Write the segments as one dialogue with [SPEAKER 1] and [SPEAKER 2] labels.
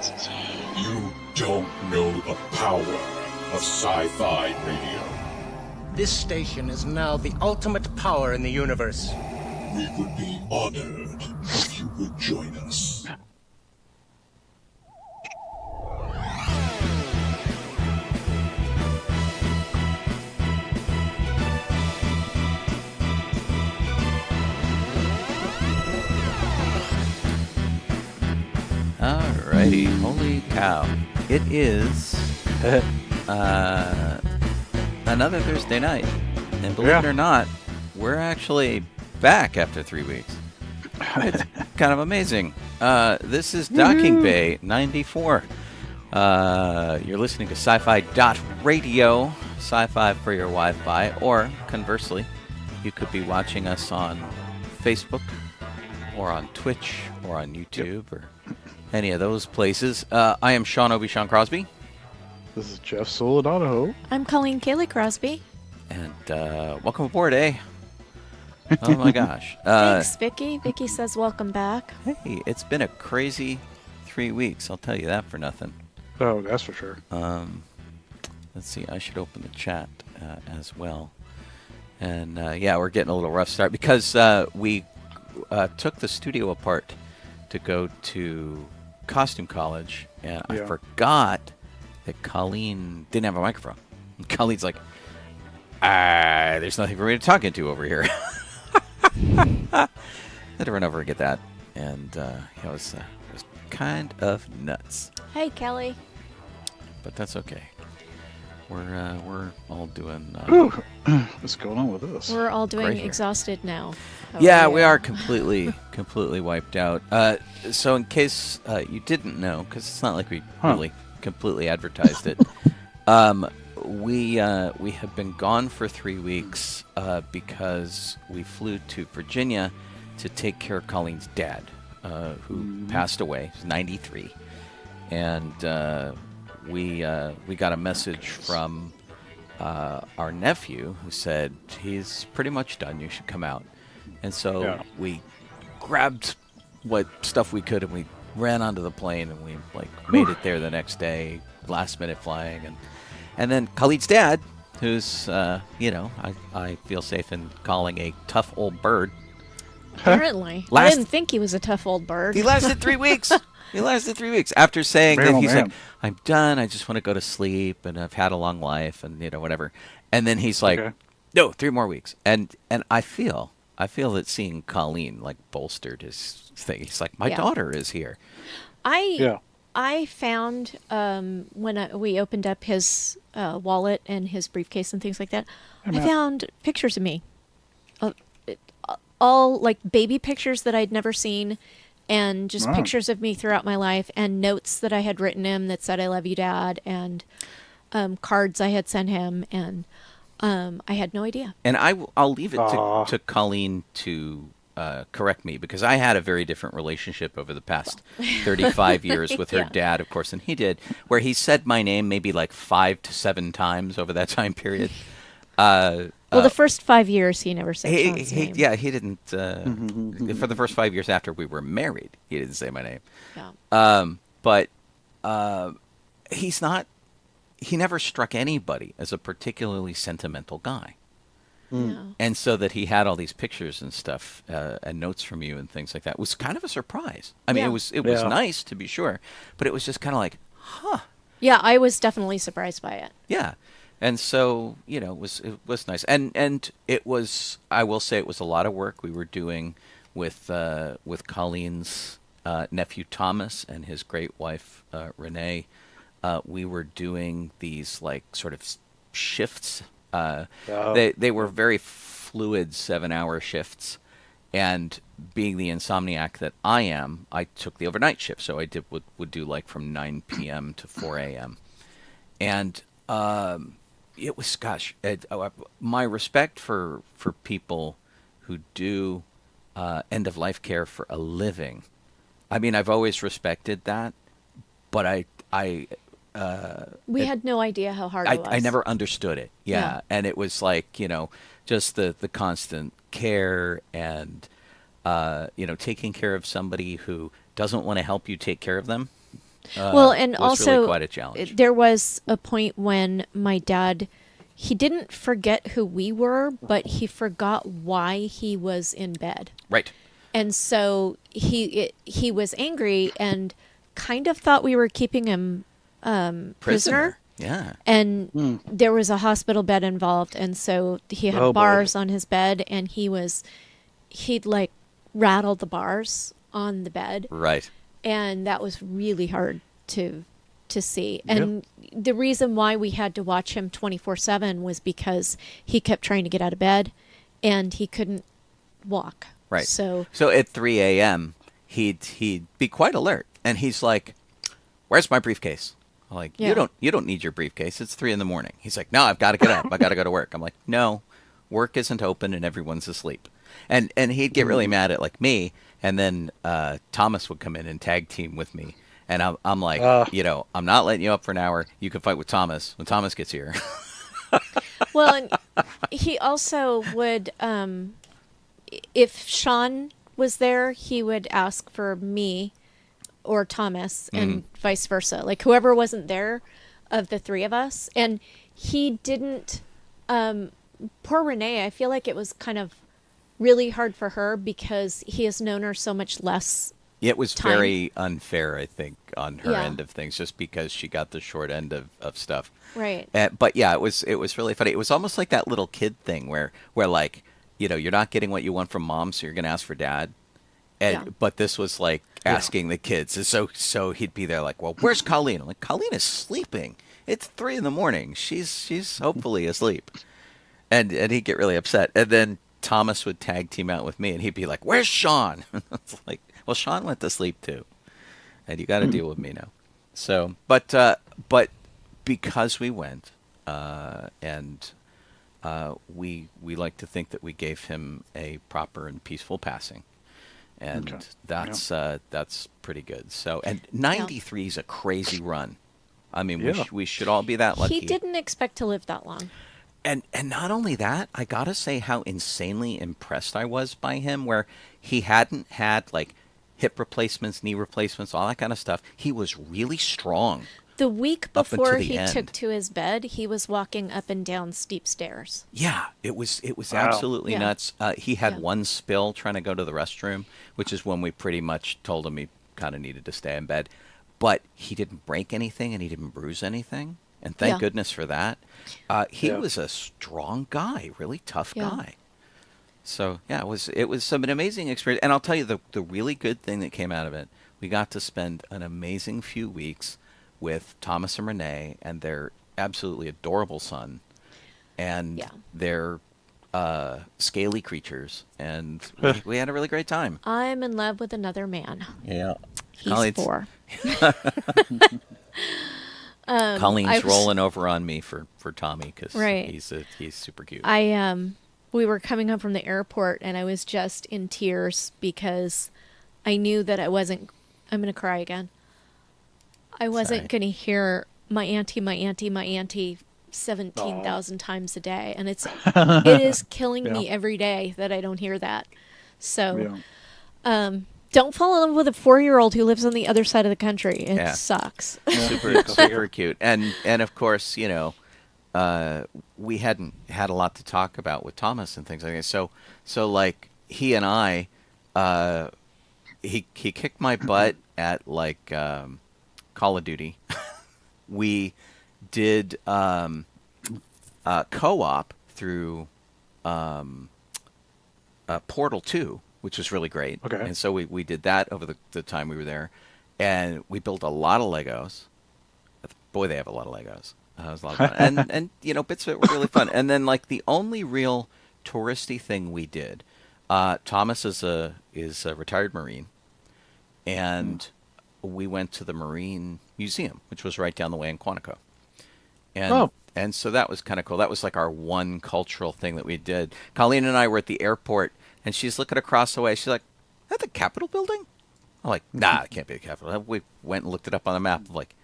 [SPEAKER 1] You don't know the power of sci-fi radio.
[SPEAKER 2] This station is now the ultimate power in the universe.
[SPEAKER 1] We would be honored if you would join us.
[SPEAKER 3] Alrighty, holy cow. It is another Thursday night. And believe it or not, we're actually back after 3 weeks. It's kind of amazing. This is Docking Bay 94. You're listening to sci-fi.radio, sci-fi for your Wi-Fi, or conversely, you could be watching us on Facebook, or on Twitch, or on YouTube, or any of those places. I am Sean Obi-Shawn Crosby.
[SPEAKER 4] This is Jeff Soul Donoho.
[SPEAKER 5] I'm Colleen Kaylee Crosby.
[SPEAKER 3] And welcome aboard, eh? Oh my gosh.
[SPEAKER 5] Thanks, Vicky. Vicky says welcome back.
[SPEAKER 3] Hey, it's been a crazy 3 weeks. I'll tell you that for nothing.
[SPEAKER 4] Oh, that's for sure.
[SPEAKER 3] Let's see. I should open the chat as well. And yeah, we're getting a little rough start because we took the studio apart to go to costume college, and I forgot that Colleen didn't have a microphone. And Colleen's like, there's nothing for me to talk into over here. I had to run over and get that, and it was kind of nuts.
[SPEAKER 5] Hey, Kelly.
[SPEAKER 3] But that's okay. We're all doing.
[SPEAKER 4] What's going on with this?
[SPEAKER 5] We're all doing exhausted now.
[SPEAKER 3] Yeah, we are completely wiped out. So in case you didn't know, because it's not like we really completely advertised it, we have been gone for 3 weeks because we flew to Virginia to take care of Colleen's dad, who passed away. He's 93, and we got a message from our nephew who said he's pretty much done. You should come out. And so we grabbed what stuff we could and we ran onto the plane and we made it there the next day, last minute flying, and then Khalid's dad, who's I feel safe in calling a tough old bird.
[SPEAKER 5] Apparently, I didn't think he was a tough old bird.
[SPEAKER 3] He lasted 3 weeks. He lasted 3 weeks after saying that he's like, I'm done. I just want to go to sleep, and I've had a long life, and whatever. And then he's like, no, 3 more weeks. And I feel that seeing Colleen bolstered his thing. He's like, my daughter is here.
[SPEAKER 5] I found when we opened up his wallet and his briefcase and things like that, I found pictures of me, all baby pictures that I'd never seen. And just pictures of me throughout my life, and notes that I had written him that said, I love you, Dad, and cards I had sent him, and I had no idea.
[SPEAKER 3] And I'll leave it to Colleen to correct me, because I had a very different relationship over the past 35 years with her dad, of course, than he did, where he said my name maybe 5 to 7 times over that time period.
[SPEAKER 5] Well, the first 5 years he never said Sean's name.
[SPEAKER 3] Yeah, he didn't. For the first 5 years after we were married, he didn't say my name.
[SPEAKER 5] Yeah.
[SPEAKER 3] But he's not. He never struck anybody as a particularly sentimental guy.
[SPEAKER 5] No.
[SPEAKER 3] And so that he had all these pictures and stuff and notes from you and things like that was kind of a surprise. I mean, it was nice, to be sure, but it was just kind of like, huh.
[SPEAKER 5] Yeah, I was definitely surprised by it.
[SPEAKER 3] Yeah. And so, it was nice. And it was, I will say, it was a lot of work we were doing with Colleen's nephew Thomas and his great wife Renee. We were doing these sort of shifts. They were very fluid 7-hour shifts. And being the insomniac that I am, I took the overnight shift. So I would do from 9 p.m. to 4 a.m. And it was, my respect for people who do end-of-life care for a living. I mean, I've always respected that, but
[SPEAKER 5] we had no idea how hard it was.
[SPEAKER 3] I never understood it. Yeah. And it was just the constant care and, taking care of somebody who doesn't want to help you take care of them.
[SPEAKER 5] Well, and
[SPEAKER 3] was
[SPEAKER 5] also
[SPEAKER 3] really quite a challenge.
[SPEAKER 5] there was a point when my dad, he didn't forget who we were, but he forgot why he was in bed.
[SPEAKER 3] Right.
[SPEAKER 5] And so he was angry and kind of thought we were keeping him prisoner.
[SPEAKER 3] Yeah.
[SPEAKER 5] And there was a hospital bed involved, and so he had
[SPEAKER 4] Oh, boy.
[SPEAKER 5] bars on his bed, and he'd like rattle the bars on the bed,
[SPEAKER 3] Right.
[SPEAKER 5] and that was really hard to see. And the reason why we had to watch him 24/7 was because he kept trying to get out of bed, and he couldn't walk.
[SPEAKER 3] Right.
[SPEAKER 5] So
[SPEAKER 3] at 3 a.m., he'd be quite alert, and he's like, "Where's my briefcase?" I'm like,
[SPEAKER 5] Yeah.
[SPEAKER 3] You don't need your briefcase. It's 3 a.m. He's like, "No, I've got to get up. I got to go to work." I'm like, "No, work isn't open and everyone's asleep." And he'd get really mad at like me, and then Thomas would come in and tag team with me, and I'm like, I'm not letting you up for an hour. You can fight with Thomas when Thomas gets here.
[SPEAKER 5] well, and he also would, if Sean was there, he would ask for me or Thomas, and vice versa. Like whoever wasn't there of the three of us, and he didn't. Poor Renee, I feel like it was kind of really hard for her because he has known her so much less.
[SPEAKER 3] It was
[SPEAKER 5] time.
[SPEAKER 3] very unfair, I think, on her
[SPEAKER 5] Yeah.
[SPEAKER 3] end of things, just because she got the short end of stuff.
[SPEAKER 5] Right.
[SPEAKER 3] But yeah, it was really funny. It was almost like that little kid thing where like, you're not getting what you want from mom, so you're going to ask for dad. And but this was like asking the kids. And so he'd be there like, "Well, where's Colleen?" I'm like, "Colleen is sleeping. It's 3 a.m. She's hopefully asleep." And he'd get really upset. And then Thomas would tag team out with me, and he'd be like, "Where's Sean?" It's like, well, Sean went to sleep too, and you got to deal with me now. So, but because we went, and we like to think that we gave him a proper and peaceful passing, and that's pretty good. So, and 93 is a crazy run. I mean, we should all be that lucky.
[SPEAKER 5] He didn't expect to live that long.
[SPEAKER 3] And not only that, I gotta say how insanely impressed I was by him, where he hadn't had like hip replacements, knee replacements, all that kind of stuff. He was really strong.
[SPEAKER 5] The week
[SPEAKER 3] Up until
[SPEAKER 5] before
[SPEAKER 3] the
[SPEAKER 5] he
[SPEAKER 3] end.
[SPEAKER 5] took to his bed, he was walking up and down steep stairs.
[SPEAKER 3] Yeah, it was
[SPEAKER 4] Wow.
[SPEAKER 3] absolutely
[SPEAKER 5] Yeah.
[SPEAKER 3] nuts. He had
[SPEAKER 5] Yeah.
[SPEAKER 3] one spill trying to go to the restroom, which is when we pretty much told him he kind of needed to stay in bed. But he didn't break anything and he didn't bruise anything. And thank
[SPEAKER 5] Yeah.
[SPEAKER 3] goodness for that. He was a strong guy, really tough
[SPEAKER 5] Yeah.
[SPEAKER 3] guy. So yeah, it was an amazing experience. And I'll tell you the really good thing that came out of it. We got to spend an amazing few weeks with Thomas and Renee and their absolutely adorable son, and
[SPEAKER 5] Yeah.
[SPEAKER 3] their scaly creatures, and we had a really great time.
[SPEAKER 5] I'm in love with another man.
[SPEAKER 3] Yeah,
[SPEAKER 5] He's 4.
[SPEAKER 3] Colleen's
[SPEAKER 5] I was-
[SPEAKER 3] rolling over on me for Tommy because
[SPEAKER 5] Right.
[SPEAKER 3] he's super cute.
[SPEAKER 5] We were coming home from the airport, and I was just in tears because I knew that I'm going to cry again. I wasn't
[SPEAKER 3] Sorry.
[SPEAKER 5] going to hear my auntie 17,000 times a day. And it is killing me every day that I don't hear that. So, don't fall in love with a 4-year-old who lives on the other side of the country. It sucks.
[SPEAKER 3] super cute. And of course, we hadn't had a lot to talk about with Thomas and things like that. So like he and I, he kicked my butt at like Call of Duty. We did co-op through Portal 2, which was really great.
[SPEAKER 4] Okay.
[SPEAKER 3] And so we did that over the time we were there, and we built a lot of Legos. Boy, they have a lot of Legos. It was a lot of fun. and bits of it were really fun. And then like the only real touristy thing we did, Thomas is a retired Marine, and we went to the Marine Museum, which was right down the way in Quantico. And so that was kind of cool. That was like our one cultural thing that we did. Colleen and I were at the airport, and she's looking across the way. She's like, "Is that the Capitol building?" I'm like, "Nah, it can't be the Capitol." We went and looked it up on the map. I'm like,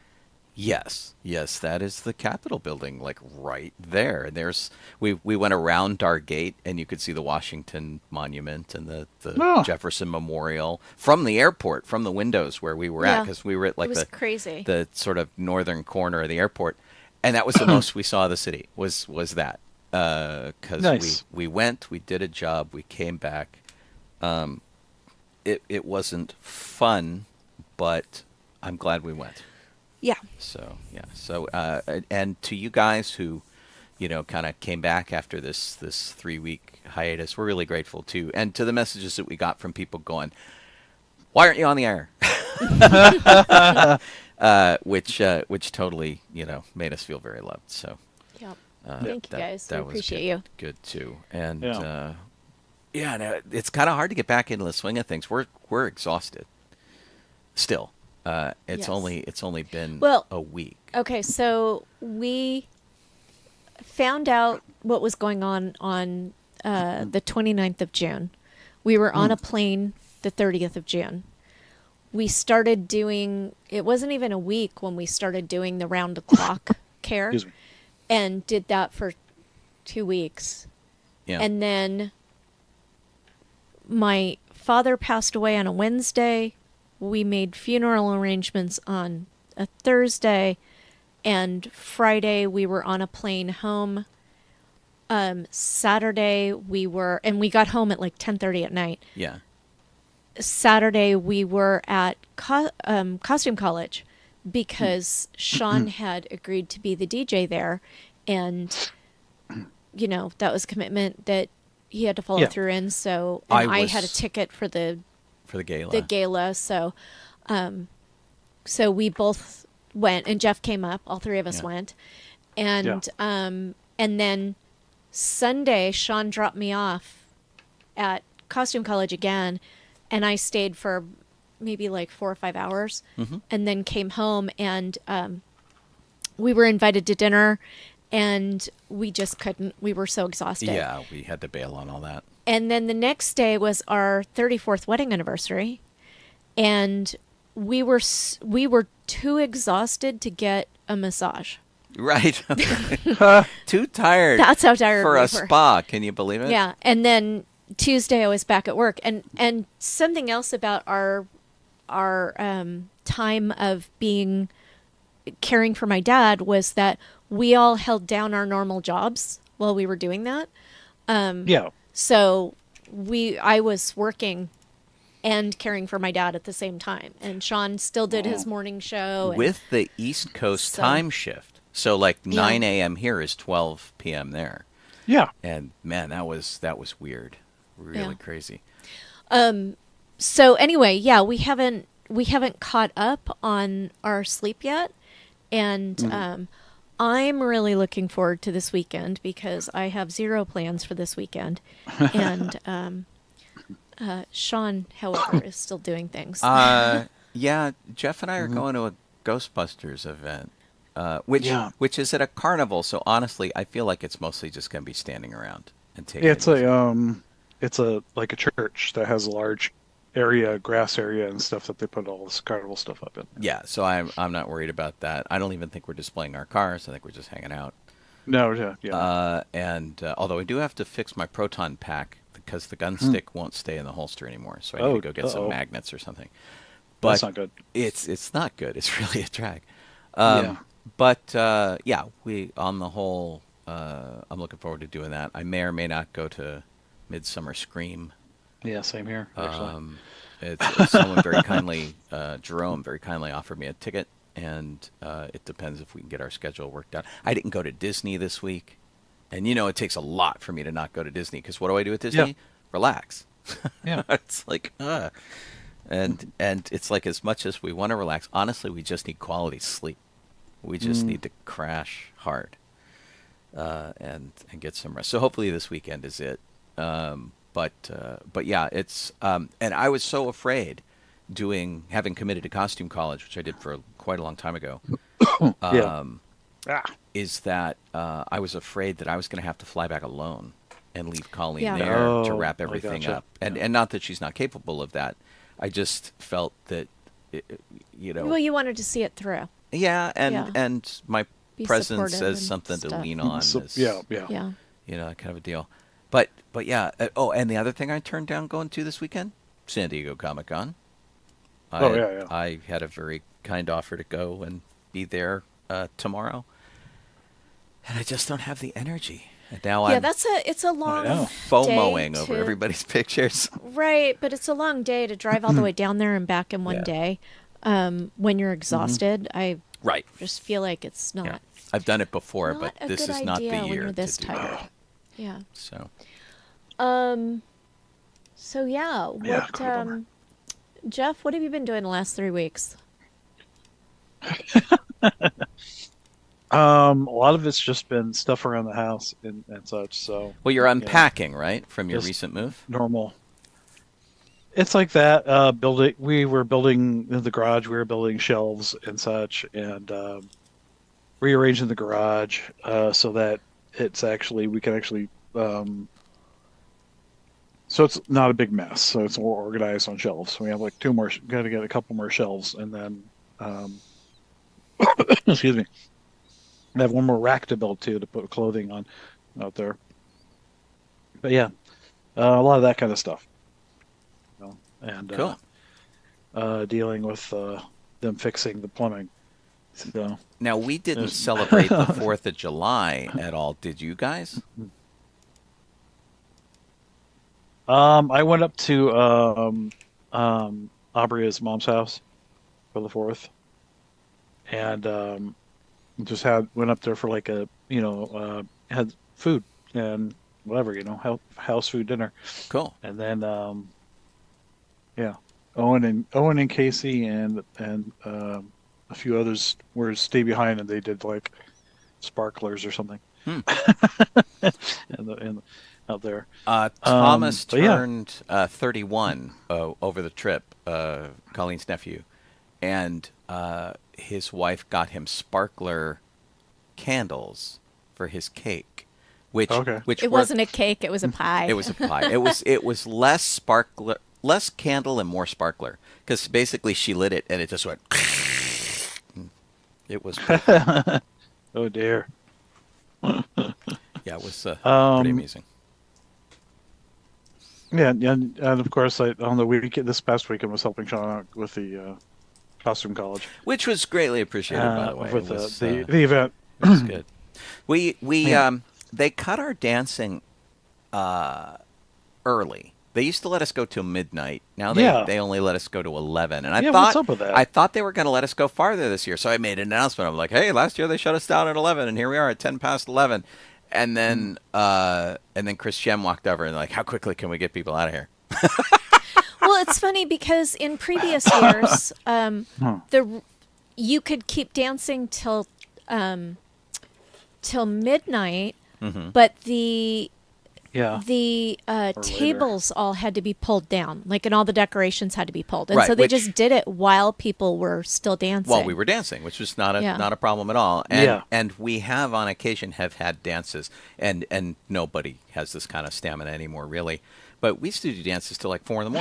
[SPEAKER 3] Yes, yes, that is the Capitol building, like right there. We went around our gate, and you could see the Washington Monument and the
[SPEAKER 4] Oh.
[SPEAKER 3] Jefferson Memorial from the airport, from the windows where we were at,
[SPEAKER 5] Yeah.
[SPEAKER 3] because we were at
[SPEAKER 5] It
[SPEAKER 3] like
[SPEAKER 5] was crazy.
[SPEAKER 3] the sort of northern corner of the airport, and that was the most we saw of the city. Was that because
[SPEAKER 4] Nice.
[SPEAKER 3] we went, we did a job, we came back. It wasn't fun, but I'm glad we went.
[SPEAKER 5] Yeah.
[SPEAKER 3] So yeah. So and to you guys who, kind of came back after this 3-week hiatus, we're really grateful too. And to the messages that we got from people going, "Why aren't you on the air?" Which totally made us feel very loved. So
[SPEAKER 5] Yep. Thank you guys. We
[SPEAKER 3] that was
[SPEAKER 5] appreciate
[SPEAKER 3] good,
[SPEAKER 5] you.
[SPEAKER 3] good too. And
[SPEAKER 4] Yeah.
[SPEAKER 3] no, it's kind of hard to get back into the swing of things. We're exhausted still. It's
[SPEAKER 5] Yes.
[SPEAKER 3] only been
[SPEAKER 5] Well,
[SPEAKER 3] a week.
[SPEAKER 5] Okay, so we found out what was going on the 29th of June. We were on a plane the 30th of June. We started doing, it wasn't even a week when we started doing the round the clock care,
[SPEAKER 4] Excuse me.
[SPEAKER 5] and did that for 2 weeks.
[SPEAKER 3] Yeah.
[SPEAKER 5] And then my father passed away on a Wednesday. We made funeral arrangements on a Thursday, and Friday we were on a plane home. Saturday we got home at like 10:30 at night.
[SPEAKER 3] Yeah.
[SPEAKER 5] Saturday we were at Costume College because Sean had agreed to be the DJ there, and that was a commitment that he had to follow
[SPEAKER 4] Yeah.
[SPEAKER 5] through in. So
[SPEAKER 3] I
[SPEAKER 5] and I had a
[SPEAKER 3] was-
[SPEAKER 5] ticket for the
[SPEAKER 3] gala.
[SPEAKER 5] gala. So we both went, and Jeff came up. All three of us
[SPEAKER 3] Yeah.
[SPEAKER 5] went, and then Sunday Sean dropped me off at Costume College again, and I stayed for maybe like 4 or 5 hours, and then came home, and we were invited to dinner, and we just couldn't. We were so exhausted.
[SPEAKER 3] Yeah, we had to bail on all that.
[SPEAKER 5] And then the next day was our 34th wedding anniversary, and we were too exhausted to get a massage.
[SPEAKER 3] Right. Too tired.
[SPEAKER 5] That's how tired
[SPEAKER 3] for
[SPEAKER 5] we
[SPEAKER 3] a
[SPEAKER 5] were.
[SPEAKER 3] spa. Can you believe it?
[SPEAKER 5] Yeah, and then Tuesday I was back at work, and something else about our time of caring for my dad was that we all held down our normal jobs while we were doing that.
[SPEAKER 4] Yeah.
[SPEAKER 5] So I was working and caring for my dad at the same time, and Sean still did his morning show. And
[SPEAKER 3] With the East Coast
[SPEAKER 5] So-
[SPEAKER 3] time shift. So like
[SPEAKER 5] Yeah.
[SPEAKER 3] 9 a.m. here is 12 p.m. there.
[SPEAKER 4] Yeah.
[SPEAKER 3] And man, that was weird. Really
[SPEAKER 5] Yeah.
[SPEAKER 3] crazy.
[SPEAKER 5] So anyway, yeah, we haven't caught up on our sleep yet, and I'm really looking forward to this weekend because I have zero plans for this weekend, and Sean, however, is still doing things.
[SPEAKER 3] Yeah, Jeff and I are going to a Ghostbusters event, which is at a carnival. So honestly, I feel like it's mostly just going to be standing around and taking.
[SPEAKER 4] Yeah, it's like a church that has a large grass area and stuff that they put all this carnival stuff up in.
[SPEAKER 3] Yeah, so I'm not worried about that. I don't even think we're displaying our cars. I think we're just hanging out.
[SPEAKER 4] No, yeah.
[SPEAKER 3] And although I do have to fix my proton pack because the gun stick won't stay in the holster anymore, so I need to go get some magnets or something. But
[SPEAKER 4] That's not good.
[SPEAKER 3] It's not good. It's really a drag.
[SPEAKER 4] Yeah.
[SPEAKER 3] But yeah, we on the whole, I'm looking forward to doing that. I may or may not go to Midsummer Scream.
[SPEAKER 4] Yeah, same here, actually.
[SPEAKER 3] It's someone very kindly, Jerome, very kindly offered me a ticket, and it depends if we can get our schedule worked out. I didn't go to Disney this week, and it takes a lot for me to not go to Disney, because what do I do at Disney?
[SPEAKER 4] Yeah.
[SPEAKER 3] Relax.
[SPEAKER 4] Yeah.
[SPEAKER 3] It's like, and it's like, as much as we want to relax, honestly, we just need quality sleep. We just need to crash hard and get some rest. So hopefully this weekend is it. But yeah, it's and I was so afraid having committed to Costume College, which I did for quite a long time ago. Is that I was afraid that I was going to have to fly back alone and leave Colleen
[SPEAKER 5] Yeah.
[SPEAKER 3] there to
[SPEAKER 4] Oh,
[SPEAKER 3] wrap
[SPEAKER 4] I
[SPEAKER 3] everything
[SPEAKER 4] gotcha.
[SPEAKER 3] up. And not that she's not capable of that. I just felt that,
[SPEAKER 5] Well, you wanted to see it through.
[SPEAKER 3] Yeah, and
[SPEAKER 5] Yeah.
[SPEAKER 3] and my
[SPEAKER 5] Be
[SPEAKER 3] presence
[SPEAKER 5] supportive
[SPEAKER 3] as
[SPEAKER 5] and
[SPEAKER 3] something to
[SPEAKER 5] stuff.
[SPEAKER 3] lean on.
[SPEAKER 4] So,
[SPEAKER 3] is,
[SPEAKER 4] yeah.
[SPEAKER 5] Yeah.
[SPEAKER 3] that kind of a deal. But yeah. Oh, and the other thing I turned down going to this weekend, San Diego Comic Con.
[SPEAKER 4] Yeah.
[SPEAKER 3] I had a very kind offer to go and be there tomorrow, and I just don't have the energy. And now
[SPEAKER 5] Yeah,
[SPEAKER 3] I'm
[SPEAKER 5] it's a long
[SPEAKER 4] know.
[SPEAKER 3] FOMOing
[SPEAKER 5] day
[SPEAKER 3] over
[SPEAKER 5] to-
[SPEAKER 3] everybody's pictures.
[SPEAKER 5] Right, but it's a long day to drive all the way down there and back in one
[SPEAKER 3] Yeah.
[SPEAKER 5] day. When you're exhausted, I
[SPEAKER 3] Right.
[SPEAKER 5] just feel like it's
[SPEAKER 3] Yeah.
[SPEAKER 5] not
[SPEAKER 3] I've done it before,
[SPEAKER 5] not
[SPEAKER 3] but
[SPEAKER 5] a
[SPEAKER 3] this
[SPEAKER 5] good
[SPEAKER 3] is not the
[SPEAKER 5] idea
[SPEAKER 3] year
[SPEAKER 5] when you're this
[SPEAKER 3] to do
[SPEAKER 5] tired.
[SPEAKER 3] that.
[SPEAKER 5] Yeah.
[SPEAKER 3] So
[SPEAKER 5] So yeah,
[SPEAKER 4] Yeah,
[SPEAKER 5] what
[SPEAKER 4] kind of bummer.
[SPEAKER 5] Jeff, what have you been doing the last 3 weeks?
[SPEAKER 4] A lot of it's just been stuff around the house and such. So
[SPEAKER 3] well, you're unpacking, right, from your
[SPEAKER 4] Just-
[SPEAKER 3] recent move.
[SPEAKER 4] normal. It's like that. We were building in the garage. We were building shelves and such, and rearranging the garage so that we can actually. So it's not a big mess. So it's more organized on shelves. We have like two more. Got to get a couple more shelves, and then excuse me. I have one more rack to build too to put clothing on out there. But yeah, a lot of that kind of stuff. And
[SPEAKER 3] Cool.
[SPEAKER 4] dealing with them fixing the plumbing. So
[SPEAKER 3] Now, we didn't
[SPEAKER 4] There's-
[SPEAKER 3] celebrate the 4th of July at all, did you guys?
[SPEAKER 4] I went up to Abria's mom's house for the 4th, and just went up there for like had food and whatever, house food dinner,
[SPEAKER 3] Cool.
[SPEAKER 4] and then yeah, Owen and Casey and a few others were stay behind, and they did like sparklers or something. and out there.
[SPEAKER 3] Thomas
[SPEAKER 4] but yeah.
[SPEAKER 3] turned 31 over the trip, Colleen's nephew, and his wife got him sparkler candles for his cake, which
[SPEAKER 4] Okay.
[SPEAKER 3] which
[SPEAKER 5] It
[SPEAKER 3] were-
[SPEAKER 5] wasn't a cake, it was a pie.
[SPEAKER 3] It was a pie. It was less candle and more sparkler, because basically she lit it and it just went. It was perfect.
[SPEAKER 4] Oh dear.
[SPEAKER 3] Yeah, it was pretty amazing.
[SPEAKER 4] Yeah, and of course, on the weekend, this past weekend, was helping Sean out with the costume college
[SPEAKER 3] Which was greatly appreciated, by the way.
[SPEAKER 4] with
[SPEAKER 3] It was,
[SPEAKER 4] the event.
[SPEAKER 3] it was good. We
[SPEAKER 4] Yeah.
[SPEAKER 3] They cut our dancing early. They used to let us go till midnight. Now they only let us go to 11. And I
[SPEAKER 4] Yeah,
[SPEAKER 3] thought
[SPEAKER 4] what's up with that?
[SPEAKER 3] I thought they were going to let us go farther this year. So I made an announcement. I'm like, "Hey, last year they shut us down at 11, and here we are at 10 past 11." And then Chris Shem walked over and like, "How quickly can we get people out of here?"
[SPEAKER 5] Well, it's funny because in previous years, you could keep dancing till midnight, but the tables all had to be pulled down, and all the decorations had to be pulled, and
[SPEAKER 3] Right,
[SPEAKER 5] so they
[SPEAKER 3] which-
[SPEAKER 5] just did it while people were still dancing.
[SPEAKER 3] While we were dancing, which was not
[SPEAKER 5] Yeah.
[SPEAKER 3] a problem at all. And
[SPEAKER 4] Yeah.
[SPEAKER 3] and we have on occasion have had dances, and nobody has this kind of stamina anymore, really. But we used to do dances till like 4 a.m.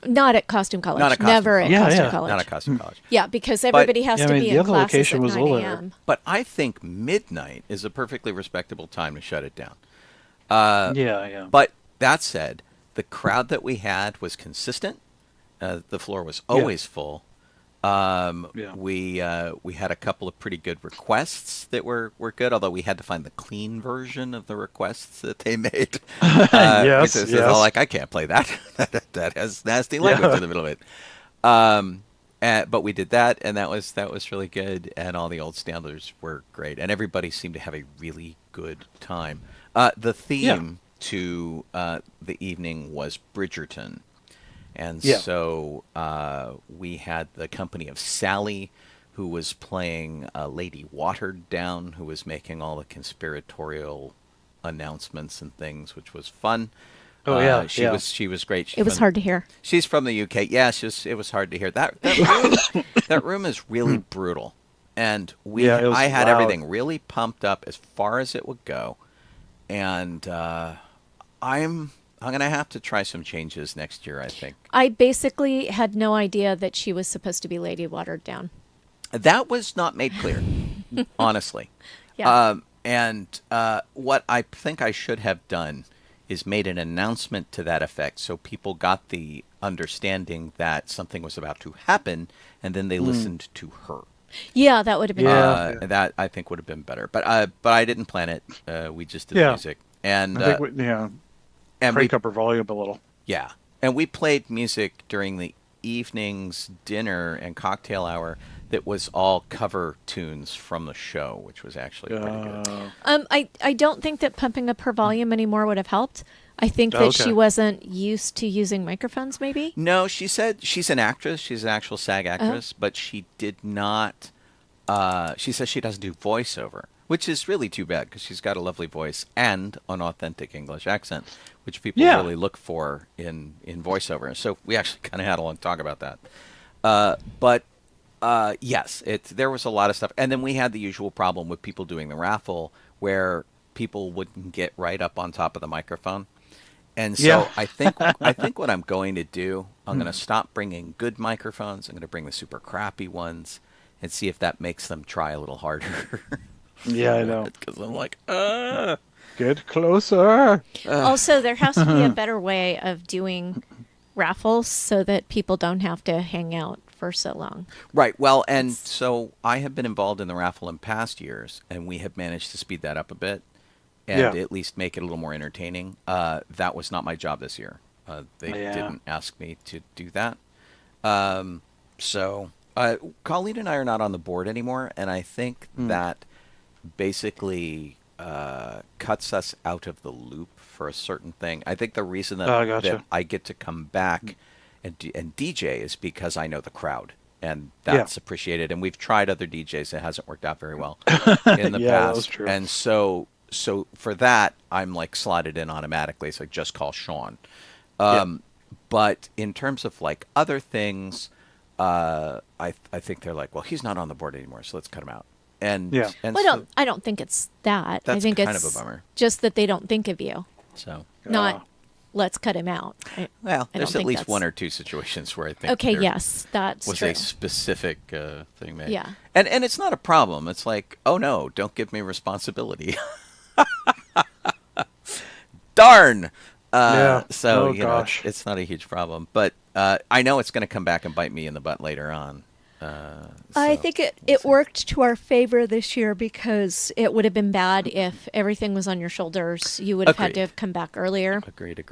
[SPEAKER 5] Not at costume college.
[SPEAKER 3] Not at costume
[SPEAKER 5] Never
[SPEAKER 3] college.
[SPEAKER 5] at costume
[SPEAKER 4] Yeah.
[SPEAKER 5] college.
[SPEAKER 3] Not at costume college.
[SPEAKER 5] Yeah, because everybody has
[SPEAKER 4] Yeah,
[SPEAKER 5] to
[SPEAKER 4] I mean,
[SPEAKER 5] be
[SPEAKER 4] the
[SPEAKER 5] in
[SPEAKER 4] other
[SPEAKER 5] classes
[SPEAKER 4] location
[SPEAKER 5] at
[SPEAKER 4] was
[SPEAKER 5] 9
[SPEAKER 4] a little
[SPEAKER 5] a.m.
[SPEAKER 3] But I think midnight is a perfectly respectable time to shut it down.
[SPEAKER 4] Yeah.
[SPEAKER 3] But that said, the crowd that we had was consistent. The floor was always full. We had a couple of pretty good requests that were good, although we had to find the clean version of the requests that they made.
[SPEAKER 4] Yes,
[SPEAKER 3] Because
[SPEAKER 4] yes.
[SPEAKER 3] all like, I can't play that. That has nasty language in the middle of it. But we did that, and that was really good, and all the old standards were great, and everybody seemed to have a really good time. The theme to the evening was Bridgerton. And so we had the company of Sally, who was playing Lady Watered Down, who was making all the conspiratorial announcements and things, which was fun.
[SPEAKER 4] Oh, yeah,
[SPEAKER 3] she
[SPEAKER 4] yeah.
[SPEAKER 3] was great.
[SPEAKER 5] It was hard to hear.
[SPEAKER 3] She's from the UK. Yeah, it was hard to hear. That room, that room is really brutal, and
[SPEAKER 4] Yeah, it was
[SPEAKER 3] I had
[SPEAKER 4] loud.
[SPEAKER 3] everything really pumped up as far as it would go, and I'm going to have to try some changes next year, I think.
[SPEAKER 5] I basically had no idea that she was supposed to be Lady Watered Down.
[SPEAKER 3] That was not made clear, honestly.
[SPEAKER 5] Yeah.
[SPEAKER 3] What I think I should have done is made an announcement to that effect so people got the understanding that something was about to happen, and then they listened to her.
[SPEAKER 5] Yeah, that would have been
[SPEAKER 4] Yeah.
[SPEAKER 3] That I think would have been better. But I didn't plan it. We just did the music. And
[SPEAKER 4] I think
[SPEAKER 3] and
[SPEAKER 4] crank
[SPEAKER 3] we,
[SPEAKER 4] up her volume a little.
[SPEAKER 3] yeah. And we played music during the evening's dinner and cocktail hour that was all cover tunes from the show, which was actually pretty good.
[SPEAKER 5] I don't think that pumping up her volume anymore would have helped. I think that she wasn't used to using microphones, maybe.
[SPEAKER 3] No, she said she's an actress. She's an actual SAG actress, but she did not. She says she doesn't do voiceover, which is really too bad because she's got a lovely voice and an authentic English accent, which people really look for in voiceover. So we actually kind of had a long talk about that. But yes, there was a lot of stuff. And then we had the usual problem with people doing the raffle where people wouldn't get right up on top of the microphone. And so I think what I'm going to do, I'm going to stop bringing good microphones. I'm going to bring the super crappy ones and see if that makes them try a little harder.
[SPEAKER 4] Yeah, I know.
[SPEAKER 3] Because I'm like,
[SPEAKER 4] Get closer.
[SPEAKER 5] Also, there has to be a better way of doing raffles so that people don't have to hang out for so long.
[SPEAKER 3] Right. Well, and so I have been involved in the raffle in past years, and we have managed to speed that up a bit and at least make it a little more entertaining. That was not my job this year. They didn't ask me to do that. So Colleen and I are not on the board anymore, and I think that basically cuts us out of the loop for a certain thing. I think the reason that, that I get to come back and DJ is because I know the crowd, and that's appreciated. And we've tried other DJs; it hasn't worked out very well in the past.
[SPEAKER 4] That was true.
[SPEAKER 3] And so for that, I'm like slotted in automatically. So I just call Sean. But in terms of like other things, I think they're like, well, he's not on the board anymore, so let's cut him out. And
[SPEAKER 5] well,
[SPEAKER 3] so
[SPEAKER 5] I don't think it's that.
[SPEAKER 3] that's
[SPEAKER 5] I think
[SPEAKER 3] kind
[SPEAKER 5] it's
[SPEAKER 3] of a bummer.
[SPEAKER 5] just that they don't think of you.
[SPEAKER 3] So
[SPEAKER 5] Not let's cut him out.
[SPEAKER 3] well,
[SPEAKER 5] I
[SPEAKER 3] there's
[SPEAKER 5] don't
[SPEAKER 3] at
[SPEAKER 5] think
[SPEAKER 3] least
[SPEAKER 5] that's-
[SPEAKER 3] one or two situations where I think
[SPEAKER 5] Okay,
[SPEAKER 3] there
[SPEAKER 5] yes, that's
[SPEAKER 3] was
[SPEAKER 5] true.
[SPEAKER 3] a specific thing made.
[SPEAKER 5] Yeah.
[SPEAKER 3] And it's not a problem. It's like, oh no, don't give me responsibility. Darn. So you know, it's not a huge problem, but I know it's going to come back and bite me in the butt later on.
[SPEAKER 5] I think it worked to our favor this year because it would have been bad if everything was on your shoulders. You would have had to have come back earlier.
[SPEAKER 3] Agreed.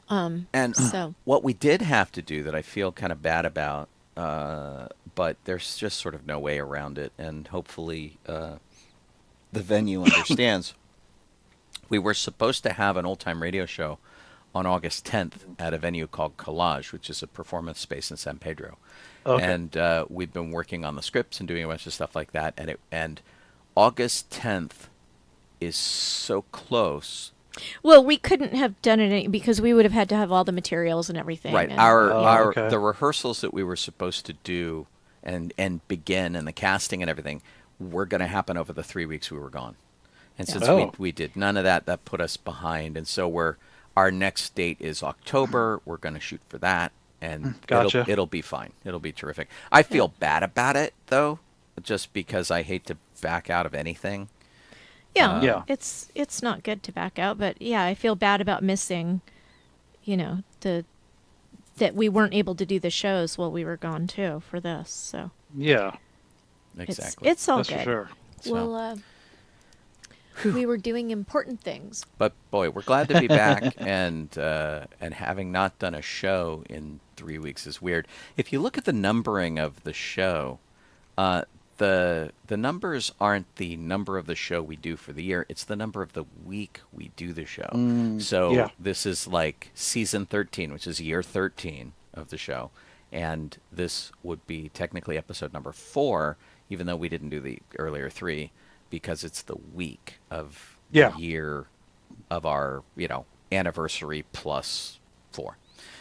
[SPEAKER 3] And
[SPEAKER 5] so
[SPEAKER 3] what we did have to do that I feel kind of bad about, but there's just sort of no way around it, and hopefully the venue understands. We were supposed to have an old-time radio show on August 10th at a venue called Collage, which is a performance space in San Pedro. Okay. And we've been working on the scripts and doing a bunch of stuff like that. And August 10th is so close.
[SPEAKER 5] Well, we couldn't have done it because we would have had to have all the materials and everything.
[SPEAKER 3] Right.
[SPEAKER 5] And
[SPEAKER 3] The rehearsals that we were supposed to do and begin and the casting and everything were going to happen over the 3 weeks we were gone. And since we did none of that, that put us behind. And so our next date is October. We're going to shoot for that. And it'll be fine. It'll be terrific. I feel bad about it, though, just because I hate to back out of anything.
[SPEAKER 5] Yeah. It's not good to back out, but yeah, I feel bad about missing, that we weren't able to do the shows while we were gone too for this. So
[SPEAKER 4] yeah,
[SPEAKER 3] exactly.
[SPEAKER 5] It's all
[SPEAKER 4] that's
[SPEAKER 5] good.
[SPEAKER 4] for sure.
[SPEAKER 5] Well, we were doing important things.
[SPEAKER 3] But boy, we're glad to be back, and having not done a show in 3 weeks is weird. If you look at the numbering of the show, the numbers aren't the number of the show we do for the year. It's the number of the week we do the show. So this is like season 13, which is year 13 of the show, and this would be technically episode number 4, even though we didn't do the earlier 3. Because it's the week of the year of our, anniversary plus 4.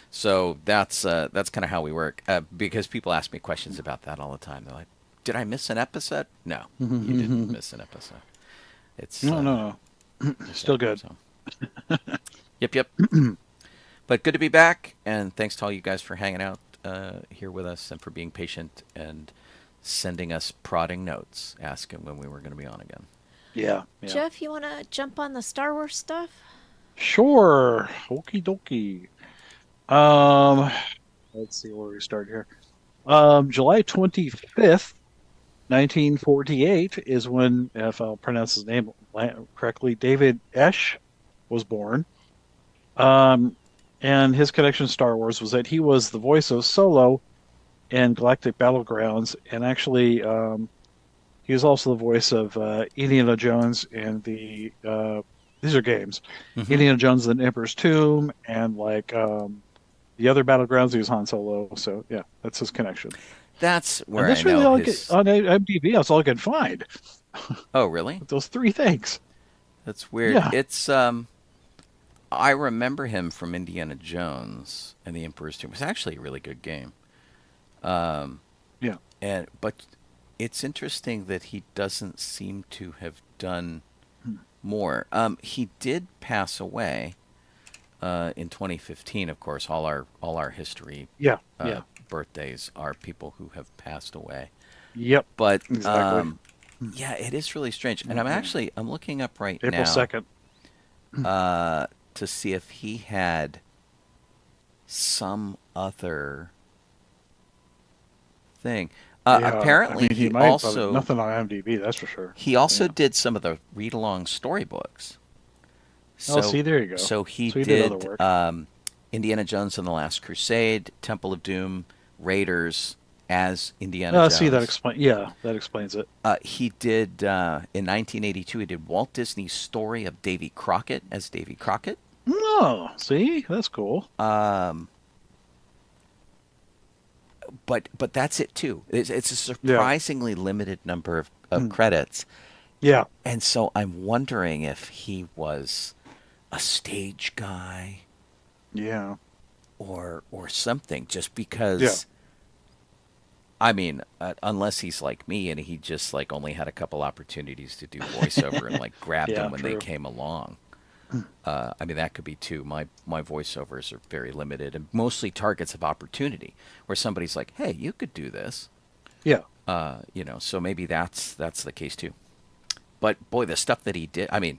[SPEAKER 3] So that's kind of how we work. Because people ask me questions about that all the time. They're like, "Did I miss an episode?" No, you didn't miss an episode. It's
[SPEAKER 4] no. Still good.
[SPEAKER 3] So. Yep. But good to be back, and thanks to all you guys for hanging out here with us and for being patient and sending us prodding notes, asking when we were going to be on again.
[SPEAKER 4] Yeah.
[SPEAKER 5] Jeff, you want to jump on the Star Wars stuff?
[SPEAKER 4] Sure. Okie dokie. Let's see where we start here. July 25th, 1948 is when, if I'll pronounce his name correctly, David Esch was born. And his connection to Star Wars was that he was the voice of Solo in Galactic Battlegrounds, and actually he was also the voice of Indiana Jones and the these are games, Indiana Jones and the Emperor's Tomb, and like the other Battlegrounds. He was Han Solo, so yeah, that's his connection.
[SPEAKER 3] That's where
[SPEAKER 4] and that's
[SPEAKER 3] I
[SPEAKER 4] really
[SPEAKER 3] know
[SPEAKER 4] all
[SPEAKER 3] his...
[SPEAKER 4] on IMDb. That's all I could find.
[SPEAKER 3] Oh, really?
[SPEAKER 4] Those three things.
[SPEAKER 3] That's weird.
[SPEAKER 4] Yeah.
[SPEAKER 3] It's I remember him from Indiana Jones and the Emperor's Tomb. It was actually a really good game.
[SPEAKER 4] Yeah.
[SPEAKER 3] But it's interesting that he doesn't seem to have done more. He did pass away in 2015. Of course, all our history birthdays are people who have passed away.
[SPEAKER 4] Yep.
[SPEAKER 3] But
[SPEAKER 4] exactly.
[SPEAKER 3] yeah, it is really strange. And I'm looking up right
[SPEAKER 4] April
[SPEAKER 3] now
[SPEAKER 4] 2nd.
[SPEAKER 3] To see if he had some other thing. Apparently,
[SPEAKER 4] he
[SPEAKER 3] he
[SPEAKER 4] might,
[SPEAKER 3] also
[SPEAKER 4] but nothing on IMDb. That's for sure.
[SPEAKER 3] he also did some of the read-along storybooks. So,
[SPEAKER 4] see, there you go.
[SPEAKER 3] So he
[SPEAKER 4] So he
[SPEAKER 3] did
[SPEAKER 4] did other work.
[SPEAKER 3] Indiana Jones and the Last Crusade, Temple of Doom, Raiders as Indiana Jones.
[SPEAKER 4] See, that explains it.
[SPEAKER 3] He did in 1982. He did Walt Disney's Story of Davy Crockett as Davy Crockett.
[SPEAKER 4] Oh, see, that's cool.
[SPEAKER 3] But that's it too. It's a surprisingly limited number of credits.
[SPEAKER 4] Yeah.
[SPEAKER 3] And so I'm wondering if he was a stage guy.
[SPEAKER 4] Yeah.
[SPEAKER 3] Or something, just because. I mean, unless he's like me and he just like only had a couple opportunities to do voiceover and like grabbed them when they came along. I mean, that could be too. My voiceovers are very limited and mostly targets of opportunity, where somebody's like, "Hey, you could do this."
[SPEAKER 4] Yeah.
[SPEAKER 3] So maybe that's the case too. But boy, the stuff that he did. I mean,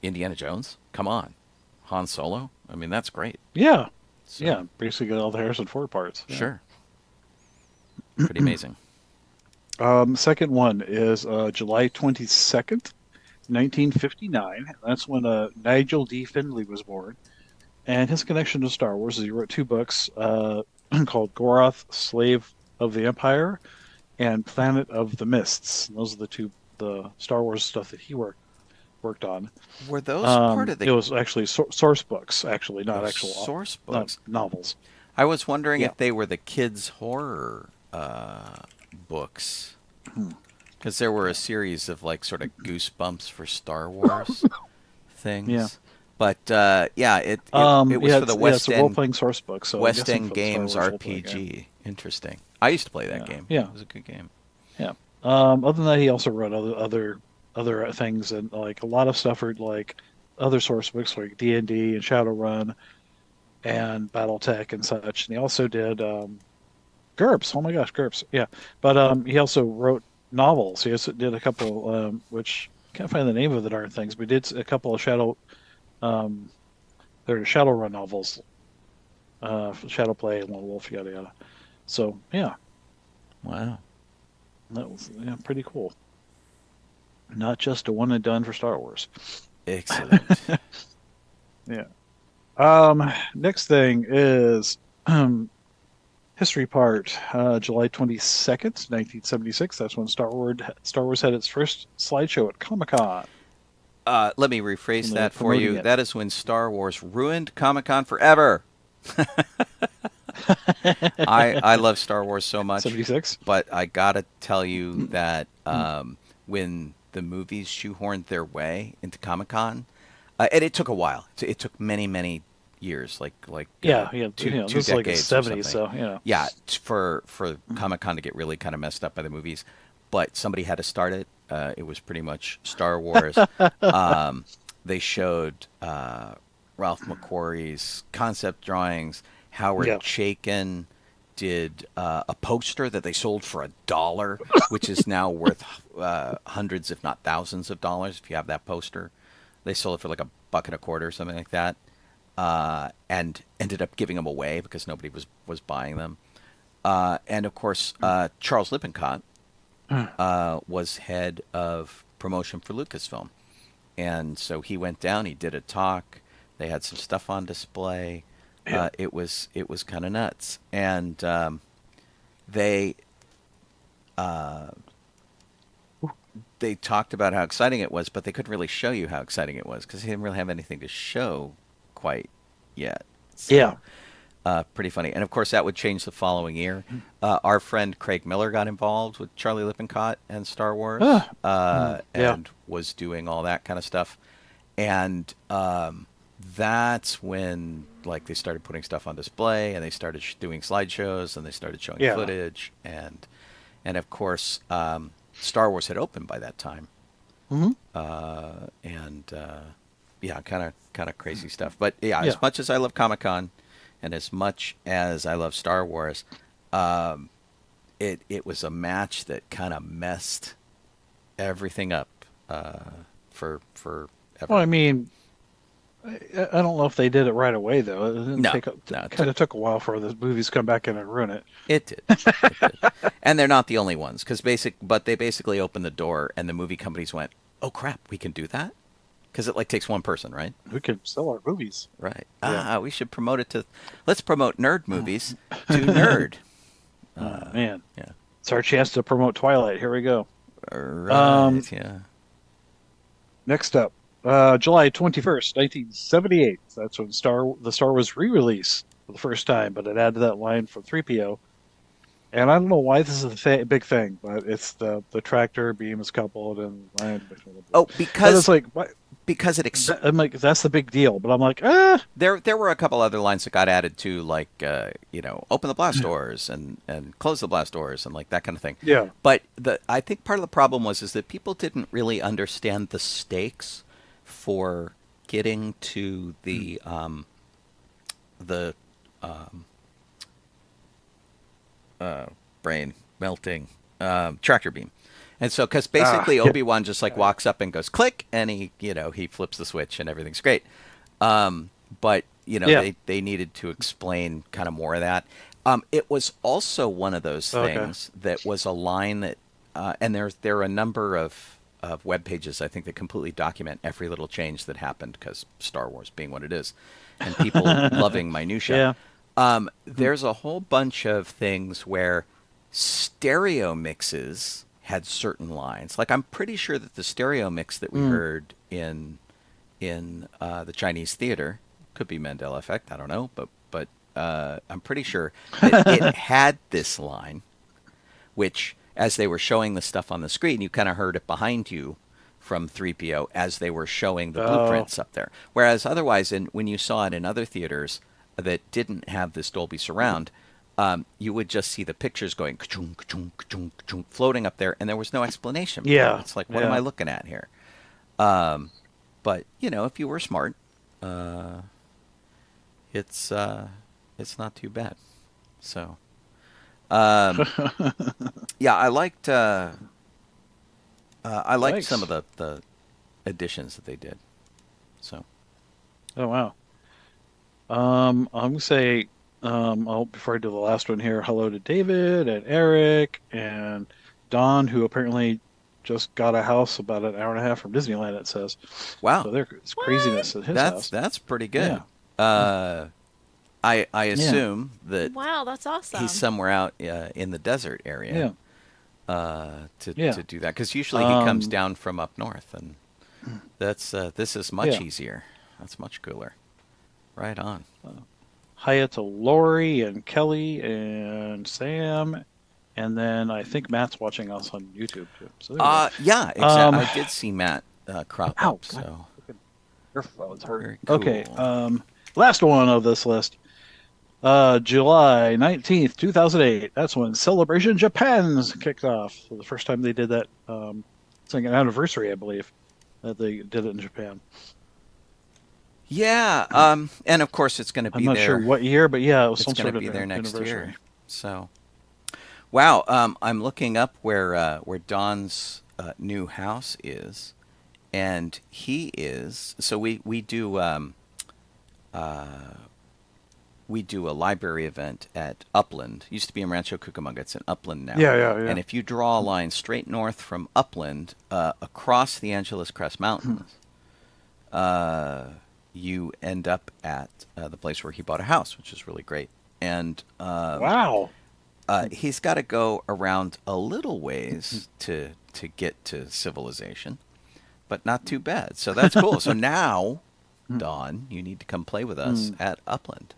[SPEAKER 3] Indiana Jones. Come on, Han Solo. I mean, that's great.
[SPEAKER 4] Yeah.
[SPEAKER 3] So,
[SPEAKER 4] yeah. Basically, got all the Harrison Ford parts. Yeah.
[SPEAKER 3] Sure. Pretty amazing.
[SPEAKER 4] Second one is July 22nd, 1959. That's when Nigel D. Findlay was born. And his connection to Star Wars is he wrote two books called Goroth, Slave of the Empire, and Planet of the Mists. And those are the Star Wars stuff that he worked on.
[SPEAKER 3] Were those part of the...
[SPEAKER 4] It was actually source books, actually, not actual
[SPEAKER 3] source books?
[SPEAKER 4] Novels.
[SPEAKER 3] I was wondering if they were the kids' horror books, because there were a series of like sort of Goosebumps for Star Wars things.
[SPEAKER 4] Yeah.
[SPEAKER 3] But it was for the West
[SPEAKER 4] it's a
[SPEAKER 3] End
[SPEAKER 4] role-playing source book. So
[SPEAKER 3] West End Games RPG. Interesting. I used to play that game.
[SPEAKER 4] Yeah,
[SPEAKER 3] it was a good game.
[SPEAKER 4] Yeah. Other than that, he also wrote other things, and like a lot of stuff for like other source books like D&D and Shadowrun and BattleTech and such. And he also did GURPS. Oh my gosh, GURPS. Yeah. But he also wrote novels. He also did a couple, which can't find the name of the darn things, but he did a couple of Shadowrun novels. Shadowplay and Lone Wolf, yada yada. So yeah.
[SPEAKER 3] Wow.
[SPEAKER 4] That was pretty cool. Not just a one and done for Star Wars.
[SPEAKER 3] Excellent.
[SPEAKER 4] Yeah. Next thing is history part. July 22nd, 1976. That's when Star Wars had its first slideshow at Comic-Con.
[SPEAKER 3] Let me rephrase that for you. That is when Star Wars ruined Comic-Con forever. I love Star Wars so much.
[SPEAKER 4] 76.
[SPEAKER 3] But I gotta tell you that when the movies shoehorned their way into Comic-Con, and it took a while. It took many years, like two
[SPEAKER 4] this is
[SPEAKER 3] decades
[SPEAKER 4] like the 70s,
[SPEAKER 3] or
[SPEAKER 4] so
[SPEAKER 3] something. Yeah, for Comic-Con to get really kind of messed up by the movies, but somebody had to start it. It was pretty much Star Wars. They showed Ralph McQuarrie's concept drawings, Howard Chaykin, did a poster that they sold for $1, which is now worth hundreds, if not thousands of dollars. If you have that poster, they sold it for like $1.25 or something like that, and ended up giving them away because nobody was buying them. And of course, Charles Lippincott was head of promotion for Lucasfilm, and so he went down. He did a talk. They had some stuff on display.
[SPEAKER 4] Yeah.
[SPEAKER 3] It was kind of nuts, and they talked about how exciting it was, but they couldn't really show you how exciting it was because they didn't really have anything to show quite yet. So,
[SPEAKER 4] Yeah.
[SPEAKER 3] pretty funny. And of course, that would change the following year. Our friend Craig Miller got involved with Charlie Lippincott and Star Wars, and was doing all that kind of stuff. And that's when like they started putting stuff on display, and they started doing slideshows, and they started showing footage, and of course, Star Wars had opened by that time. Yeah, kind of crazy stuff. But yeah, as much as I love Comic-Con, and as much as I love Star Wars, it was a match that kind of messed everything up for ever.
[SPEAKER 4] Well, I mean, I don't know if they did it right away though. It didn't kind of took a while for the movies to come back in and ruin it.
[SPEAKER 3] It did. And they're not the only ones, but they basically opened the door, and the movie companies went, "Oh crap, we can do that." Because it like takes one person, right?
[SPEAKER 4] We could sell our movies.
[SPEAKER 3] Right.
[SPEAKER 4] Yeah.
[SPEAKER 3] We should promote it to. Let's promote nerd movies to nerd.
[SPEAKER 4] Man.
[SPEAKER 3] Yeah.
[SPEAKER 4] It's our chance to promote Twilight. Here we go.
[SPEAKER 3] Right. Yeah.
[SPEAKER 4] Next up, July 21st, 1978. That's when the Star Wars re-release for the first time, but it added that line from 3PO. And I don't know why this is a big thing, but it's the tractor beam is coupled and line.
[SPEAKER 3] Oh, because
[SPEAKER 4] it's like what?
[SPEAKER 3] Because
[SPEAKER 4] I'm like, that's the big deal. But I'm like,
[SPEAKER 3] There were a couple other lines that got added too, like open the blast doors and close the blast doors and like that kind of thing.
[SPEAKER 4] Yeah.
[SPEAKER 3] But I think part of the problem was that people didn't really understand the stakes for getting to the brain melting tractor beam. And so, because basically Obi-Wan just like walks up and goes click, and he flips the switch and everything's great. But they needed to explain kind of more of that. It was also one of those things that was a line that, and there are a number of web pages I think that completely document every little change that happened because Star Wars being what it is, and people loving minutia. There's a whole bunch of things where stereo mixes had certain lines. Like I'm pretty sure that the stereo mix that we heard in the Chinese theater, could be Mandela effect, I don't know, but I'm pretty sure that it had this line, which as they were showing the stuff on the screen, you kind of heard it behind you from 3PO as they were showing the blueprints up there. Whereas otherwise, when you saw it in other theaters that didn't have this Dolby Surround, you would just see the pictures going ka-chung, ka-chung, ka-chung, ka-chung, floating up there, and there was no explanation.
[SPEAKER 4] Yeah.
[SPEAKER 3] It's like, what am I looking at here? But if you were smart, it's not too bad. So, yeah, I liked
[SPEAKER 4] Nice.
[SPEAKER 3] some of the additions that they did. So,
[SPEAKER 4] oh wow. I'm gonna say, before I do the last one here, hello to David and Eric and Don, who apparently just got a house about an hour and a half from Disneyland. It says,
[SPEAKER 3] wow,
[SPEAKER 4] so there's craziness at his house.
[SPEAKER 3] That's pretty good. I assume that
[SPEAKER 5] Wow, that's awesome.
[SPEAKER 3] he's somewhere out in the desert area. To do that, because usually he comes down from up north, and this is much easier. That's much cooler. Right on.
[SPEAKER 4] Hiya to Lori and Kelly and Sam, and then I think Matt's watching us on YouTube too. So
[SPEAKER 3] yeah, exactly. I did see Matt crop up. So
[SPEAKER 4] your phone's
[SPEAKER 3] very
[SPEAKER 4] hurt.
[SPEAKER 3] cool.
[SPEAKER 4] Okay. Last one of this list. July 19th, 2008. That's when Celebration Japan's kicked off. For the first time they did that. It's like an anniversary, I believe, that they did it in Japan.
[SPEAKER 3] Yeah, and of course it's going to be
[SPEAKER 4] I'm not
[SPEAKER 3] there.
[SPEAKER 4] sure what year, but yeah, it was
[SPEAKER 3] It's
[SPEAKER 4] some
[SPEAKER 3] going
[SPEAKER 4] sort
[SPEAKER 3] to
[SPEAKER 4] of
[SPEAKER 3] be there next
[SPEAKER 4] anniversary.
[SPEAKER 3] year. So, wow. I'm looking up where Don's new house is, and he is. So we do a library event at Upland. It used to be in Rancho Cucamonga. It's in Upland now.
[SPEAKER 4] Yeah.
[SPEAKER 3] And if you draw a line straight north from Upland across the Angeles Crest Mountains, you end up at the place where he bought a house, which is really great. And
[SPEAKER 4] Wow.
[SPEAKER 3] he's got to go around a little ways to get to civilization, but not too bad. So that's cool. So now, Don, you need to come play with us at Upland.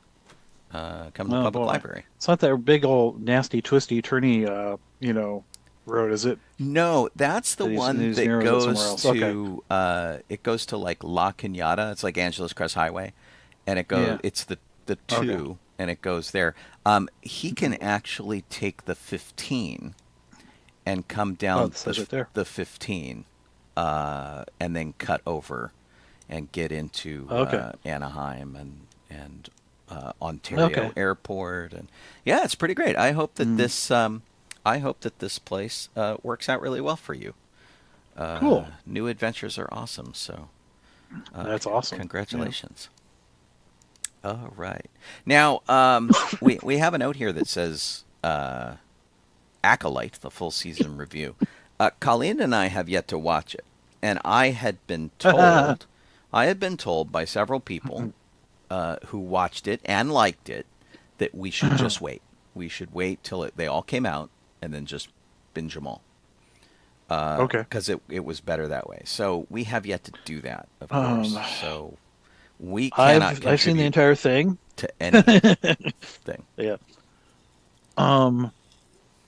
[SPEAKER 3] Come to the public library.
[SPEAKER 4] It's not that big old nasty, twisty, turny, road, is it?
[SPEAKER 3] No, that's the one that goes to it goes to like La Cañada. It's like Angeles Crest Highway, and it goes.
[SPEAKER 4] Yeah.
[SPEAKER 3] It's the two, and it goes there. He can actually take the 15 and come down the 15, and then cut over and get into Anaheim and Ontario Airport, and yeah, it's pretty great. I hope that this place works out really well for you.
[SPEAKER 4] Cool.
[SPEAKER 3] New adventures are awesome. So
[SPEAKER 4] that's awesome.
[SPEAKER 3] Congratulations. Yeah. All right. Now we have a note here that says Acolyte, the full season review. Colleen and I have yet to watch it, and I had been told by several people who watched it and liked it that we should just wait. We should wait till they all came out and then just binge them all. Because it was better that way. So we have yet to do that, of course. So we cannot.
[SPEAKER 4] I've seen the entire thing.
[SPEAKER 3] To anything.
[SPEAKER 4] Yeah.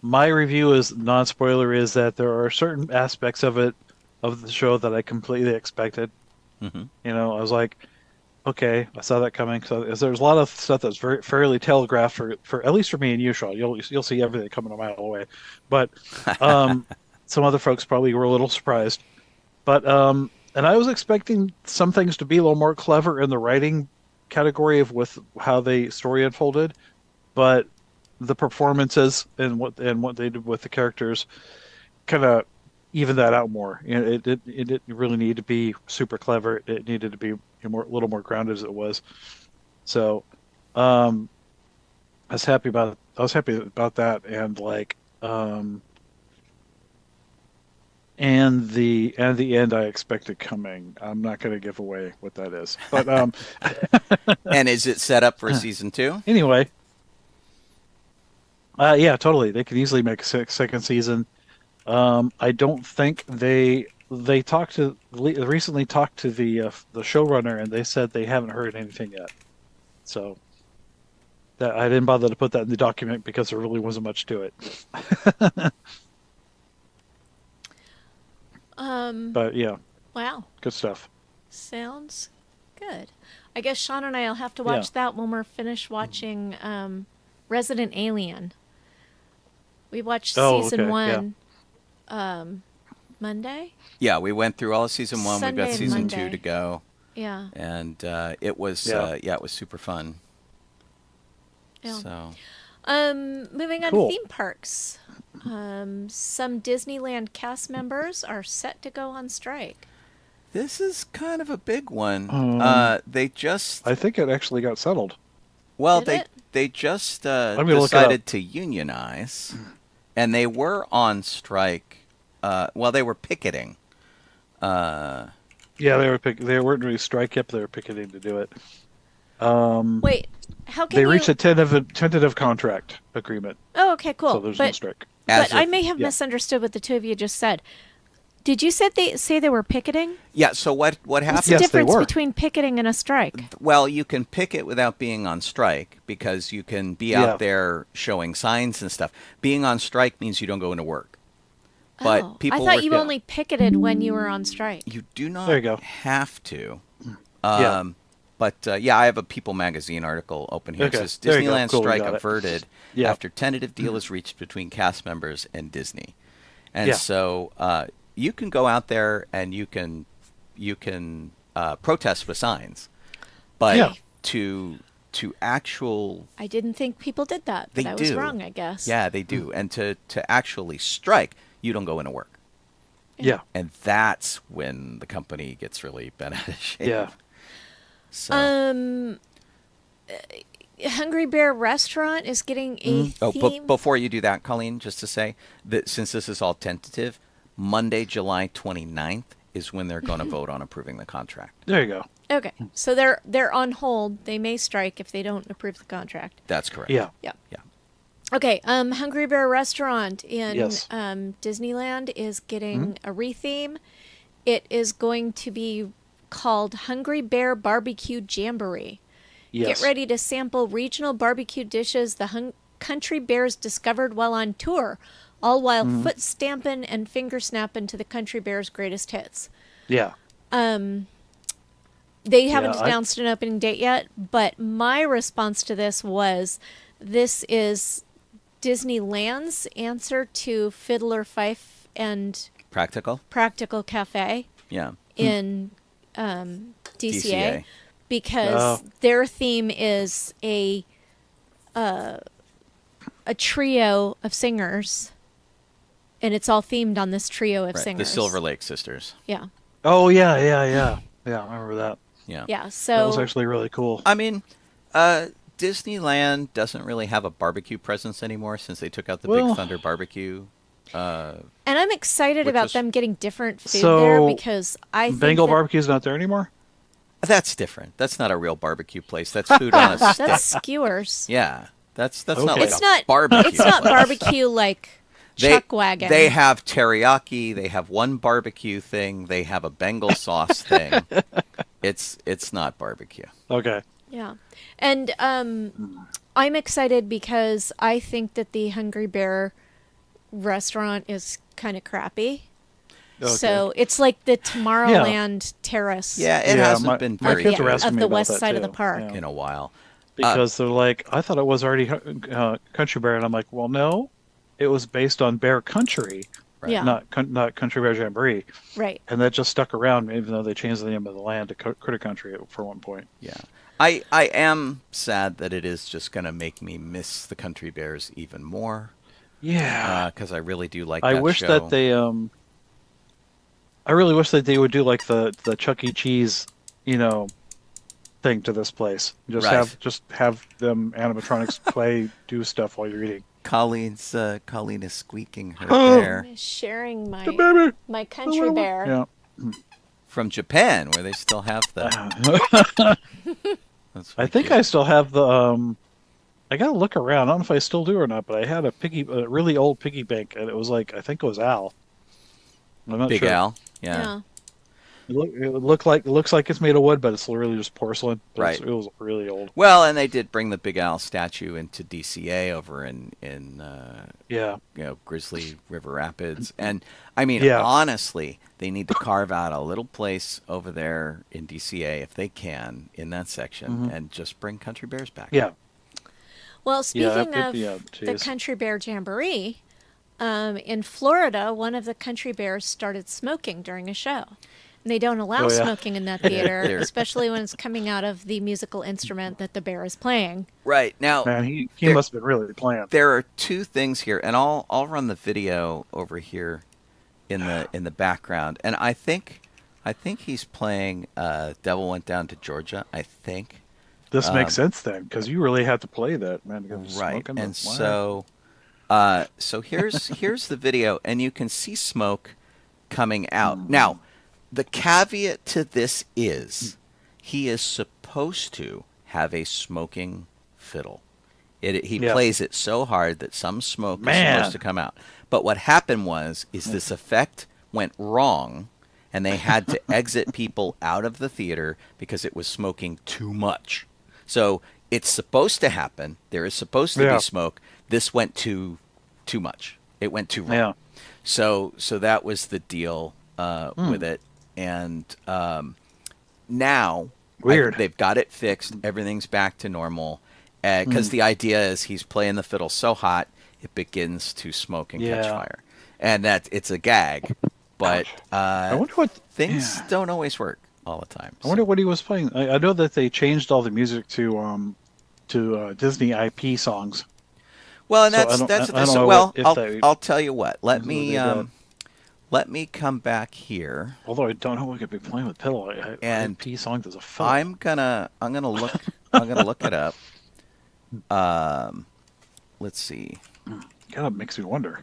[SPEAKER 4] My review is non-spoiler is that there are certain aspects of the show that I completely expected.
[SPEAKER 3] Mm-hmm.
[SPEAKER 4] I was like, okay, I saw that coming. So there's a lot of stuff that's fairly telegraphed for at least for me and you, Sean. You'll see everything coming a mile away. But some other folks probably were a little surprised. But and I was expecting some things to be a little more clever in the writing category with how the story unfolded, but the performances and what they did with the characters kind of even that out more. It didn't really need to be super clever. It needed to be a little more grounded as it was. So, I was happy about that, and and the end I expected coming. I'm not going to give away what that is, but
[SPEAKER 3] And is it set up for season 2?
[SPEAKER 4] Anyway, yeah, totally. They could easily make a second season. I don't think they recently talked to the showrunner, and they said they haven't heard anything yet. So that I didn't bother to put that in the document because there really wasn't much to it. But yeah.
[SPEAKER 5] Wow.
[SPEAKER 4] Good stuff.
[SPEAKER 5] Sounds good. I guess Sean and I will have to watch that when we're finished watching Resident Alien. We watched season 1 Monday?
[SPEAKER 3] Yeah, we went through all of season 1.
[SPEAKER 5] Sunday,
[SPEAKER 3] We've got season
[SPEAKER 5] Monday.
[SPEAKER 3] 2 to go.
[SPEAKER 5] Yeah.
[SPEAKER 3] And it was it was super fun.
[SPEAKER 5] Yeah.
[SPEAKER 3] So
[SPEAKER 5] moving on
[SPEAKER 4] Cool.
[SPEAKER 5] to theme parks. Some Disneyland cast members are set to go on strike.
[SPEAKER 3] this is kind of a big one. They just
[SPEAKER 4] I think it actually got settled.
[SPEAKER 3] they just
[SPEAKER 4] me look it
[SPEAKER 3] decided
[SPEAKER 4] up.
[SPEAKER 3] to unionize, and they were on strike. They were picketing.
[SPEAKER 4] Yeah, they weren't really strike yet, but they were picketing to do it.
[SPEAKER 5] Wait, how can
[SPEAKER 4] They
[SPEAKER 5] you...
[SPEAKER 4] reached a tentative contract agreement,
[SPEAKER 5] Oh, okay, cool.
[SPEAKER 4] so there's no
[SPEAKER 5] but
[SPEAKER 4] strike.
[SPEAKER 5] but I may have misunderstood what the two of you just said. Did you say they were picketing?
[SPEAKER 3] Yeah. So what
[SPEAKER 5] What's
[SPEAKER 3] happened?
[SPEAKER 5] the
[SPEAKER 4] Yes, they
[SPEAKER 5] difference
[SPEAKER 4] were.
[SPEAKER 5] between picketing and a strike?
[SPEAKER 3] Well, you can picket without being on strike because you can be out there showing signs and stuff. Being on strike means you don't go into work. But people
[SPEAKER 5] I thought
[SPEAKER 3] were,
[SPEAKER 5] you only picketed when you were on strike.
[SPEAKER 3] You do not
[SPEAKER 4] There you go.
[SPEAKER 3] have to.
[SPEAKER 4] Yeah.
[SPEAKER 3] But I have a People magazine article open here.
[SPEAKER 4] Okay,
[SPEAKER 3] It says
[SPEAKER 4] there you go.
[SPEAKER 3] Disneyland
[SPEAKER 4] Cool, we
[SPEAKER 3] strike
[SPEAKER 4] got it.
[SPEAKER 3] averted
[SPEAKER 4] Yeah.
[SPEAKER 3] after tentative deal is reached between cast members and Disney. And
[SPEAKER 4] Yeah.
[SPEAKER 3] so you can go out there and you can protest with signs, but
[SPEAKER 4] Yeah.
[SPEAKER 3] to to actual
[SPEAKER 5] I didn't think people did that, but
[SPEAKER 3] They
[SPEAKER 5] I was
[SPEAKER 3] do.
[SPEAKER 5] wrong, I guess.
[SPEAKER 3] yeah, they do. And to actually strike, you don't go into work.
[SPEAKER 4] Yeah.
[SPEAKER 3] And that's when the company gets really bent out of shape.
[SPEAKER 4] Yeah.
[SPEAKER 3] So,
[SPEAKER 5] Hungry Bear Restaurant is getting a
[SPEAKER 3] oh,
[SPEAKER 5] theme.
[SPEAKER 3] but before you do that, Colleen, just to say that since this is all tentative, Monday, July 29th is when they're going to vote on approving the contract.
[SPEAKER 4] There you go.
[SPEAKER 5] Okay, so they're on hold. They may strike if they don't approve the contract.
[SPEAKER 3] That's correct.
[SPEAKER 4] Yeah.
[SPEAKER 5] Yeah.
[SPEAKER 3] Yeah.
[SPEAKER 5] Okay, Hungry Bear Restaurant in
[SPEAKER 4] Yes.
[SPEAKER 5] Disneyland is getting a retheme. It is going to be called Hungry Bear Barbecue Jamboree.
[SPEAKER 4] Yes.
[SPEAKER 5] Get ready to sample regional barbecue dishes the Country Bears discovered while on tour, all while foot stamping and finger snapping to the Country Bears' greatest hits.
[SPEAKER 4] Yeah.
[SPEAKER 5] They haven't
[SPEAKER 4] Yeah,
[SPEAKER 5] announced an opening date yet, but my response to this was, this is Disneyland's answer to Fiddler Fife and
[SPEAKER 3] Practical?
[SPEAKER 5] Practical Cafe
[SPEAKER 3] Yeah.
[SPEAKER 5] in DCA,
[SPEAKER 3] DCA.
[SPEAKER 5] because their theme is a trio of singers, and it's all themed on this trio of
[SPEAKER 3] Right.
[SPEAKER 5] singers.
[SPEAKER 3] The Silver Lake Sisters.
[SPEAKER 5] Yeah,
[SPEAKER 4] Oh yeah, yeah, yeah, yeah. I remember that.
[SPEAKER 3] Yeah.
[SPEAKER 5] yeah.
[SPEAKER 4] That
[SPEAKER 5] So
[SPEAKER 4] was actually really cool.
[SPEAKER 3] I mean, Disneyland doesn't really have a barbecue presence anymore since they took out the
[SPEAKER 4] Well-
[SPEAKER 3] Big Thunder barbecue.
[SPEAKER 5] and I'm excited
[SPEAKER 3] Which
[SPEAKER 5] about
[SPEAKER 3] was-
[SPEAKER 5] them getting different food
[SPEAKER 4] So,
[SPEAKER 5] there, because I think
[SPEAKER 4] Bengal
[SPEAKER 5] that-
[SPEAKER 4] barbecue's not there anymore.
[SPEAKER 3] That's different. That's not a real barbecue place. That's food on a stick.
[SPEAKER 5] that's skewers.
[SPEAKER 3] Yeah. That's not
[SPEAKER 4] Okay.
[SPEAKER 3] like
[SPEAKER 5] It's
[SPEAKER 3] a
[SPEAKER 5] not
[SPEAKER 3] barbecue.
[SPEAKER 5] It's not
[SPEAKER 3] place.
[SPEAKER 5] barbecue like Chuck Wagon.
[SPEAKER 3] They have teriyaki. They have one barbecue thing. They have a Bengal sauce thing. It's not barbecue.
[SPEAKER 4] Okay.
[SPEAKER 5] Yeah. And I'm excited because I think that the Hungry Bear restaurant is kind of crappy.
[SPEAKER 4] Okay.
[SPEAKER 5] So it's like the Tomorrowland Terrace
[SPEAKER 3] Yeah, it hasn't
[SPEAKER 4] my,
[SPEAKER 3] been
[SPEAKER 4] my
[SPEAKER 3] very
[SPEAKER 4] kids
[SPEAKER 3] good
[SPEAKER 4] were asking
[SPEAKER 5] of
[SPEAKER 4] me
[SPEAKER 5] the
[SPEAKER 4] about
[SPEAKER 5] west
[SPEAKER 4] that,
[SPEAKER 5] side of the
[SPEAKER 4] too.
[SPEAKER 5] park.
[SPEAKER 4] Yeah.
[SPEAKER 3] in a while.
[SPEAKER 4] Because they're like, I thought it was already Country Bear, and I'm like, well, no, it was based on Bear Country,
[SPEAKER 5] Yeah.
[SPEAKER 4] not Country Bear Jamboree,
[SPEAKER 5] Right.
[SPEAKER 4] and that just stuck around, even though they changed the name of the land to Critter Country for one point.
[SPEAKER 3] Yeah. I am sad that it is just going to make me miss the Country Bears even more.
[SPEAKER 4] Yeah,
[SPEAKER 3] Because I really do like
[SPEAKER 4] I
[SPEAKER 3] that
[SPEAKER 4] wish
[SPEAKER 3] show.
[SPEAKER 4] that they I really wish that they would do like the Chuck E. Cheese, thing to this place. Just
[SPEAKER 3] Right.
[SPEAKER 4] have them animatronics do stuff while you're eating.
[SPEAKER 3] Colleen is squeaking her
[SPEAKER 4] Oh.
[SPEAKER 3] bear
[SPEAKER 5] Sharing
[SPEAKER 4] The baby.
[SPEAKER 5] my Country Bear.
[SPEAKER 4] Yeah.
[SPEAKER 3] from Japan, where they still have the. That's
[SPEAKER 4] I
[SPEAKER 3] pretty
[SPEAKER 4] think
[SPEAKER 3] cute.
[SPEAKER 4] I still have the. I gotta look around. I don't know if I still do or not, but I had a really old piggy bank, and it was like, I think it was Al. I'm not
[SPEAKER 3] Big
[SPEAKER 4] sure.
[SPEAKER 3] Al. Yeah.
[SPEAKER 5] Yeah.
[SPEAKER 4] It looks like it's made of wood, but it's really just porcelain. But
[SPEAKER 3] Right.
[SPEAKER 4] It was really old.
[SPEAKER 3] Well, and they did bring the Big Al statue into DCA over in
[SPEAKER 4] Yeah.
[SPEAKER 3] Grizzly River Rapids, and I mean
[SPEAKER 4] Yeah.
[SPEAKER 3] honestly, they need to carve out a little place over there in DCA if they can in that section, and just bring Country Bears back.
[SPEAKER 4] Yeah.
[SPEAKER 5] Well, speaking
[SPEAKER 4] yeah,
[SPEAKER 5] of the
[SPEAKER 4] geez.
[SPEAKER 5] Country Bear Jamboree, in Florida, one of the Country Bears started smoking during a show. And they don't allow
[SPEAKER 4] Oh, yeah.
[SPEAKER 5] smoking in that theater,
[SPEAKER 3] They're-
[SPEAKER 5] especially when it's coming out of the musical instrument that the bear is playing.
[SPEAKER 3] Right now,
[SPEAKER 4] Man, he
[SPEAKER 3] There-
[SPEAKER 4] must have been really playing.
[SPEAKER 3] there are two things here, and I'll run the video over here in the background, and I think he's playing "Devil Went Down to Georgia." I think.
[SPEAKER 4] This makes sense then, because you really had to play that, man. To get
[SPEAKER 3] Right,
[SPEAKER 4] smoking.
[SPEAKER 3] and
[SPEAKER 4] Wow.
[SPEAKER 3] so here's the video, and you can see smoke coming out. Now, the caveat to this is he is supposed to have a smoking fiddle. He
[SPEAKER 4] Yeah.
[SPEAKER 3] plays it so hard that some smoke is
[SPEAKER 4] Man.
[SPEAKER 3] supposed to come out. But what happened is this effect went wrong, and they had to exit people out of the theater because it was smoking too much. So it's supposed to happen. There is supposed to
[SPEAKER 4] Yeah.
[SPEAKER 3] be smoke. This went too much. It went too wrong.
[SPEAKER 4] Yeah.
[SPEAKER 3] So that was the deal with it, and now
[SPEAKER 4] Weird.
[SPEAKER 3] they've got it fixed. Everything's back to normal. Because the idea is he's playing the fiddle so hot it begins to smoke and catch
[SPEAKER 4] Yeah.
[SPEAKER 3] fire, and that it's a gag. But
[SPEAKER 4] I wonder what
[SPEAKER 3] things
[SPEAKER 4] yeah.
[SPEAKER 3] don't always work all the time.
[SPEAKER 4] I wonder what he was playing. I know that they changed all the music to to Disney IP songs.
[SPEAKER 3] Well, and
[SPEAKER 4] So
[SPEAKER 3] that's
[SPEAKER 4] I don't know
[SPEAKER 3] well.
[SPEAKER 4] if that-
[SPEAKER 3] I'll tell you what. Let
[SPEAKER 4] what
[SPEAKER 3] me
[SPEAKER 4] they did.
[SPEAKER 3] let me come back here.
[SPEAKER 4] Although I don't know what could be playing with Pillow.
[SPEAKER 3] And
[SPEAKER 4] IP songs is a film.
[SPEAKER 3] I'm gonna look it up. Let's see.
[SPEAKER 4] God, it makes me wonder.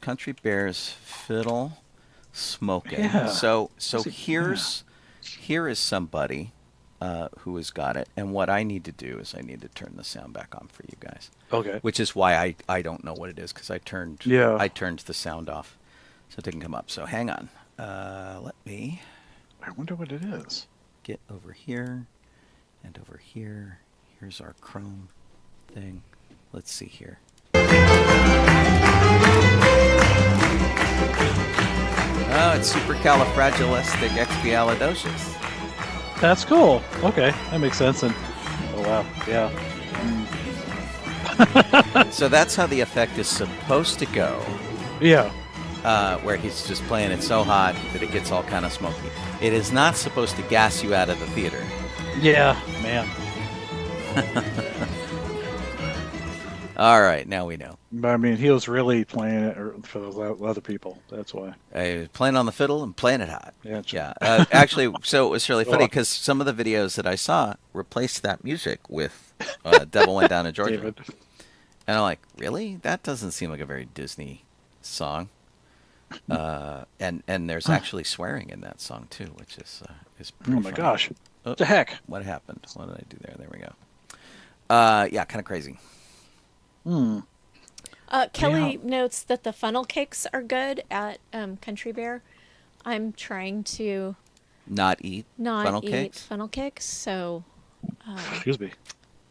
[SPEAKER 3] Country Bears fiddle smoking.
[SPEAKER 4] Yeah.
[SPEAKER 3] So
[SPEAKER 4] See,
[SPEAKER 3] here is somebody who has got it. And what I need to do is I need to turn the sound back on for you guys.
[SPEAKER 4] Okay.
[SPEAKER 3] Which is why I don't know what it is because I turned the sound off, so it didn't come up. So hang on. Let me
[SPEAKER 4] I wonder what it is.
[SPEAKER 3] get over here and over here. Here's our Chrome thing. Let's see here. Oh, it's supercalifragilisticexpialidocious.
[SPEAKER 4] That's cool. Okay, that makes sense. And oh wow, yeah.
[SPEAKER 3] So that's how the effect is supposed to go,
[SPEAKER 4] Yeah.
[SPEAKER 3] where he's just playing it so hot that it gets all kind of smoky. It is not supposed to gas you out of the theater.
[SPEAKER 4] Yeah, man.
[SPEAKER 3] All right, now we know.
[SPEAKER 4] But I mean, he was really playing it for those other people. That's why.
[SPEAKER 3] Playing on the fiddle and playing it hot.
[SPEAKER 4] Yeah, true.
[SPEAKER 3] Yeah. Actually, so it was really funny because some of the videos that I saw replaced that music with Devil Went Down to Georgia.
[SPEAKER 4] David.
[SPEAKER 3] And I'm like, really? That doesn't seem like a very Disney song. And there's actually swearing in that song too, which is pretty
[SPEAKER 4] Oh my
[SPEAKER 3] funny.
[SPEAKER 4] gosh.
[SPEAKER 3] Oh,
[SPEAKER 4] What the heck?
[SPEAKER 3] What happened? What did I do there? There we go. Yeah, kind of crazy.
[SPEAKER 5] Kelly notes that the funnel cakes are good at Country Bear. I'm trying to
[SPEAKER 3] Not eat
[SPEAKER 5] not
[SPEAKER 3] funnel
[SPEAKER 5] eat
[SPEAKER 3] cakes?
[SPEAKER 5] funnel cakes, so
[SPEAKER 4] Excuse me.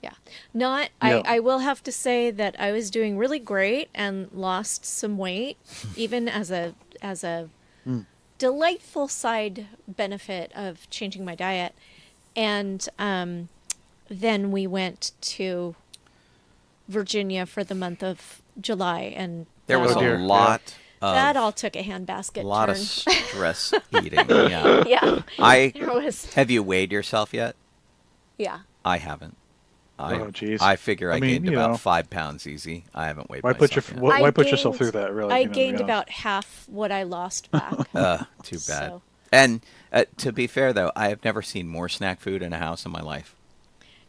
[SPEAKER 5] yeah. Not.
[SPEAKER 4] Yeah.
[SPEAKER 5] I will have to say that I was doing really great and lost some weight, even as a delightful side benefit of changing my diet. And then we went to Virginia for the month of July, and
[SPEAKER 3] There was
[SPEAKER 5] that
[SPEAKER 3] a
[SPEAKER 5] all-
[SPEAKER 4] dear.
[SPEAKER 3] lot of
[SPEAKER 5] that all took a handbasket
[SPEAKER 3] a lot
[SPEAKER 5] turn.
[SPEAKER 3] of stress eating. Yeah.
[SPEAKER 5] Yeah,
[SPEAKER 3] I
[SPEAKER 5] there was.
[SPEAKER 3] have you weighed yourself yet?
[SPEAKER 5] Yeah.
[SPEAKER 3] I haven't.
[SPEAKER 4] Oh, jeez.
[SPEAKER 3] I figure I,
[SPEAKER 4] I mean,
[SPEAKER 3] gained
[SPEAKER 4] you
[SPEAKER 3] about
[SPEAKER 4] know.
[SPEAKER 3] 5 pounds easy. I haven't weighed
[SPEAKER 4] Why put
[SPEAKER 3] myself yet.
[SPEAKER 4] why
[SPEAKER 5] I
[SPEAKER 4] put yourself
[SPEAKER 5] gained-
[SPEAKER 4] through that? Really,
[SPEAKER 5] I
[SPEAKER 4] you know, to be
[SPEAKER 5] gained
[SPEAKER 4] honest.
[SPEAKER 5] about half what I lost back.
[SPEAKER 3] Too bad.
[SPEAKER 5] So-
[SPEAKER 3] And to be fair, though, I have never seen more snack food in a house in my life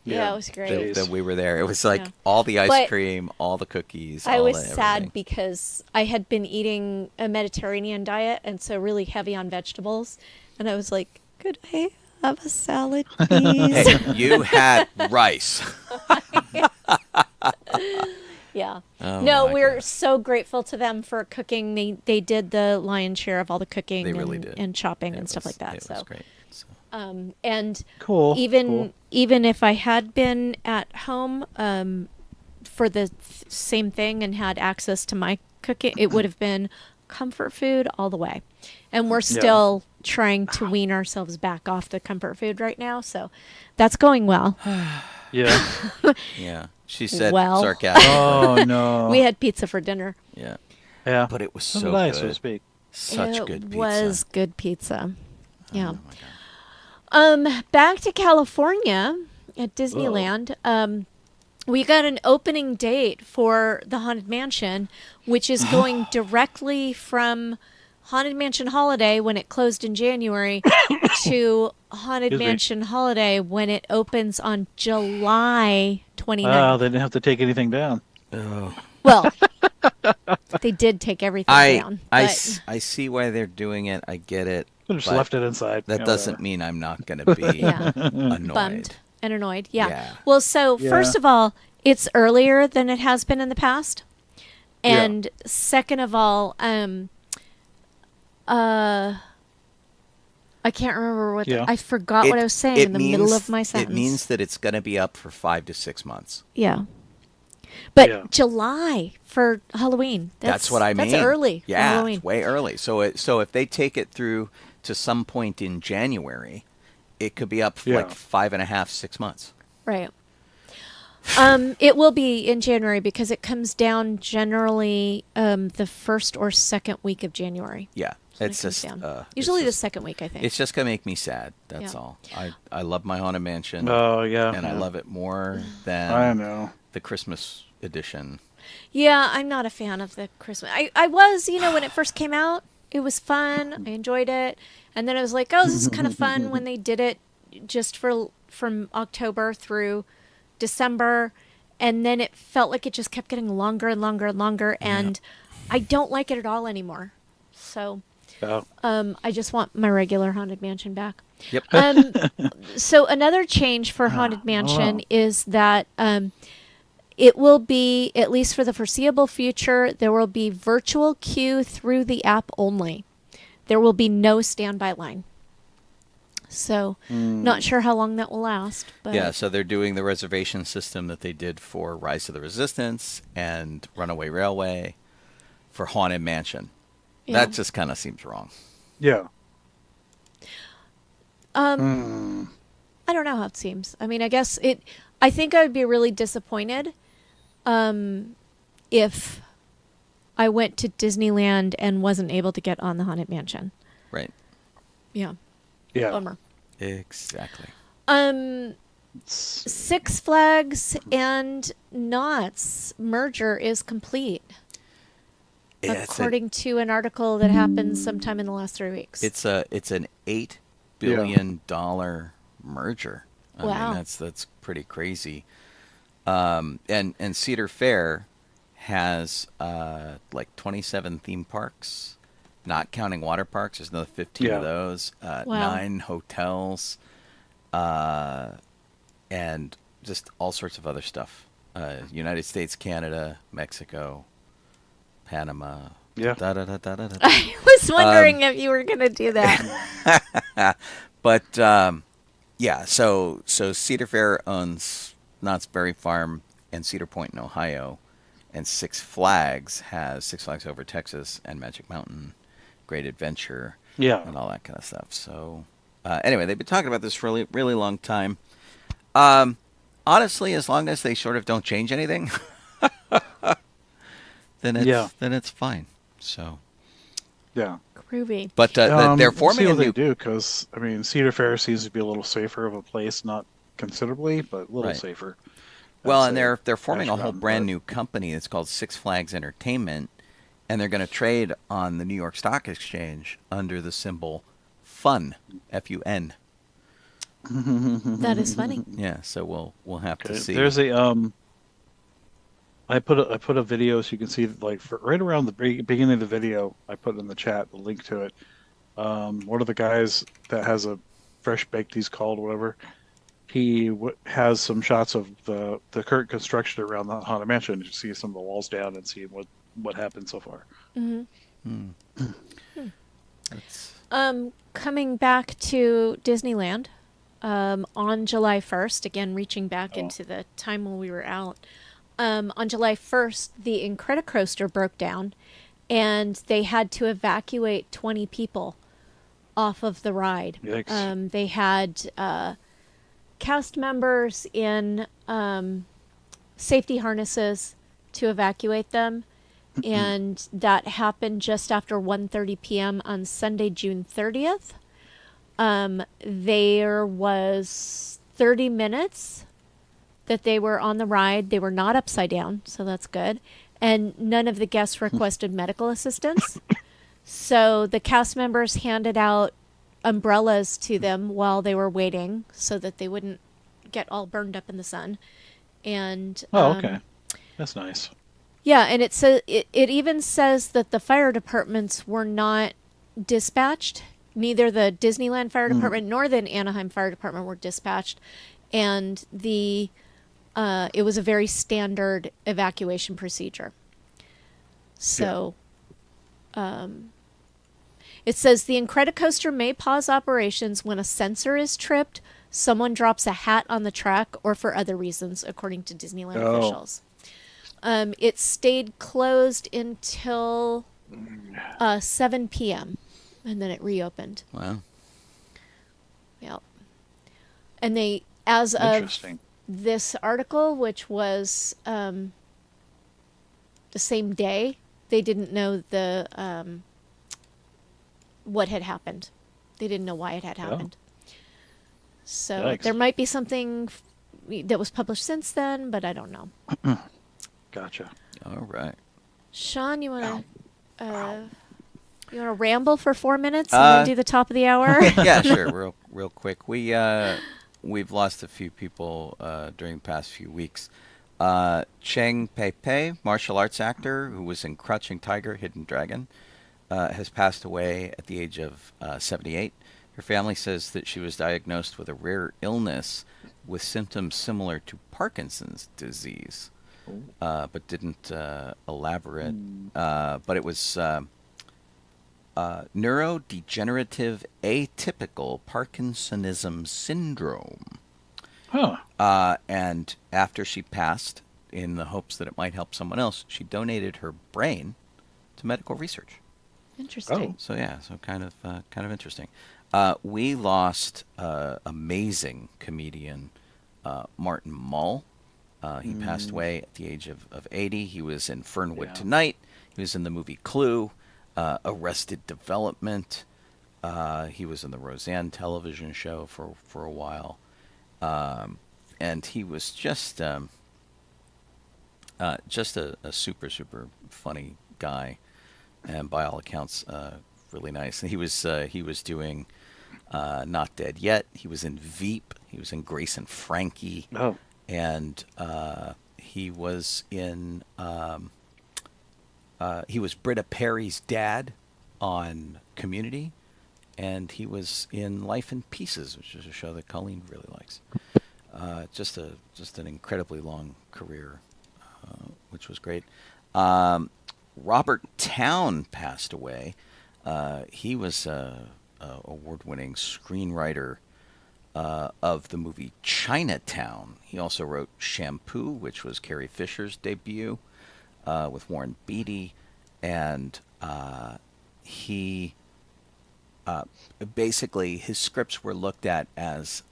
[SPEAKER 5] yeah, it was great.
[SPEAKER 3] than we were there. It was like
[SPEAKER 5] Yeah.
[SPEAKER 3] all the ice
[SPEAKER 5] But
[SPEAKER 3] cream, all the cookies.
[SPEAKER 5] I
[SPEAKER 3] all
[SPEAKER 5] was
[SPEAKER 3] the
[SPEAKER 5] sad
[SPEAKER 3] everything.
[SPEAKER 5] because I had been eating a Mediterranean diet and so really heavy on vegetables, and I was like, could I have a salad, please?
[SPEAKER 3] Hey, you had rice.
[SPEAKER 5] Yeah.
[SPEAKER 3] Oh
[SPEAKER 5] No,
[SPEAKER 3] my
[SPEAKER 5] we're
[SPEAKER 3] God.
[SPEAKER 5] so grateful to them for cooking. They did the lion's share of all the cooking
[SPEAKER 3] They really
[SPEAKER 5] and,
[SPEAKER 3] did.
[SPEAKER 5] and chopping
[SPEAKER 3] It
[SPEAKER 5] and stuff
[SPEAKER 3] was-
[SPEAKER 5] like that.
[SPEAKER 3] It
[SPEAKER 5] So
[SPEAKER 3] was great. So.
[SPEAKER 5] and
[SPEAKER 4] Cool.
[SPEAKER 5] even
[SPEAKER 4] cool.
[SPEAKER 5] even if I had been at home for the same thing and had access to my cooking, it would have been comfort food all the way. And we're still trying to wean ourselves back off the comfort food right now, so that's going well.
[SPEAKER 4] Yeah.
[SPEAKER 3] Yeah, she said
[SPEAKER 5] Well.
[SPEAKER 3] sarcastically.
[SPEAKER 4] Oh no.
[SPEAKER 5] We had pizza for dinner.
[SPEAKER 3] Yeah,
[SPEAKER 4] Yeah.
[SPEAKER 3] but it was
[SPEAKER 4] So
[SPEAKER 3] so
[SPEAKER 4] did I,
[SPEAKER 3] good.
[SPEAKER 4] so to speak.
[SPEAKER 3] Such
[SPEAKER 5] it
[SPEAKER 3] good pizza.
[SPEAKER 5] was good pizza. Yeah.
[SPEAKER 3] Oh my God.
[SPEAKER 5] Back to California at Disneyland. We got an opening date for the Haunted Mansion, which is going directly from Haunted Mansion Holiday when it closed in January to Haunted
[SPEAKER 4] Excuse me.
[SPEAKER 5] Mansion Holiday when it opens on July 29th.
[SPEAKER 4] Oh, they didn't have to take anything down.
[SPEAKER 3] Oh.
[SPEAKER 5] Well, they did take everything down. But
[SPEAKER 3] I see why they're doing it. I get it.
[SPEAKER 4] They just
[SPEAKER 3] but
[SPEAKER 4] left it inside.
[SPEAKER 3] That
[SPEAKER 4] Yeah,
[SPEAKER 3] doesn't
[SPEAKER 4] whatever.
[SPEAKER 3] mean I'm not going to be
[SPEAKER 5] Yeah.
[SPEAKER 3] annoyed.
[SPEAKER 5] bummed and annoyed. Yeah.
[SPEAKER 3] Yeah.
[SPEAKER 5] Well, so
[SPEAKER 4] Yeah.
[SPEAKER 5] first of all, it's earlier than it has been in the past.
[SPEAKER 4] Yeah.
[SPEAKER 5] And second of all, I can't remember what
[SPEAKER 4] Yeah.
[SPEAKER 5] I forgot what I was saying in the middle of my sentence.
[SPEAKER 3] It means that it's going to be up for 5 to 6 months.
[SPEAKER 5] yeah. But
[SPEAKER 4] Yeah.
[SPEAKER 5] July for Halloween.
[SPEAKER 3] That's what I mean.
[SPEAKER 5] That's early for
[SPEAKER 3] Yeah,
[SPEAKER 5] Halloween.
[SPEAKER 3] it's way early. So if they take it through to some point in January, it could be up for
[SPEAKER 4] Yeah.
[SPEAKER 3] like 5.5, 6 months.
[SPEAKER 5] Right. It will be in January because it comes down generally the first or second week of January.
[SPEAKER 3] Yeah.
[SPEAKER 5] when
[SPEAKER 3] It's
[SPEAKER 5] it comes
[SPEAKER 3] just,
[SPEAKER 5] down.
[SPEAKER 3] it's
[SPEAKER 5] Usually the
[SPEAKER 3] just-
[SPEAKER 5] second week, I think.
[SPEAKER 3] It's just gonna make me sad. That's
[SPEAKER 5] Yeah.
[SPEAKER 3] all. I love my Haunted Mansion.
[SPEAKER 4] Oh yeah,
[SPEAKER 3] and I
[SPEAKER 4] yeah.
[SPEAKER 3] love it more than
[SPEAKER 4] I know.
[SPEAKER 3] the Christmas edition.
[SPEAKER 5] Yeah, I'm not a fan of the Christmas. I was, when it first came out, it was fun. I enjoyed it. And then I was like, oh, this is kind of fun when they did it just from October through December. And then it felt like it just kept getting longer and longer and longer. And I don't like it at all anymore. So
[SPEAKER 4] Oh.
[SPEAKER 5] I just want my regular Haunted Mansion back.
[SPEAKER 3] Yep.
[SPEAKER 5] So another change for Haunted Mansion is that it will be, at least for the foreseeable future, there will be virtual queue through the app only. There will be no standby line. So not sure how long that will last. But
[SPEAKER 3] Yeah, so they're doing the reservation system that they did for Rise of the Resistance and Runaway Railway for Haunted Mansion.
[SPEAKER 5] Yeah.
[SPEAKER 3] That just kind of seems wrong.
[SPEAKER 4] Yeah.
[SPEAKER 5] I don't know how it seems. I mean, I think I would be really disappointed if I went to Disneyland and wasn't able to get on the Haunted Mansion.
[SPEAKER 3] Right.
[SPEAKER 5] Yeah.
[SPEAKER 4] Yeah.
[SPEAKER 5] Bummer.
[SPEAKER 3] Exactly.
[SPEAKER 5] Six Flags and Knott's merger is complete, according to an article that happened sometime in the last 3 weeks.
[SPEAKER 3] It's an $8 billion merger. I
[SPEAKER 5] Wow.
[SPEAKER 3] mean, that's pretty crazy. And Cedar Fair has like 27 theme parks, not counting water parks. There's another 15 of those.
[SPEAKER 5] Wow.
[SPEAKER 3] 9 hotels, and just all sorts of other stuff. United States, Canada, Mexico, Panama.
[SPEAKER 4] Yeah.
[SPEAKER 3] Da-da-da-da-da-da.
[SPEAKER 5] I was wondering if you were going to do that.
[SPEAKER 3] But yeah, so Cedar Fair owns Knott's Berry Farm and Cedar Point in Ohio, and Six Flags has Six Flags Over Texas and Magic Mountain, Great Adventure,
[SPEAKER 4] Yeah.
[SPEAKER 3] and all that kind of stuff. So anyway, they've been talking about this for a really long time. Honestly, as long as they sort of don't change anything, then it's fine. So.
[SPEAKER 4] Yeah.
[SPEAKER 5] Groovy.
[SPEAKER 3] But they're forming
[SPEAKER 4] see
[SPEAKER 3] a
[SPEAKER 4] what they
[SPEAKER 3] new.
[SPEAKER 4] do, because I mean, Cedar Fair seems to be a little safer of a place, not considerably, but a little
[SPEAKER 3] Right.
[SPEAKER 4] safer.
[SPEAKER 3] Well,
[SPEAKER 4] I'd
[SPEAKER 3] and
[SPEAKER 4] say.
[SPEAKER 3] they're forming a
[SPEAKER 4] Magic
[SPEAKER 3] whole
[SPEAKER 4] Mountain,
[SPEAKER 3] brand
[SPEAKER 4] but-
[SPEAKER 3] new company. It's called Six Flags Entertainment, and they're going to trade on the New York Stock Exchange under the symbol FUN, F-U-N.
[SPEAKER 5] That is funny.
[SPEAKER 3] Yeah, so we'll have to see.
[SPEAKER 4] There's a I put a video so you can see, like, right around the beginning of the video. I put in the chat the link to it. One of the guys that has a Fresh Baked, he's called, whatever. He has some shots of the current construction around the Haunted Mansion. You see some of the walls down and see what happened so far.
[SPEAKER 3] That's-
[SPEAKER 5] Coming back to Disneyland, on July 1st, again reaching back into the time when we were out, on July 1st, the Incredicoaster broke down, and they had to evacuate 20 people off of the ride.
[SPEAKER 4] Yikes.
[SPEAKER 5] They had cast members in safety harnesses to evacuate them, and that happened just after 1:30 p.m. on Sunday, June 30th. There was 30 minutes that they were on the ride. They were not upside down, so that's good. And none of the guests requested medical assistance. So the cast members handed out umbrellas to them while they were waiting so that they wouldn't get all burned up in the sun. And
[SPEAKER 4] Okay. That's nice.
[SPEAKER 5] yeah, and it even says that the fire departments were not dispatched. Neither the Disneyland Fire Department nor the Anaheim Fire Department were dispatched, and it was a very standard evacuation procedure. So, it says the Incredicoaster may pause operations when a sensor is tripped, someone drops a hat on the track, or for other reasons, according to Disneyland officials. It stayed closed until 7 p.m. and then it reopened.
[SPEAKER 3] Wow.
[SPEAKER 5] Yep. And they, as of
[SPEAKER 4] Interesting.
[SPEAKER 5] this article, which was the same day, they didn't know the what had happened. They didn't know why it had happened. So
[SPEAKER 4] Yikes.
[SPEAKER 5] there might be something that was published since then, but I don't know.
[SPEAKER 4] Gotcha.
[SPEAKER 3] All right.
[SPEAKER 5] Sean, you want to ramble for 4 minutes and then do the top of the hour?
[SPEAKER 3] Yeah, sure. Real quick. We've lost a few people during the past few weeks. Cheng Pei, martial arts actor who was in Crouching Tiger, Hidden Dragon, has passed away at the age of 78. Her family says that she was diagnosed with a rare illness with symptoms similar to Parkinson's disease, but didn't elaborate. But it was neurodegenerative atypical Parkinsonism syndrome.
[SPEAKER 4] Huh.
[SPEAKER 3] And after she passed, in the hopes that it might help someone else, she donated her brain to medical research.
[SPEAKER 5] Interesting.
[SPEAKER 3] So yeah, so kind of interesting. We lost amazing comedian Martin Mull. He passed away at the age of 80. He was in Fernwood Tonight. He was in the movie Clue, Arrested Development. He was in the Roseanne television show for a while. And he was just a super funny guy, and by all accounts, really nice. And he was doing Not Dead Yet. He was in Veep. He was in Grace and Frankie.
[SPEAKER 4] Oh.
[SPEAKER 3] And he was in he was Britta Perry's dad on Community, and he was in Life in Pieces, which is a show that Colleen really likes. Just an incredibly long career, which was great. Robert Towne passed away. He was a award-winning screenwriter of the movie Chinatown. He also wrote Shampoo, which was Carrie Fisher's debut with Warren Beatty, and he basically, his scripts were looked at as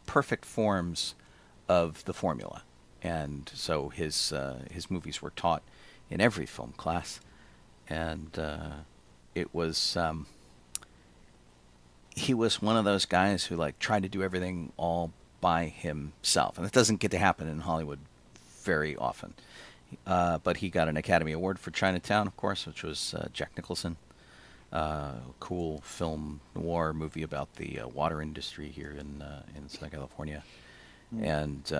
[SPEAKER 3] perfect forms of the formula, and so his movies were taught in every film class, and it was he was one of those guys who tried to do everything all by himself, and that doesn't get to happen in Hollywood very often. But he got an Academy Award for Chinatown, of course, which was Jack Nicholson. Cool film noir movie about the water industry here in Southern California. And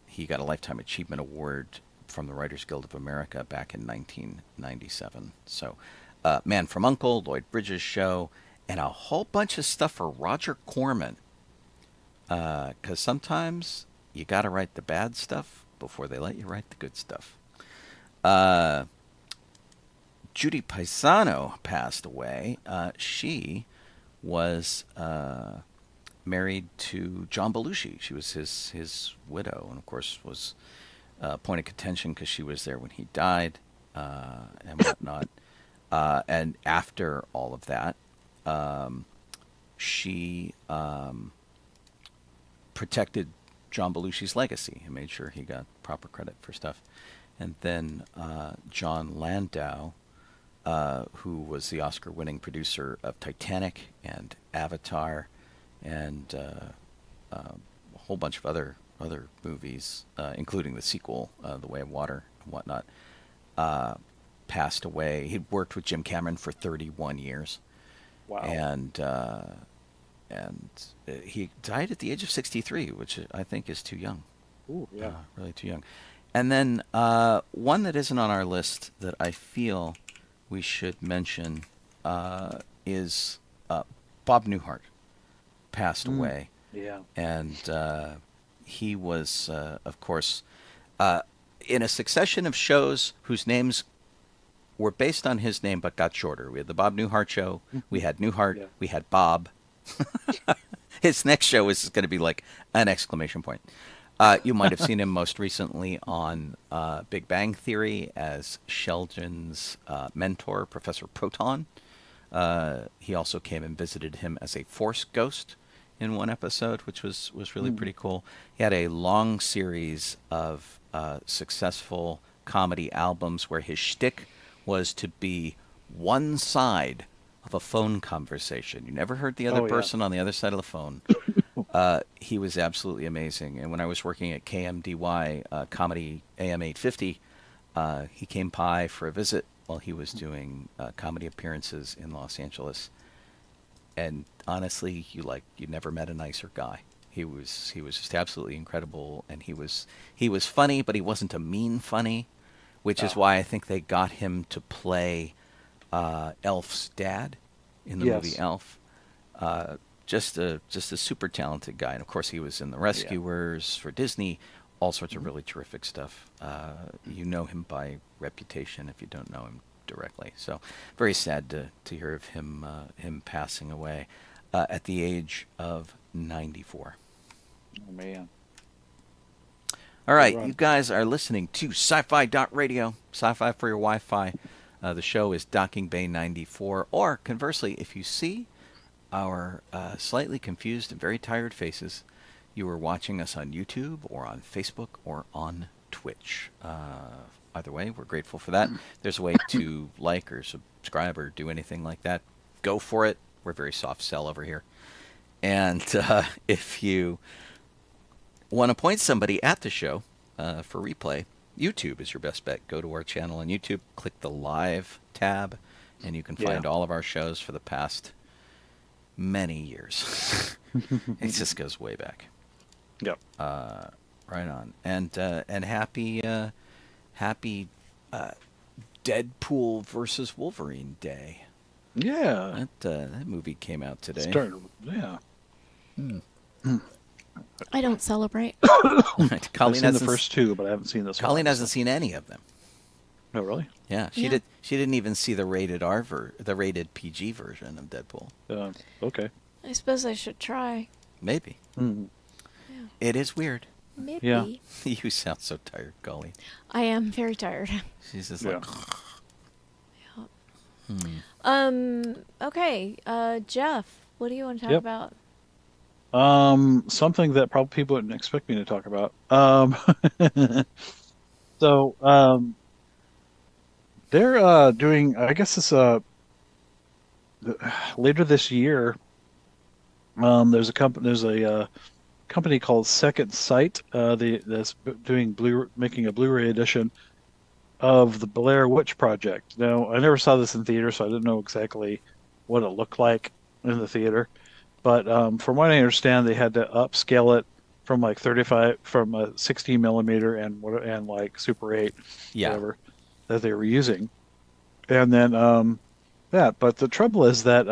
[SPEAKER 3] he got a Lifetime Achievement Award from the Writers Guild of America back in 1997. So Man from U.N.C.L.E., Lloyd Bridges Show, and a whole bunch of stuff for Roger Corman. Because sometimes you got to write the bad stuff before they let you write the good stuff. Judy Paisano passed away. She was married to John Belushi. She was his widow, and of course was a point of contention because she was there when he died and whatnot. And after all of that, she protected John Belushi's legacy and made sure he got proper credit for stuff. And then John Landau, who was the Oscar-winning producer of Titanic and Avatar, and a whole bunch of other movies, including the sequel, The Way of Water and whatnot, passed away. He'd worked with Jim Cameron for 31 years.
[SPEAKER 4] Wow.
[SPEAKER 3] And he died at the age of 63, which I think is too young.
[SPEAKER 4] Ooh, yeah.
[SPEAKER 3] Really too young. And then one that isn't on our list that I feel we should mention is Bob Newhart passed away.
[SPEAKER 4] Yeah.
[SPEAKER 3] And he was, of course, in a succession of shows whose names were based on his name but got shorter. We had the Bob Newhart Show. We had Newhart. We had Bob. His next show is going to be like an exclamation point. You might have seen him most recently on Big Bang Theory as Sheldon's mentor, Professor Proton. He also came and visited him as a Force ghost in one episode, which was really pretty cool. He had a long series of successful comedy albums where his shtick was to be one side of a phone conversation. You never heard the other
[SPEAKER 4] Oh, yeah.
[SPEAKER 3] person on the other side of the phone. He was absolutely amazing. And when I was working at KMDY Comedy AM 850, he came by for a visit while he was doing comedy appearances in Los Angeles. And honestly, you never met a nicer guy. He was just absolutely incredible, and he was funny, but he wasn't a mean funny, which is why I think they got him to play Elf's dad in the movie Elf. Just a super talented guy, and of course he was in The Rescuers for Disney, all sorts of really terrific stuff. You know him by reputation if you don't know him directly. So very sad to hear of him passing away at the age of 94.
[SPEAKER 4] Oh man.
[SPEAKER 3] All right, you guys are listening to sci-fi.radio, sci-fi for your Wi-Fi. The show is Docking Bay 94, or conversely, if you see our slightly confused and very tired faces, you are watching us on YouTube or on Facebook or on Twitch. Either way, we're grateful for that. There's a way to like or subscribe or do anything like that. Go for it. We're very soft sell over here. And if you want to point somebody at the show for replay, YouTube is your best bet. Go to our channel on YouTube, click the live tab, and you can find all of our shows for the past many years. It just goes way back.
[SPEAKER 4] Yep.
[SPEAKER 3] Right on. And happy Deadpool versus Wolverine Day.
[SPEAKER 4] Yeah.
[SPEAKER 3] That movie came out today.
[SPEAKER 5] I don't celebrate.
[SPEAKER 3] Right.
[SPEAKER 4] I've seen the first two, but I haven't seen this one.
[SPEAKER 3] Colleen hasn't seen any of them.
[SPEAKER 4] Oh, really?
[SPEAKER 3] Yeah, she did. She didn't even see the rated PG version of Deadpool.
[SPEAKER 4] Okay.
[SPEAKER 5] I suppose I should try.
[SPEAKER 3] Maybe.
[SPEAKER 4] Mm.
[SPEAKER 5] Yeah.
[SPEAKER 3] It is weird.
[SPEAKER 5] Maybe.
[SPEAKER 4] Yeah.
[SPEAKER 3] You sound so tired, Colleen.
[SPEAKER 5] I am very tired.
[SPEAKER 3] She's just like.
[SPEAKER 5] Okay. Jeff, what do you want to talk about?
[SPEAKER 4] Something that probably people wouldn't expect me to talk about. They're doing, I guess it's later this year. There's a company called Second Sight that's making a Blu-ray edition of the Blair Witch Project. Now, I never saw this in theater, so I didn't know exactly what it looked like in the theater. But from what I understand, they had to upscale it from like 35, from a 16 millimeter and like Super 8, whatever, that they were using. And then but the trouble is that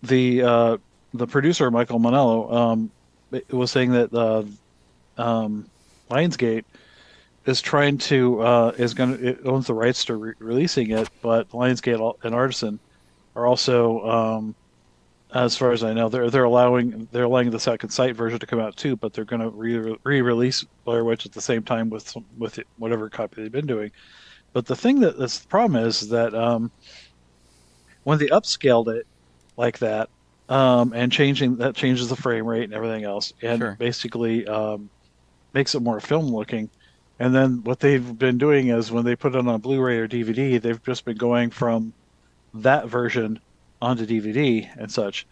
[SPEAKER 4] the producer Michael Monello was saying that Lionsgate is trying to it owns the rights to releasing it, but Lionsgate and Artisan are also, as far as I know, they're allowing the Second Sight version to come out too, but they're going to re-release Blair Witch at the same time with whatever copy they've been doing. But the thing that's the problem is that when they upscaled it like that, and changes the frame rate and everything else, and basically makes it more film looking. And then what they've been doing is when they put it on Blu-ray or DVD, they've just been going from that version onto DVD and such.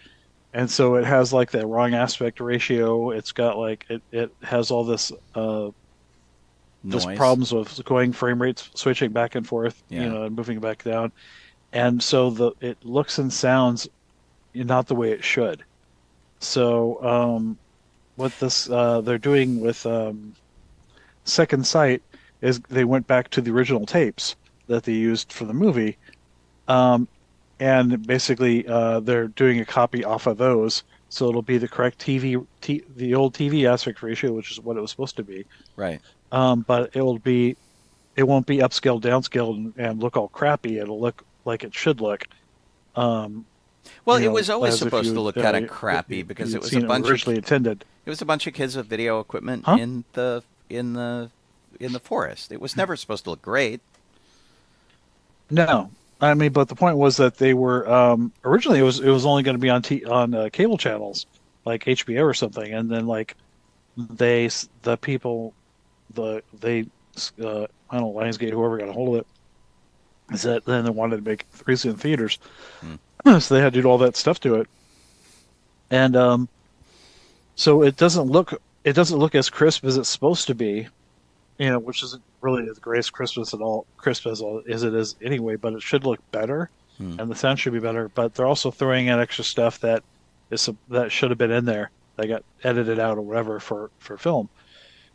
[SPEAKER 4] And so it has like the wrong aspect ratio. It's got like it has all this just problems with going frame rates switching back and forth, and moving back down. And so it looks and sounds not the way it should. So what they're doing with Second Sight is they went back to the original tapes that they used for the movie, and basically they're doing a copy off of those, so it'll be the correct the old TV aspect ratio, which is what it was supposed to be.
[SPEAKER 3] Right.
[SPEAKER 4] But it won't be upscaled, downscaled, and look all crappy. It'll look like it should look.
[SPEAKER 3] Well, it was always supposed to look kind of crappy because it was a bunch
[SPEAKER 4] originally intended.
[SPEAKER 3] It was a bunch of kids with video equipment in the forest. It was never supposed to look great.
[SPEAKER 4] No, I mean, but the point was that they were originally it was only going to be on cable channels like HBO or something, and then like I don't know, Lionsgate, whoever got a hold of it, is that then they wanted to make release it in theaters, so they had to do all that stuff to it, and so it doesn't look as crisp as it's supposed to be, which isn't really the greatest crisp as it is anyway. But it should look better, and the sound should be better. But they're also throwing in extra stuff that should have been in there. They got edited out or whatever for film.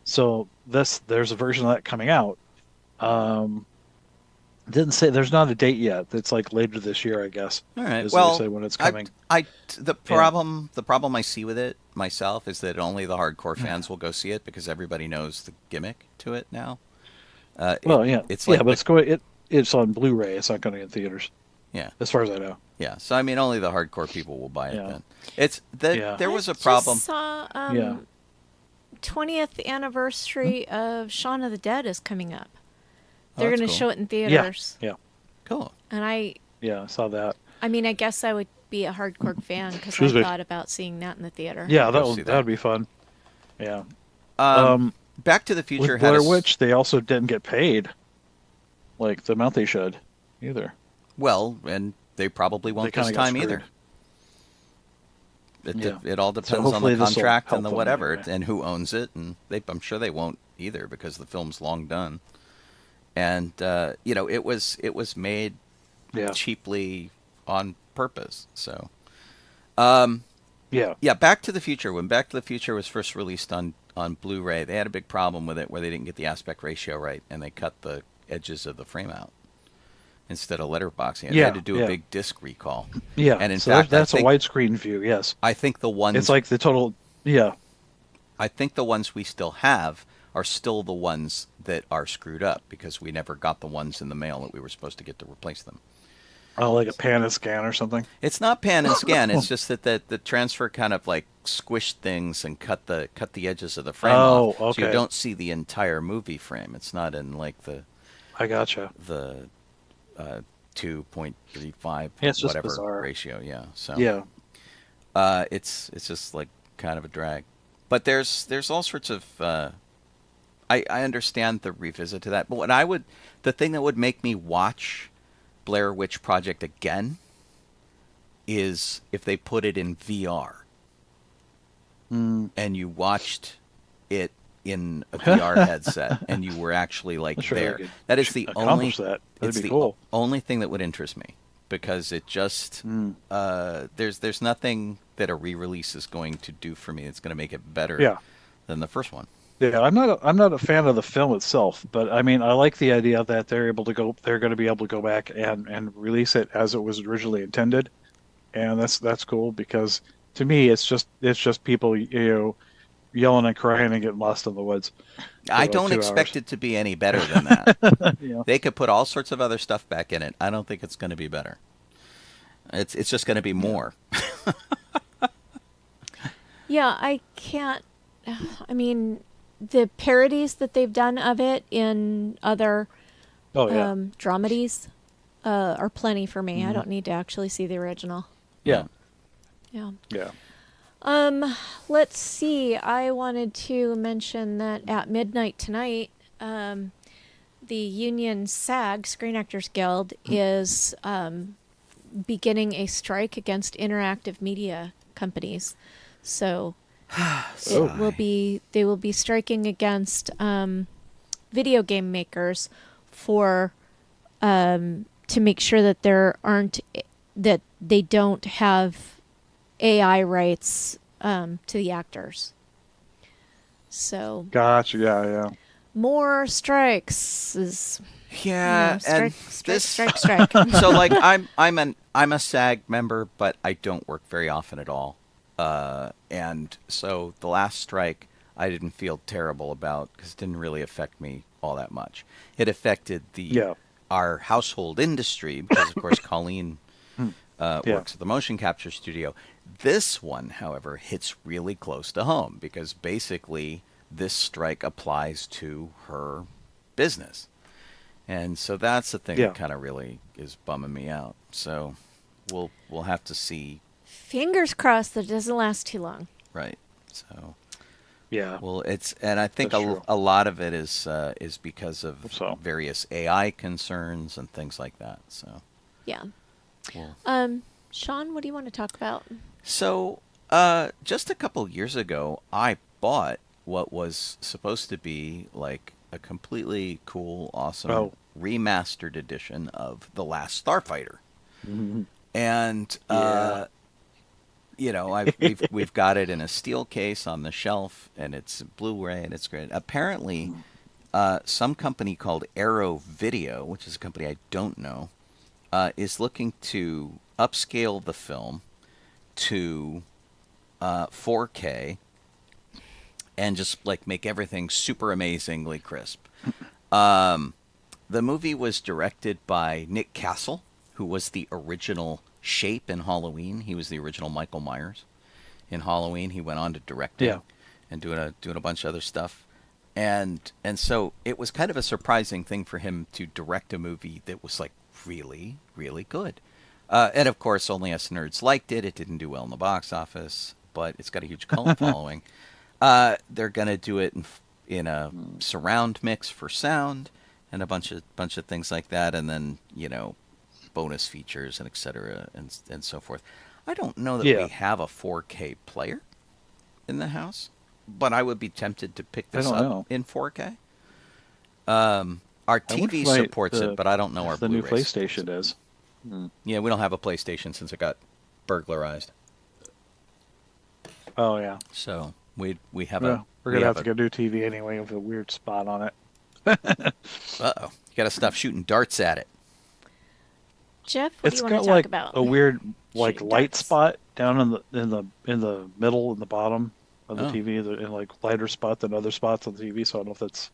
[SPEAKER 4] So there's a version of that coming out. Didn't say there's not a date yet. It's like later this year, I guess.
[SPEAKER 3] All right.
[SPEAKER 4] Is
[SPEAKER 3] Well,
[SPEAKER 4] they say when it's coming.
[SPEAKER 3] The problem I see with it myself is that only the hardcore fans will go see it because everybody knows the gimmick to it now. It's like
[SPEAKER 4] but it's on Blu-ray. It's not going in theaters.
[SPEAKER 3] Yeah.
[SPEAKER 4] As far as I know.
[SPEAKER 3] Yeah. So I mean, only the hardcore people will buy it
[SPEAKER 4] Yeah.
[SPEAKER 3] then. There was a problem.
[SPEAKER 5] I saw 20th anniversary of Shaun of the Dead is coming up. They're
[SPEAKER 3] that's
[SPEAKER 5] going to
[SPEAKER 3] cool.
[SPEAKER 5] show it in theaters.
[SPEAKER 4] Yeah.
[SPEAKER 3] Cool.
[SPEAKER 5] And I
[SPEAKER 4] saw that.
[SPEAKER 5] I mean, I guess I would be a hardcore fan because
[SPEAKER 4] Excuse
[SPEAKER 5] I
[SPEAKER 4] me.
[SPEAKER 5] thought about seeing that in the theater.
[SPEAKER 4] Yeah,
[SPEAKER 3] Go see
[SPEAKER 4] that would be fun. Yeah.
[SPEAKER 3] Back to the Future
[SPEAKER 4] With
[SPEAKER 3] had
[SPEAKER 4] Blair Witch, they also didn't get paid like the amount they should either.
[SPEAKER 3] Well, and they probably won't
[SPEAKER 4] They
[SPEAKER 3] this
[SPEAKER 4] kinda got
[SPEAKER 3] time either.
[SPEAKER 4] screwed.
[SPEAKER 3] It all depends on
[SPEAKER 4] hopefully
[SPEAKER 3] the
[SPEAKER 4] this'll
[SPEAKER 3] contract
[SPEAKER 4] help
[SPEAKER 3] and the
[SPEAKER 4] them
[SPEAKER 3] whatever
[SPEAKER 4] anyway.
[SPEAKER 3] and who owns it, and I'm sure they won't either because the film's long done. And it was made
[SPEAKER 4] Yeah.
[SPEAKER 3] cheaply on purpose. So
[SPEAKER 4] Yeah.
[SPEAKER 3] Back to the Future. When Back to the Future was first released on Blu-ray, they had a big problem with it where they didn't get the aspect ratio right, and they cut the edges of the frame out instead of letterboxing. They had to do a big disc recall.
[SPEAKER 4] Yeah.
[SPEAKER 3] And in
[SPEAKER 4] so
[SPEAKER 3] fact,
[SPEAKER 4] that's
[SPEAKER 3] I think,
[SPEAKER 4] a widescreen view. Yes.
[SPEAKER 3] I think the ones
[SPEAKER 4] It's like the total. Yeah.
[SPEAKER 3] I think the ones we still have are still the ones that are screwed up because we never got the ones in the mail that we were supposed to get to replace them.
[SPEAKER 4] Oh, like a pan and scan or something.
[SPEAKER 3] It's not pan and scan. It's just that the transfer kind of like squished things and cut the edges of the frame off.
[SPEAKER 4] Okay.
[SPEAKER 3] So you don't see the entire movie frame. It's not in like
[SPEAKER 4] I gotcha.
[SPEAKER 3] the 2.35
[SPEAKER 4] Yeah, it's just
[SPEAKER 3] whatever
[SPEAKER 4] bizarre.
[SPEAKER 3] ratio. Yeah. So
[SPEAKER 4] Yeah.
[SPEAKER 3] it's just like kind of a drag. But there's all sorts of I understand the revisit to that. But the thing that would make me watch Blair Witch Project again is if they put it in VR and you watched it in a VR headset and you were actually like
[SPEAKER 4] I'm sure they
[SPEAKER 3] there.
[SPEAKER 4] could
[SPEAKER 3] That is the only
[SPEAKER 4] accomplish that. That'd
[SPEAKER 3] it's
[SPEAKER 4] be
[SPEAKER 3] the
[SPEAKER 4] cool.
[SPEAKER 3] only thing that would interest me because it just there's nothing that a re-release is going to do for me that's going to make it better than the first one.
[SPEAKER 4] Yeah, I'm not a fan of the film itself, but I mean, I like the idea that they're going to be able to go back and release it as it was originally intended, and that's cool because to me it's just people yelling and crying and getting lost in the woods.
[SPEAKER 3] I don't expect it to be any better than that.
[SPEAKER 4] Yeah.
[SPEAKER 3] They could put all sorts of other stuff back in it. I don't think it's going to be better. It's just going to be more.
[SPEAKER 5] Yeah, I can't. I mean, the parodies that they've done of it in other dramedies are plenty for me. I don't need to actually see the original.
[SPEAKER 4] Yeah.
[SPEAKER 5] Yeah.
[SPEAKER 4] Yeah.
[SPEAKER 5] Let's see. I wanted to mention that at midnight tonight, the union SAG, Screen Actors Guild, is beginning a strike against interactive media companies. So they will be striking against video game makers for to make sure that that they don't have AI rights to the actors. So
[SPEAKER 4] Gotcha. Yeah.
[SPEAKER 5] more strikes is
[SPEAKER 3] And
[SPEAKER 5] strike.
[SPEAKER 3] So like I'm a SAG member, but I don't work very often at all. And so the last strike I didn't feel terrible about because it didn't really affect me all that much. It affected our household industry because, of course, Colleen works at the motion capture studio. This one, however, hits really close to home because basically this strike applies to her business. And so that's the thing that kind of really is bumming me out. So we'll have to see.
[SPEAKER 5] Fingers crossed that it doesn't last too long.
[SPEAKER 3] Right. So
[SPEAKER 4] Yeah.
[SPEAKER 3] Well, and I think
[SPEAKER 4] That's true.
[SPEAKER 3] a lot of it is because of
[SPEAKER 4] So.
[SPEAKER 3] various AI concerns and things like that. So,
[SPEAKER 5] Yeah.
[SPEAKER 3] well.
[SPEAKER 5] Sean, what do you want to talk about?
[SPEAKER 3] So, just a couple years ago, I bought what was supposed to be like a completely cool, awesome
[SPEAKER 4] Oh.
[SPEAKER 3] remastered edition of The Last Starfighter.
[SPEAKER 4] Mhm.
[SPEAKER 3] And
[SPEAKER 4] Yeah.
[SPEAKER 3] we've got it in a steel case on the shelf, and it's Blu-ray, and it's great. Apparently, some company called Arrow Video, which is a company I don't know, is looking to upscale the film to 4K and just like make everything super amazingly crisp. The movie was directed by Nick Castle, who was the original Shape in Halloween. He was the original Michael Myers in Halloween. He went on to direct it and doing a bunch of other stuff. And so it was kind of a surprising thing for him to direct a movie that was like really, really good. And of course, only us nerds liked it. It didn't do well in the box office, but it's got a huge cult following. They're gonna do it in a surround mix for sound and a bunch of things like that, and then bonus features and etc. and so forth. I don't know that we have a 4K player in the house, but I would be tempted to pick this up in 4K. Our TV supports it, but I don't know our
[SPEAKER 4] the
[SPEAKER 3] Blu-ray
[SPEAKER 4] new PlayStation is.
[SPEAKER 3] Yeah, we don't have a PlayStation since it got burglarized.
[SPEAKER 4] Oh yeah.
[SPEAKER 3] So we have
[SPEAKER 4] we're gonna have to get a new TV anyway with a weird spot on it.
[SPEAKER 3] Uh-oh. You got to stop shooting darts at it.
[SPEAKER 5] Jeff, what do
[SPEAKER 4] It's
[SPEAKER 5] you want
[SPEAKER 4] got
[SPEAKER 5] to talk
[SPEAKER 4] like
[SPEAKER 5] about?
[SPEAKER 4] a weird like
[SPEAKER 5] Shooting
[SPEAKER 4] light
[SPEAKER 5] darts.
[SPEAKER 4] spot down in the middle and the bottom of the
[SPEAKER 3] Oh.
[SPEAKER 4] TV, and like lighter spot than other spots on the TV. So I don't know if that's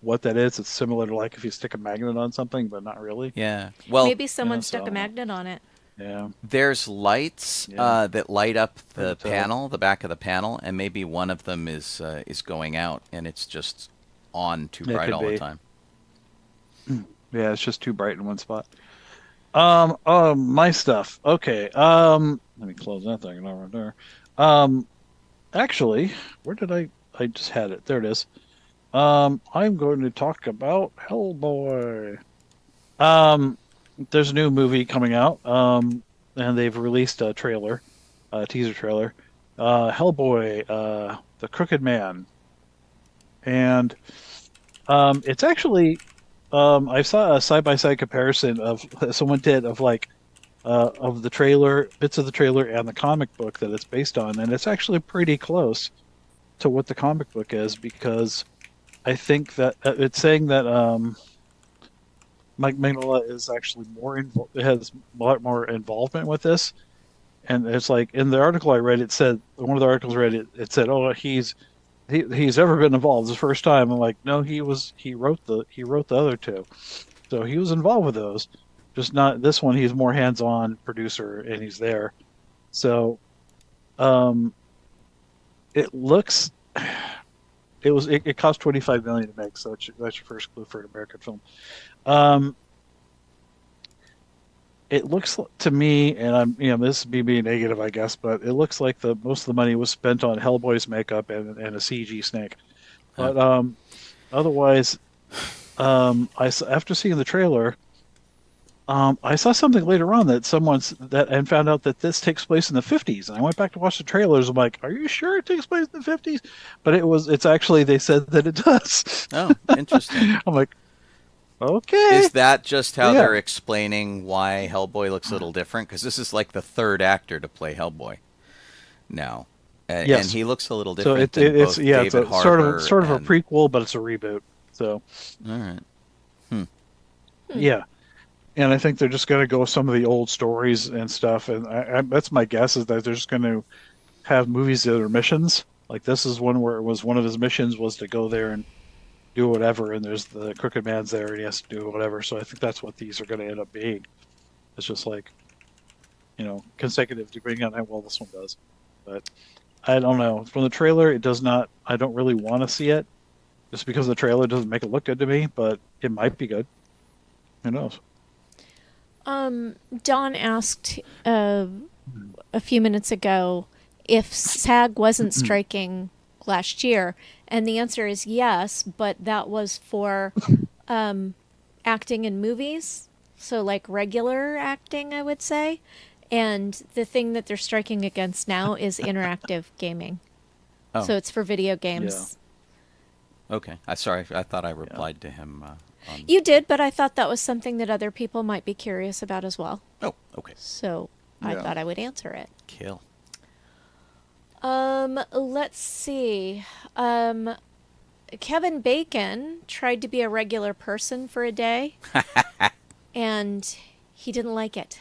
[SPEAKER 4] what that is. It's similar to like if you stick a magnet on something, but not really.
[SPEAKER 3] Yeah. Well,
[SPEAKER 5] Maybe someone
[SPEAKER 4] yeah,
[SPEAKER 5] stuck
[SPEAKER 4] so-
[SPEAKER 5] a magnet on it.
[SPEAKER 4] Yeah.
[SPEAKER 3] there's lights
[SPEAKER 4] Yeah.
[SPEAKER 3] that light up the
[SPEAKER 4] Hard to tell.
[SPEAKER 3] panel, the back of the panel, and maybe one of them is going out, and it's just on too
[SPEAKER 4] It
[SPEAKER 3] bright
[SPEAKER 4] could
[SPEAKER 3] all the
[SPEAKER 4] be.
[SPEAKER 3] time.
[SPEAKER 4] Yeah, it's just too bright in one spot. My stuff. Okay. Let me close that thing over there. Actually, where did I just had it. There it is. I'm going to talk about Hellboy. There's a new movie coming out. And they've released a trailer, a teaser trailer. Hellboy, The Crooked Man. And it's actually I saw a side-by-side comparison of someone did of like of the trailer, bits of the trailer, and the comic book that it's based on, and it's actually pretty close to what the comic book is, because I think that it's saying that Mike Mignola is actually has a lot more involvement with this, and it's like in the article I read, it said one of the articles I read it said, oh, he's ever been involved. It's the first time. I'm like, no, he wrote the other two, so he was involved with those, just not this one. He's more hands-on producer, and he's there. So, it looks, it cost $25 million to make, so that's your first clue for an American film. It looks to me, and this is me being negative, I guess, but it looks like most of the money was spent on Hellboy's makeup and a CG snake. But otherwise, after seeing the trailer, I saw something later on that and found out that this takes place in the 50s. And I went back to watch the trailers. I'm like, are you sure it takes place in the 50s? But it's actually, they said that it does.
[SPEAKER 3] Oh, interesting.
[SPEAKER 4] I'm like, okay.
[SPEAKER 3] Is that just how
[SPEAKER 4] Yeah.
[SPEAKER 3] they're explaining why Hellboy looks a little different? Because this is like the third actor to play Hellboy now.
[SPEAKER 4] Yes.
[SPEAKER 3] And he looks a little
[SPEAKER 4] So
[SPEAKER 3] different than both
[SPEAKER 4] it's
[SPEAKER 3] David
[SPEAKER 4] a
[SPEAKER 3] Harbour
[SPEAKER 4] sort of a
[SPEAKER 3] and-
[SPEAKER 4] prequel, but it's a reboot. So
[SPEAKER 3] All right.
[SPEAKER 4] yeah, and I think they're just going to go with some of the old stories and stuff. And that's my guess, is that they're just going to have movies that are missions. Like this is one where it was one of his missions was to go there and do whatever, and there's the Crooked Man's there and he has to do whatever. So I think that's what these are going to end up being. It's just like, consecutive, depending on how well this one does. But I don't know. From the trailer, it does not. I don't really want to see it, just because the trailer doesn't make it look good to me. But it might be good. Who knows?
[SPEAKER 5] Don asked a few minutes ago if SAG wasn't striking last year? And the answer is yes, but that was for acting in movies. So like regular acting, I would say. And the thing that they're striking against now is interactive gaming.
[SPEAKER 3] Oh.
[SPEAKER 5] So it's for video games.
[SPEAKER 3] Okay. Sorry, I thought I replied to him.
[SPEAKER 5] You did, but I thought that was something that other people might be curious about as well.
[SPEAKER 3] Oh, okay.
[SPEAKER 5] So I thought I would answer it.
[SPEAKER 3] Kill.
[SPEAKER 5] Let's see. Kevin Bacon tried to be a regular person for a day, and he didn't like it.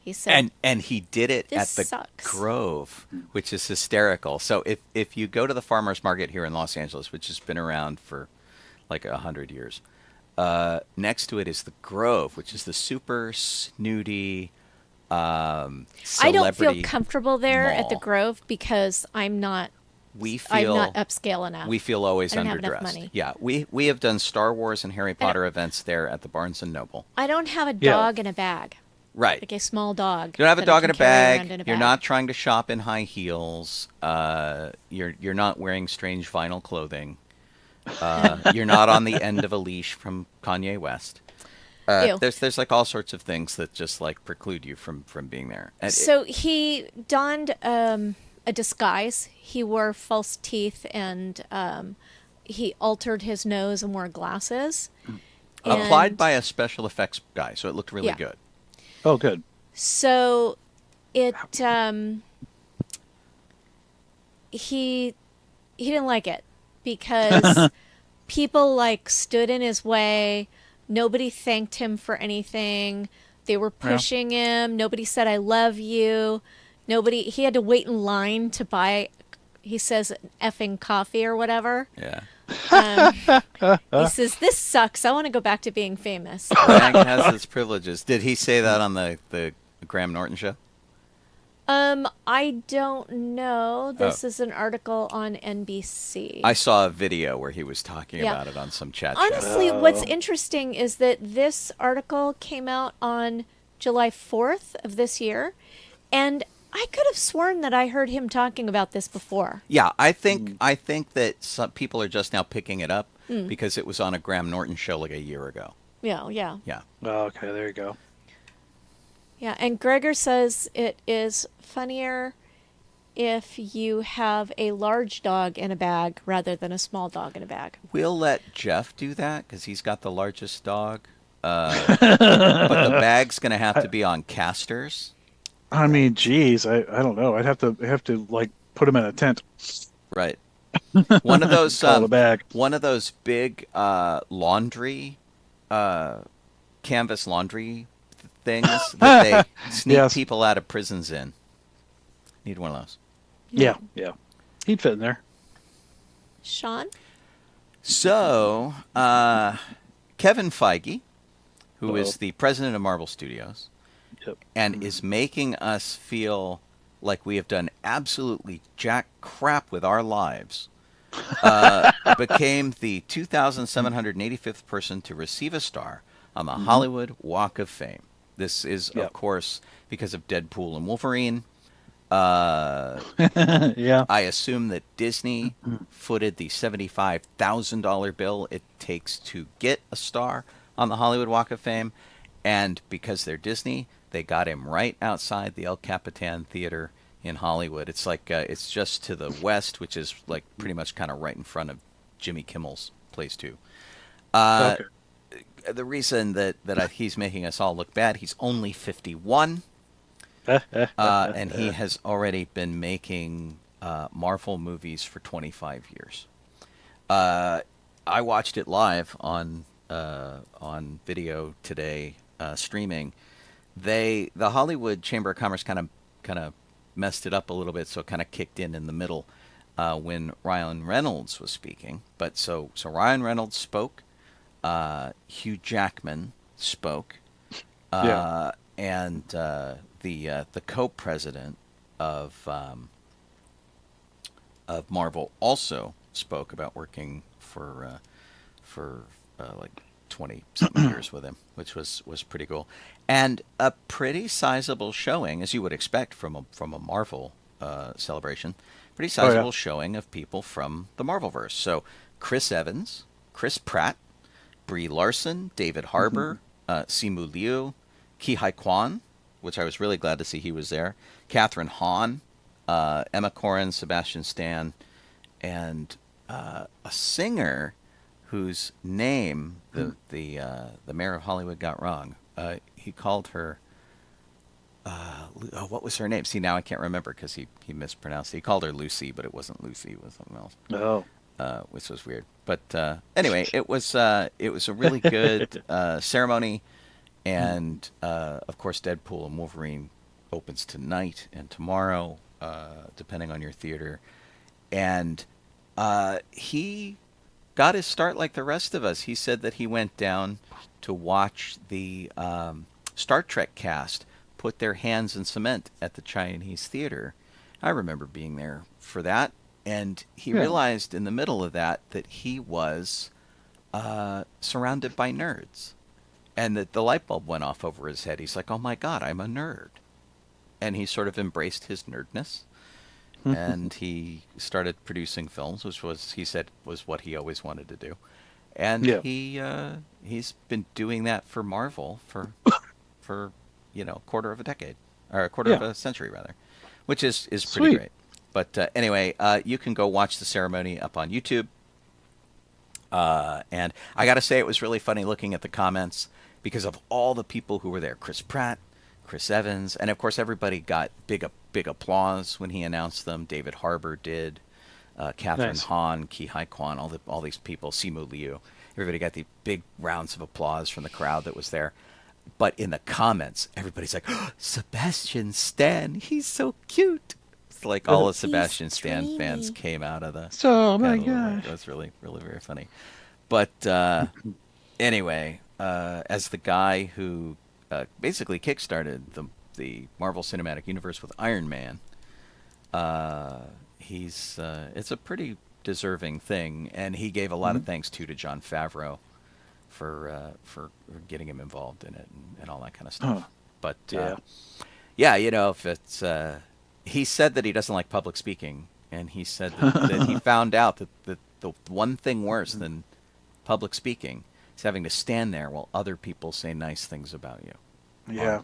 [SPEAKER 5] He said,
[SPEAKER 3] and he did it at
[SPEAKER 5] "This
[SPEAKER 3] the
[SPEAKER 5] sucks."
[SPEAKER 3] Grove, which is hysterical. So if you go to the farmers market here in Los Angeles, which has been around for like 100 years, next to it is the Grove, which is the super snooty
[SPEAKER 5] I don't feel comfortable there at the
[SPEAKER 3] mall.
[SPEAKER 5] Grove because I'm not
[SPEAKER 3] I'm
[SPEAKER 5] not upscale enough.
[SPEAKER 3] We feel always
[SPEAKER 5] I don't have
[SPEAKER 3] underdressed.
[SPEAKER 5] enough money.
[SPEAKER 3] Yeah, we have done Star Wars and Harry Potter events there at the Barnes and Noble.
[SPEAKER 5] I don't have a dog in a bag,
[SPEAKER 3] Right.
[SPEAKER 5] like a small dog.
[SPEAKER 3] You don't have a
[SPEAKER 5] that I
[SPEAKER 3] dog in a
[SPEAKER 5] can carry around
[SPEAKER 3] bag.
[SPEAKER 5] in a
[SPEAKER 3] You're
[SPEAKER 5] bag.
[SPEAKER 3] not trying to shop in high heels. You're not wearing strange vinyl clothing. You're not on the end of a leash from Kanye West.
[SPEAKER 5] Ew.
[SPEAKER 3] There's like all sorts of things that just like preclude you from being there. And
[SPEAKER 5] So he donned a disguise. He wore false teeth and he altered his nose and wore glasses.
[SPEAKER 3] applied
[SPEAKER 5] And
[SPEAKER 3] by a special effects guy, so it looked really
[SPEAKER 5] Yeah.
[SPEAKER 3] good.
[SPEAKER 4] Oh, good.
[SPEAKER 5] So it he didn't like it because people like stood in his way. Nobody thanked him for anything. They were pushing him. Nobody said I love you. He had to wait in line to buy, he says, effing coffee or whatever.
[SPEAKER 3] Yeah.
[SPEAKER 5] He says, this sucks. I want to go back to being famous.
[SPEAKER 3] Rank has its privileges. Did he say that on the Graham Norton show?
[SPEAKER 5] I don't know. This is an article on NBC.
[SPEAKER 3] I saw a video where he was talking
[SPEAKER 5] Yeah.
[SPEAKER 3] about it on some chat show.
[SPEAKER 5] Honestly, what's interesting is that this article came out on July 4th of this year, and I could have sworn that I heard him talking about this before.
[SPEAKER 3] Yeah, I think that some people are just now picking it up because it was on a Graham Norton show like a year ago.
[SPEAKER 5] Yeah.
[SPEAKER 3] Yeah.
[SPEAKER 4] Oh, okay, there you go.
[SPEAKER 5] Yeah, and Gregor says it is funnier if you have a large dog in a bag rather than a small dog in a bag.
[SPEAKER 3] We'll let Jeff do that because he's got the largest dog. But the bag's going to have to be on casters.
[SPEAKER 4] I mean, geez, I don't know. I'd have to like put him in a tent.
[SPEAKER 3] Right. One of those
[SPEAKER 4] Call it a bag.
[SPEAKER 3] one of those big laundry canvas laundry things that they sneak
[SPEAKER 4] Yes.
[SPEAKER 3] people out of prisons in. Need one of those.
[SPEAKER 4] Yeah. He'd fit in there.
[SPEAKER 5] Sean?
[SPEAKER 3] So, Kevin Feige, who is the president of Marvel Studios,
[SPEAKER 4] Yep.
[SPEAKER 3] and is making us feel like we have done absolutely jack crap with our lives, became the 2,785th person to receive a star on the Hollywood Walk of Fame. This is, of
[SPEAKER 4] Yep.
[SPEAKER 3] course, because of Deadpool and Wolverine.
[SPEAKER 4] Yeah.
[SPEAKER 3] I assume that Disney footed the $75,000 bill it takes to get a star on the Hollywood Walk of Fame. And because they're Disney, they got him right outside the El Capitan Theater in Hollywood. It's like it's just to the west, which is like pretty much kind of right in front of Jimmy Kimmel's place too.
[SPEAKER 4] Okay.
[SPEAKER 3] The reason that he's making us all look bad, he's only 51. And he has already been making Marvel movies for 25 years. I watched it live on video today, streaming. The Hollywood Chamber of Commerce kind of messed it up a little bit, so it kind of kicked in the middle when Ryan Reynolds was speaking. But so Ryan Reynolds spoke, Hugh Jackman spoke, and the co-president of Marvel also spoke about working for like 20-something years with him, which was pretty cool, and a pretty sizable showing, as you would expect from a Marvel celebration, pretty sizable showing of people from the Marvelverse. So Chris Evans, Chris Pratt, Brie Larson, David Harbour, Simu Liu, Ki Hai Kwan, which I was really glad to see he was there, Catherine Hahn, Emma Corrin, Sebastian Stan, and a singer whose name the mayor of Hollywood got wrong. He called her. What was her name? See, now I can't remember because he mispronounced it. He called her Lucy, but it wasn't Lucy. It was something else.
[SPEAKER 4] Oh.
[SPEAKER 3] Which was weird. But anyway, it was a really good ceremony, and of course, Deadpool and Wolverine opens tonight and tomorrow, depending on your theater. And he got his start like the rest of us. He said that he went down to watch the Star Trek cast put their hands in cement at the Chinese theater. I remember being there for that. And he realized in the middle of that he was surrounded by nerds. And that the light bulb went off over his head. He's like, oh my God, I'm a nerd. And he sort of embraced his nerdness. And he started producing films, which he said was what he always wanted to do. And he's been doing that for Marvel for a quarter of a decade. Or a quarter of a century, rather. Which is pretty great. But anyway, you can go watch the ceremony up on YouTube. And I got to say, it was really funny looking at the comments because of all the people who were there. Chris Pratt, Chris Evans, and of course everybody got big applause when he announced them. David Harbour did, Catherine Hahn, Ki Hai Kwan, all these people, Simu Liu. Everybody got the big rounds of applause from the crowd that was there. But in the comments, everybody's like, oh, Sebastian Stan, he's so cute. Like all of Sebastian Stan fans came out of the.
[SPEAKER 4] Oh my gosh,
[SPEAKER 3] that was really, really very funny. But anyway, as the guy who basically kickstarted the Marvel Cinematic Universe with Iron Man, it's a pretty deserving thing, and he gave a lot of thanks to Jon Favreau for getting him involved in it and all that kind of stuff. But if it's. He said that he doesn't like public speaking, and he said that he found out that the one thing worse than public speaking is having to stand there while other people say nice things about you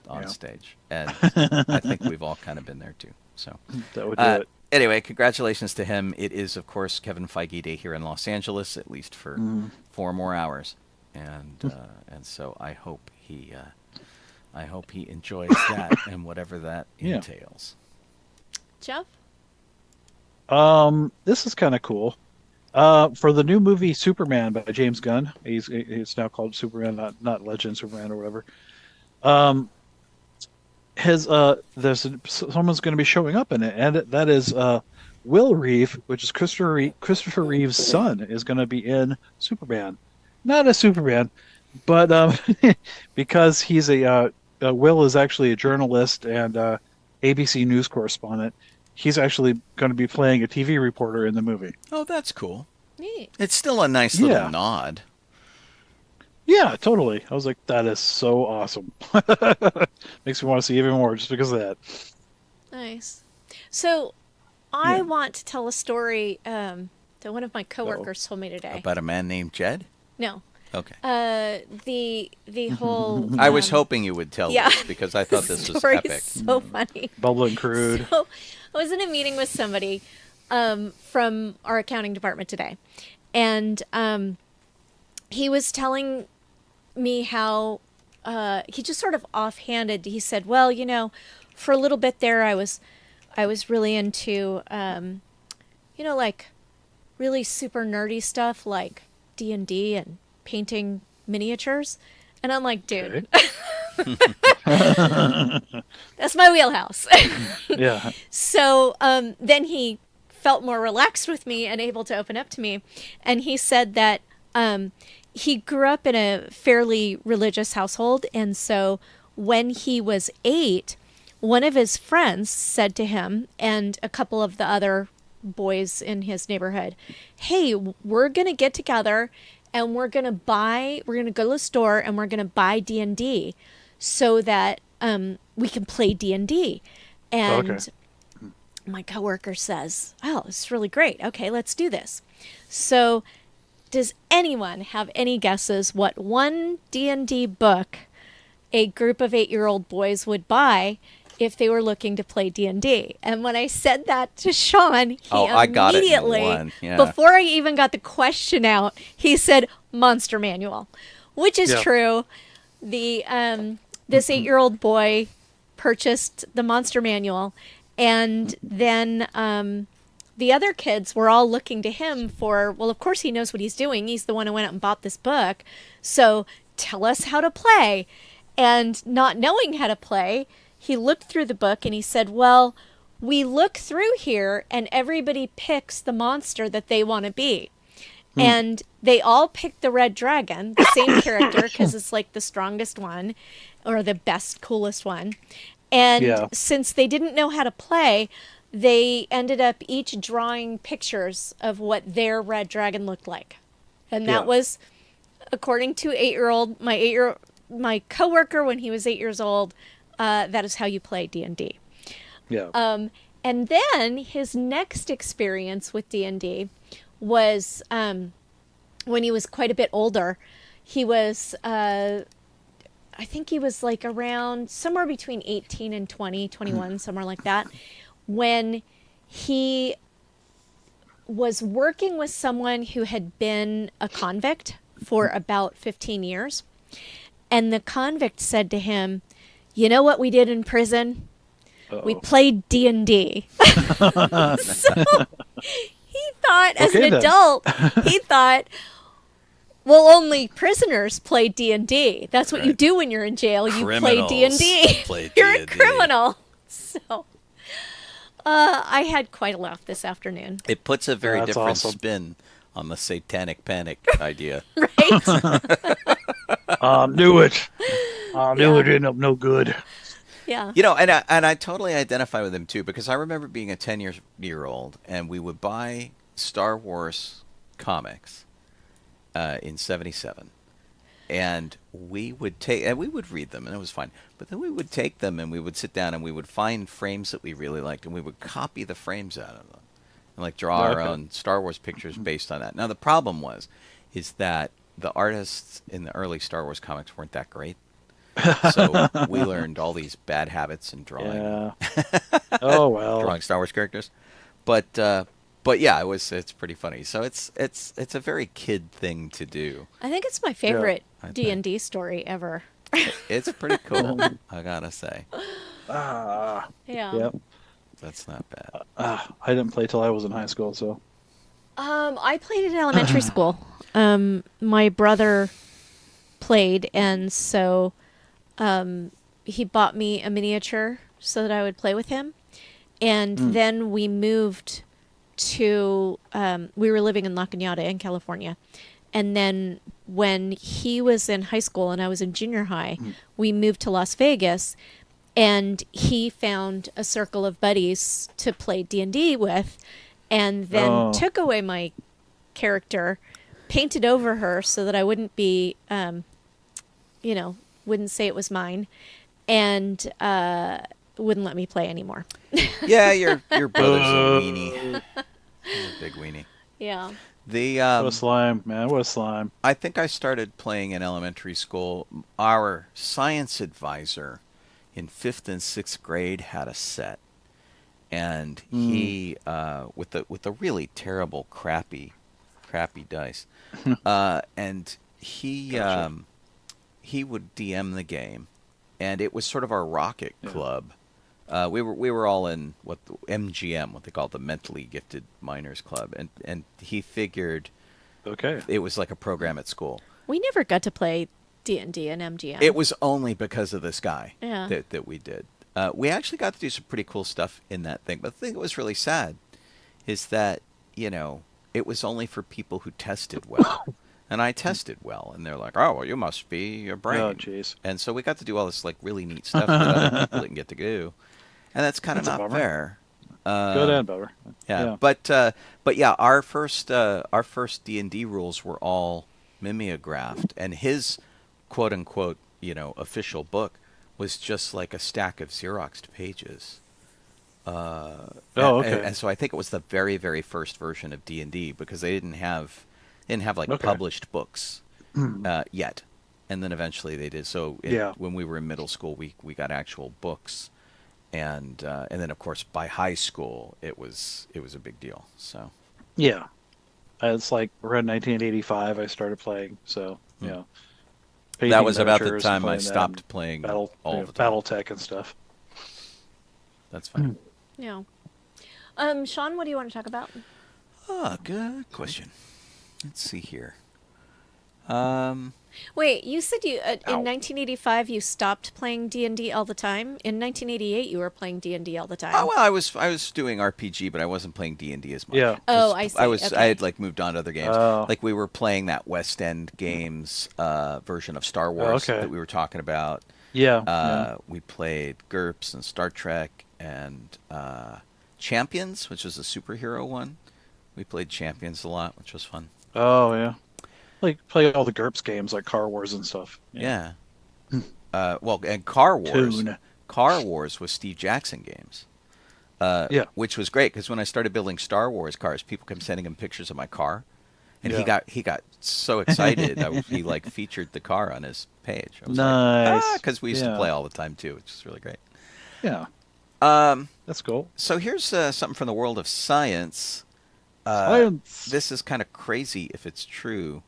[SPEAKER 3] on stage. And I think we've all kind of been there too. So
[SPEAKER 4] that would do it.
[SPEAKER 3] Anyway, congratulations to him. It is, of course, Kevin Feige Day here in Los Angeles, at least for 4 more hours, and so I hope he enjoys that and whatever that entails.
[SPEAKER 5] Jeff?
[SPEAKER 4] This is kind of cool. For the new movie Superman by James Gunn, he's now called Superman, not Legend Superman or whatever. Someone's going to be showing up in it, and that is Will Reeve, which is Christopher Reeve's son, is going to be in Superman. Not as Superman, but because he's Will is actually a journalist and ABC News correspondent. He's actually going to be playing a TV reporter in the movie.
[SPEAKER 3] Oh, that's cool.
[SPEAKER 5] Neat.
[SPEAKER 3] It's still a nice little nod.
[SPEAKER 4] Yeah, totally. I was like, that is so awesome. Makes me want to see even more just because of that.
[SPEAKER 5] Nice. So, I want to tell a story that one of my coworkers told me today.
[SPEAKER 3] About a man named Jed?
[SPEAKER 5] No.
[SPEAKER 3] Okay.
[SPEAKER 5] The whole.
[SPEAKER 3] I was hoping you would tell this because I thought this was epic.
[SPEAKER 5] So funny.
[SPEAKER 4] Bubbling crude.
[SPEAKER 5] So, I was in a meeting with somebody from our accounting department today, and he was telling me how he just sort of offhanded. He said, "Well, for a little bit there, I was really into like really super nerdy stuff like D&D and painting miniatures," and I'm like, dude. That's my wheelhouse.
[SPEAKER 4] Yeah.
[SPEAKER 5] So then he felt more relaxed with me and able to open up to me. And he said that he grew up in a fairly religious household. And so when he was 8, one of his friends said to him and a couple of the other boys in his neighborhood, "Hey, we're going to get together and we're going to go to the store and we're going to buy D&D so that we can play D&D. And my coworker says, "Oh, it's really great. Okay, let's do this." So, does anyone have any guesses what one D&D book a group of 8-year-old boys would buy if they were looking to play D&D? And when I said that to Sean, he
[SPEAKER 3] I got it in
[SPEAKER 5] immediately,
[SPEAKER 3] one. Yeah.
[SPEAKER 5] before I even got the question out, he said Monster Manual, which is
[SPEAKER 4] Yeah.
[SPEAKER 5] true. The this 8-year-old boy purchased the Monster Manual, and then the other kids were all looking to him for, well, of course he knows what he's doing. He's the one who went out and bought this book. So tell us how to play. And not knowing how to play, he looked through the book and he said, well, we look through here and everybody picks the monster that they want to be. And they all picked the red dragon, the same character, because it's like the strongest one or the best, coolest one. And since they didn't know how to play, they ended up each drawing pictures of what their red dragon looked like. And that was, according to my coworker when he was 8 years old, that is how you play D&D.
[SPEAKER 4] Yeah.
[SPEAKER 5] And then his next experience with D&D was when he was quite a bit older. He was, I think he was like around somewhere between 18 and 20, 21, somewhere like that, when he was working with someone who had been a convict for about 15 years. And the convict said to him, "You know what we did in prison? We played D&D." So he thought, as an adult, he thought, well, only prisoners play D&D. That's what you do when you're in jail. You play D&D. You're a criminal. So I had quite a laugh this afternoon.
[SPEAKER 3] It puts a very different
[SPEAKER 4] awesome.
[SPEAKER 3] spin on the satanic panic idea.
[SPEAKER 5] Right?
[SPEAKER 4] Knew it. Knew it ended up no good.
[SPEAKER 5] Yeah.
[SPEAKER 3] You know, and I totally identify with him too, because I remember being a 10-year-old and we would buy Star Wars comics in '77, and we would read them and it was fine, but then we would take them and we would sit down and we would find frames that we really liked and we would copy the frames out of them and like draw our own Star Wars pictures based on that. Now the problem is that the artists in the early Star Wars comics weren't that great. So we learned all these bad habits in drawing.
[SPEAKER 4] Yeah. Oh well.
[SPEAKER 3] Drawing Star Wars characters, but yeah, it's pretty funny. So it's a very kid thing to do.
[SPEAKER 5] I think it's my favorite D&D story ever.
[SPEAKER 3] It's pretty cool, I gotta say.
[SPEAKER 5] Yeah.
[SPEAKER 4] Yep.
[SPEAKER 3] That's not bad.
[SPEAKER 4] I didn't play till I was in high school, so.
[SPEAKER 5] I played in elementary school. My brother played, and so he bought me a miniature so that I would play with him. And then we moved to, we were living in La Cañada in California. And then when he was in high school and I was in junior high, we moved to Las Vegas, and he found a circle of buddies to play D&D with, and then took away my character, painted over her so that I wouldn't be, wouldn't say it was mine, and wouldn't let me play anymore.
[SPEAKER 3] Yeah, your brother's a weenie. He's a big weenie.
[SPEAKER 5] Yeah.
[SPEAKER 4] What a slime, man. What a slime.
[SPEAKER 3] I think I started playing in elementary school. Our science advisor in 5th and 6th grade had a set. And he, with the really terrible, crappy dice, and he would DM the game, and it was sort of our rocket club. We were all in MGM, what they call the Mentally Gifted Miners Club, and he figured it was like a program at school.
[SPEAKER 5] We never got to play D&D and MGM.
[SPEAKER 3] It was only because of this guy
[SPEAKER 5] Yeah.
[SPEAKER 3] that we did. We actually got to do some pretty cool stuff in that thing, but the thing that was really sad is that, it was only for people who tested well. And I tested well, and they're like, "Oh, well, you must be your brain."
[SPEAKER 4] Oh, jeez.
[SPEAKER 3] And so we got to do all this like really neat stuff that other people didn't get to do, and that's kind of not fair.
[SPEAKER 4] Good and bummer.
[SPEAKER 3] Yeah. But yeah, our first D&D rules were all mimeographed, and his quote unquote official book was just like a stack of Xeroxed pages.
[SPEAKER 4] Okay.
[SPEAKER 3] And so I think it was the very, very first version of D&D because they didn't have like
[SPEAKER 4] Okay.
[SPEAKER 3] published books yet, and then eventually they did. So
[SPEAKER 4] Yeah.
[SPEAKER 3] when we were in middle school, we got actual books, and then of course by high school it was a big deal. So
[SPEAKER 4] Yeah. It's like around 1985 I started playing, so,
[SPEAKER 3] that
[SPEAKER 4] painting
[SPEAKER 3] was about the
[SPEAKER 4] miniatures,
[SPEAKER 3] time I
[SPEAKER 4] playing that,
[SPEAKER 3] stopped playing
[SPEAKER 4] Battle,
[SPEAKER 3] all the time.
[SPEAKER 4] Battletech and stuff.
[SPEAKER 3] That's fine.
[SPEAKER 5] Yeah. Sean, what do you want to talk about?
[SPEAKER 3] Good question. Let's see here.
[SPEAKER 5] Wait, you said you in 1985 you stopped playing D&D all the time. In 1988 you were playing D&D all the time.
[SPEAKER 3] Oh well, I was doing RPG, but I wasn't playing D&D as much.
[SPEAKER 4] Yeah.
[SPEAKER 5] Oh, I see.
[SPEAKER 3] I
[SPEAKER 5] Okay.
[SPEAKER 3] had like moved on to other games.
[SPEAKER 4] Oh.
[SPEAKER 3] Like we were playing that West End Games version of Star Wars
[SPEAKER 4] okay.
[SPEAKER 3] that we were talking about.
[SPEAKER 4] Yeah.
[SPEAKER 3] We played GURPS and Star Trek and Champions, which was a superhero one. We played Champions a lot, which was fun.
[SPEAKER 4] Oh, yeah. Like, play all the GURPS games, like Car Wars and stuff.
[SPEAKER 3] Yeah. Well, and Car Wars.
[SPEAKER 4] Toon.
[SPEAKER 3] Car Wars was Steve Jackson games.
[SPEAKER 4] Yeah.
[SPEAKER 3] Which was great because when I started building Star Wars cars, people kept sending him pictures of my car, and
[SPEAKER 4] Yeah.
[SPEAKER 3] he got so excited. He like featured the car on his page. I was
[SPEAKER 4] Nice.
[SPEAKER 3] because we used to
[SPEAKER 4] Yeah.
[SPEAKER 3] play all the time too, which is really great.
[SPEAKER 4] Yeah. That's cool.
[SPEAKER 3] So here's something from the world of science.
[SPEAKER 4] Science.
[SPEAKER 3] This is kind of crazy if it's true.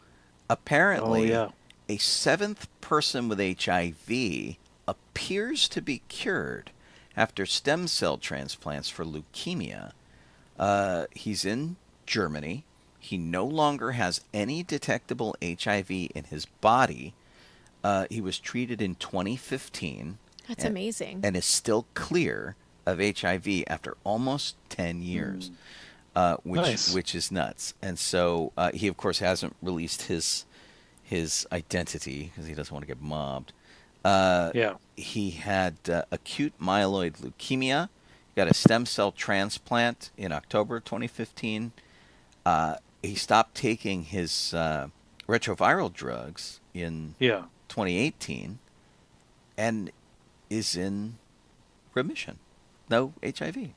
[SPEAKER 3] Apparently,
[SPEAKER 4] Oh, yeah.
[SPEAKER 3] a seventh person with HIV appears to be cured after stem cell transplants for leukemia. He's in Germany. He no longer has any detectable HIV in his body. He was treated in 2015.
[SPEAKER 5] That's amazing.
[SPEAKER 3] And is still clear of HIV after almost 10 years.
[SPEAKER 4] Nice.
[SPEAKER 3] Which is nuts. And so he, of course, hasn't released his identity because he doesn't want to get mobbed.
[SPEAKER 4] Yeah.
[SPEAKER 3] He had acute myeloid leukemia. He got a stem cell transplant in October 2015. He stopped taking his retroviral drugs in
[SPEAKER 4] Yeah.
[SPEAKER 3] 2018 and is in remission. No HIV.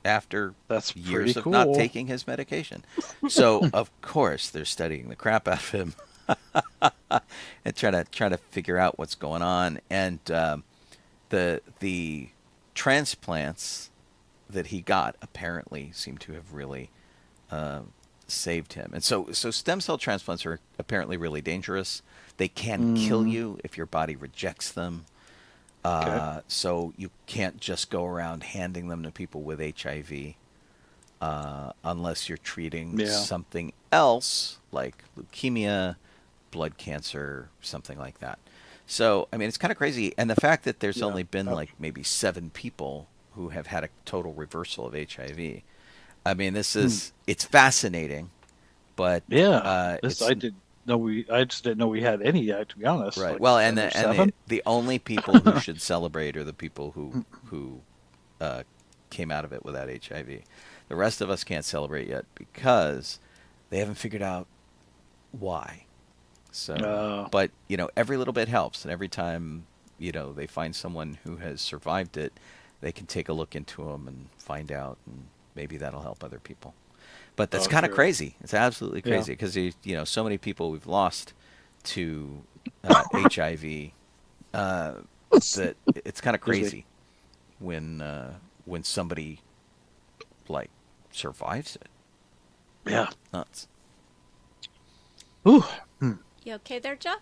[SPEAKER 3] After
[SPEAKER 4] That's
[SPEAKER 3] years
[SPEAKER 4] pretty
[SPEAKER 3] of not
[SPEAKER 4] cool.
[SPEAKER 3] taking his medication. So of course they're studying the crap out of him and trying to figure out what's going on. And the transplants that he got apparently seem to have really saved him. And so stem cell transplants are apparently really dangerous. They can kill you if your body rejects them.
[SPEAKER 4] Okay.
[SPEAKER 3] So you can't just go around handing them to people with HIV unless you're treating
[SPEAKER 4] Yeah.
[SPEAKER 3] something else like leukemia, blood cancer, something like that. So, I mean, it's kind of crazy. And the fact that there's only been like maybe 7 people who have had a total reversal of HIV. I mean, it's fascinating, but
[SPEAKER 4] Yeah.
[SPEAKER 3] it's,
[SPEAKER 4] I just didn't know we had any yet, to be honest.
[SPEAKER 3] right.
[SPEAKER 4] Like,
[SPEAKER 3] Well,
[SPEAKER 4] there's 7?
[SPEAKER 3] the only people who should celebrate are the people who came out of it without HIV. The rest of us can't celebrate yet because they haven't figured out why. So, but every little bit helps, and every time they find someone who has survived it, they can take a look into them and find out, and maybe that'll help other people. But that's kind of
[SPEAKER 4] sure.
[SPEAKER 3] crazy. It's absolutely crazy because so many people we've lost to HIV that it's kind of crazy when somebody like survives it.
[SPEAKER 4] Yeah.
[SPEAKER 3] Nuts.
[SPEAKER 4] Ooh.
[SPEAKER 5] You okay there, Jeff?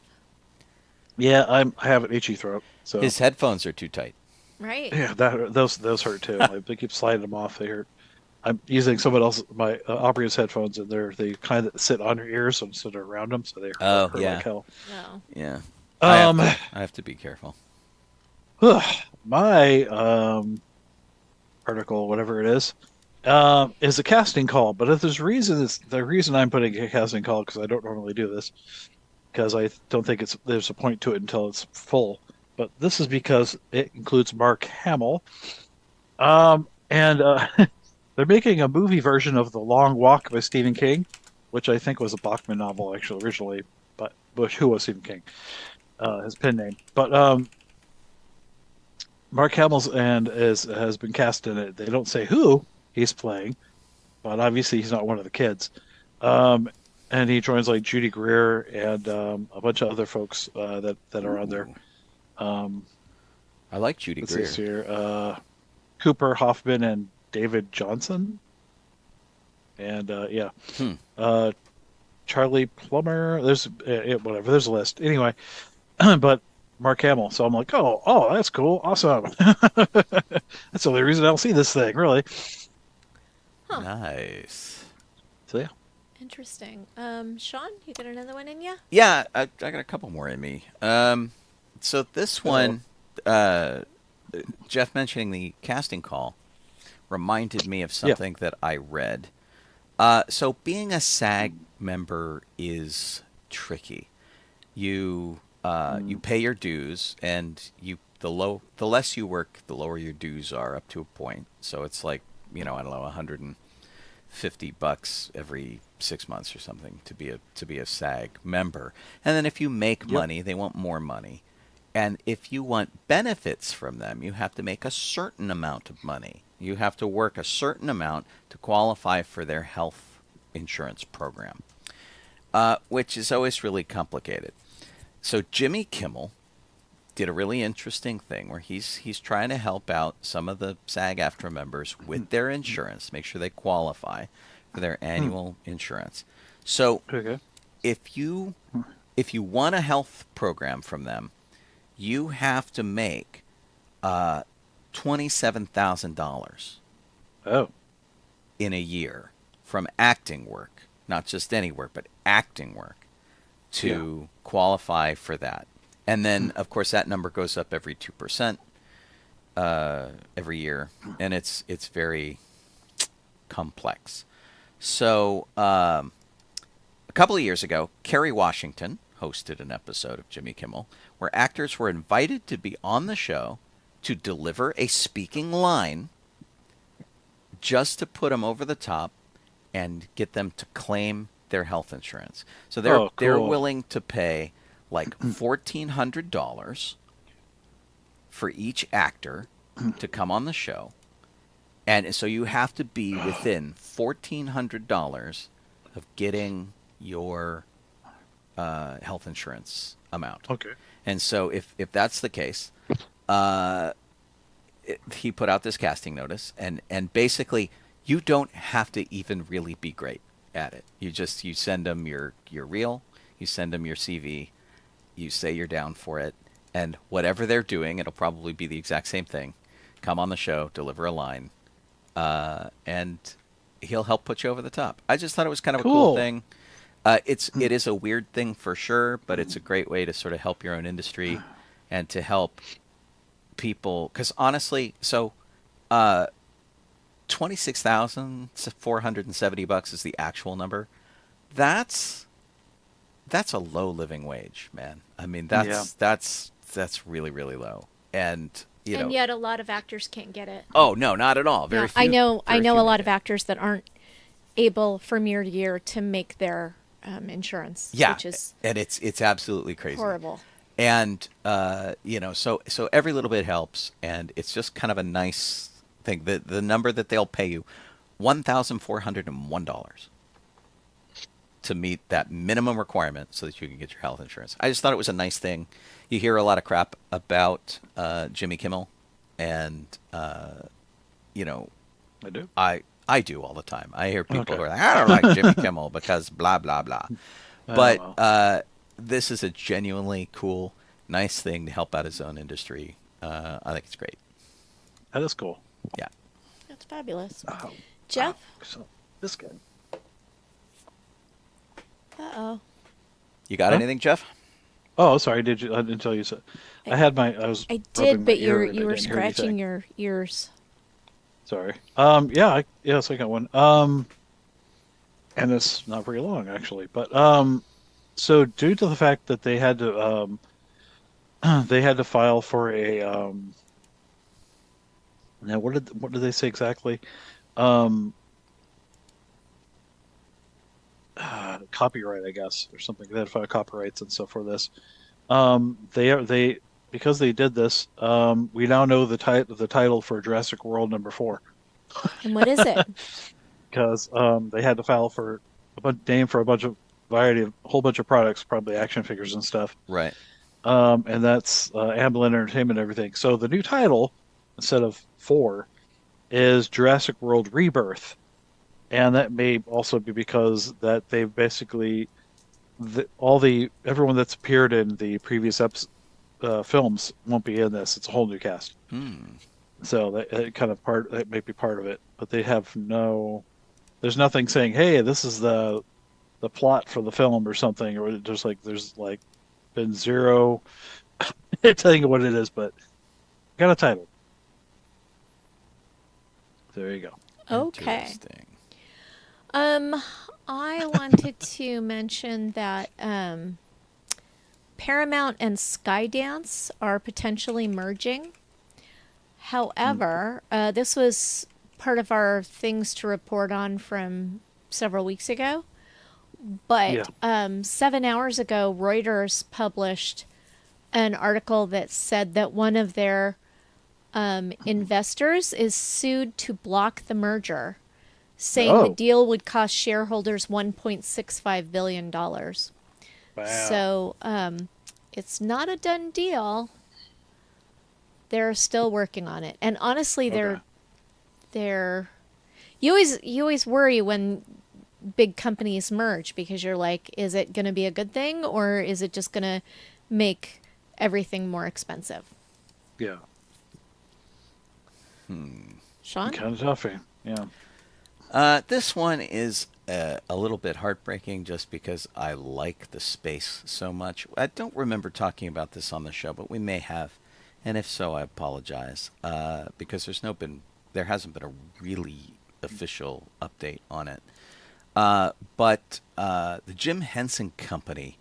[SPEAKER 4] Yeah, I have an itchy throat. So
[SPEAKER 3] His headphones are too tight.
[SPEAKER 5] Right.
[SPEAKER 4] yeah, those hurt too. They keep sliding them off. They hurt. I'm using someone else, my Aubrey's headphones, and they kind of sit on your ears instead of around them, so they hurt
[SPEAKER 3] yeah.
[SPEAKER 4] like hell.
[SPEAKER 5] No.
[SPEAKER 3] Yeah.
[SPEAKER 4] Um,
[SPEAKER 3] I have to be careful.
[SPEAKER 4] My article, whatever it is a casting call. But if there's the reason I'm putting a casting call, because I don't normally do this, because I don't think there's a point to it until it's full. But this is because it includes Mark Hamill, and they're making a movie version of The Long Walk by Stephen King, which I think was a Bachman novel actually originally, but who was Stephen King, his pen name. But Mark Hamill's and has been cast in it. They don't say who he's playing, but obviously he's not one of the kids. And he joins like Judy Greer and a bunch of other folks that are on there.
[SPEAKER 3] I like Judy
[SPEAKER 4] What's
[SPEAKER 3] Greer.
[SPEAKER 4] this here? Cooper Hoffman and David Johnson. And yeah. Charlie Plummer. There's whatever. There's a list. Anyway, but Mark Hamill. So I'm like, oh, that's cool. Awesome. That's the only reason I'll see this thing, really.
[SPEAKER 5] Huh.
[SPEAKER 3] Nice.
[SPEAKER 4] So yeah.
[SPEAKER 5] Interesting. Sean, you got another one in ya?
[SPEAKER 3] Yeah, I got a couple more in me. So this one, Jeff mentioning the casting call reminded me of something that I read. So being a SAG member is tricky. You pay your dues, and the less you work, the lower your dues are up to a point. So it's like, I don't know, $150 every 6 months or something to be a SAG member. And then if you make money, they want more money. And if you want benefits from them, you have to make a certain amount of money. You have to work a certain amount to qualify for their health insurance program, which is always really complicated. So Jimmy Kimmel did a really interesting thing where he's trying to help out some of the SAG-AFTRA members with their insurance, make sure they qualify for their annual insurance. So if you want a health program from them, you have to make $27,000 in a year from acting work, not just any work, but acting work, to qualify for that. And then, of course, that number goes up every 2% every year, and it's very complex. So a couple of years ago, Kerry Washington hosted an episode of Jimmy Kimmel where actors were invited to be on the show to deliver a speaking line just to put them over the top and get them to claim their health insurance. So they're willing to pay like $1,400 for each actor to come on the show. And so you have to be within $1,400 of getting your health insurance amount.
[SPEAKER 4] Okay.
[SPEAKER 3] And so if that's the case, he put out this casting notice, and basically you don't have to even really be great at it. You send them your reel, you send them your CV, you say you're down for it, and whatever they're doing, it'll probably be the exact same thing. Come on the show, deliver a line, and he'll help put you over the top. I just thought it was kind of a cool thing. It is a weird thing for sure, but it's a great way to sort of help your own industry and to help people. Because honestly, so $26,470 is the actual number. That's a low living wage, man. I mean, that's really, really low. And
[SPEAKER 5] yet a lot of actors can't get it.
[SPEAKER 3] Oh no, not at all. Very few.
[SPEAKER 5] I know a lot of actors that aren't able from year to year to make their insurance.
[SPEAKER 3] Yeah,
[SPEAKER 5] which is
[SPEAKER 3] and it's absolutely crazy.
[SPEAKER 5] Horrible.
[SPEAKER 3] And so every little bit helps, and it's just kind of a nice thing. The number that they'll pay you, $1,401, to meet that minimum requirement so that you can get your health insurance. I just thought it was a nice thing. You hear a lot of crap about Jimmy Kimmel, and I
[SPEAKER 4] do.
[SPEAKER 3] I do all the time. I hear people who are like, I don't like Jimmy Kimmel because blah blah blah. But this is a genuinely cool, nice thing to help out his own industry. I think it's great.
[SPEAKER 4] That is cool.
[SPEAKER 3] Yeah.
[SPEAKER 5] That's fabulous. Jeff?
[SPEAKER 4] So, this guy.
[SPEAKER 5] Uh-oh.
[SPEAKER 3] You got anything, Jeff?
[SPEAKER 4] Oh, sorry. Did you? I didn't tell you. So I had my. I was.
[SPEAKER 5] I
[SPEAKER 4] rubbing
[SPEAKER 5] did, but
[SPEAKER 4] my ear and I
[SPEAKER 5] you
[SPEAKER 4] didn't
[SPEAKER 5] were
[SPEAKER 4] hear
[SPEAKER 5] scratching
[SPEAKER 4] anything.
[SPEAKER 5] your ears.
[SPEAKER 4] Sorry. Yes, I got one. And it's not very long actually, but so due to the fact that they had to file for a now what did they say exactly? Copyright, I guess, or something. They had to file copyrights and stuff for this. They because they did this, we now know the title for Jurassic World #4.
[SPEAKER 5] And what is it?
[SPEAKER 4] Because they had to file for name for a whole bunch of products, probably action figures and stuff.
[SPEAKER 3] Right.
[SPEAKER 4] And that's Amblin Entertainment and everything. So the new title, instead of 4, is Jurassic World Rebirth. And that may also be because that they've basically everyone that's appeared in the previous films won't be in this. It's a whole new cast. So that may be part of it. But they have there's nothing saying, hey, this is the plot for the film or something, or there's been zero telling you what it is, but got a title. There you go.
[SPEAKER 5] Okay.
[SPEAKER 3] Interesting.
[SPEAKER 5] I wanted to mention that Paramount and Skydance are potentially merging. However, this was part of our things to report on from several weeks ago. But 7 hours ago, Reuters published an article that said that one of their investors is sued to block the merger, saying the deal would cost shareholders $1.65 billion. Wow. So it's not a done deal. They're still working on it. And honestly, they're you always worry when big companies merge, because you're like, is it going to be a good thing, or is it just going to make everything more expensive?
[SPEAKER 4] Yeah.
[SPEAKER 5] Sean?
[SPEAKER 4] Kind of toughy. Yeah.
[SPEAKER 3] This one is a little bit heartbreaking just because I like the space so much. I don't remember talking about this on the show, but we may have. And if so, I apologize, because there hasn't been a really official update on it. But the Jim Henson Company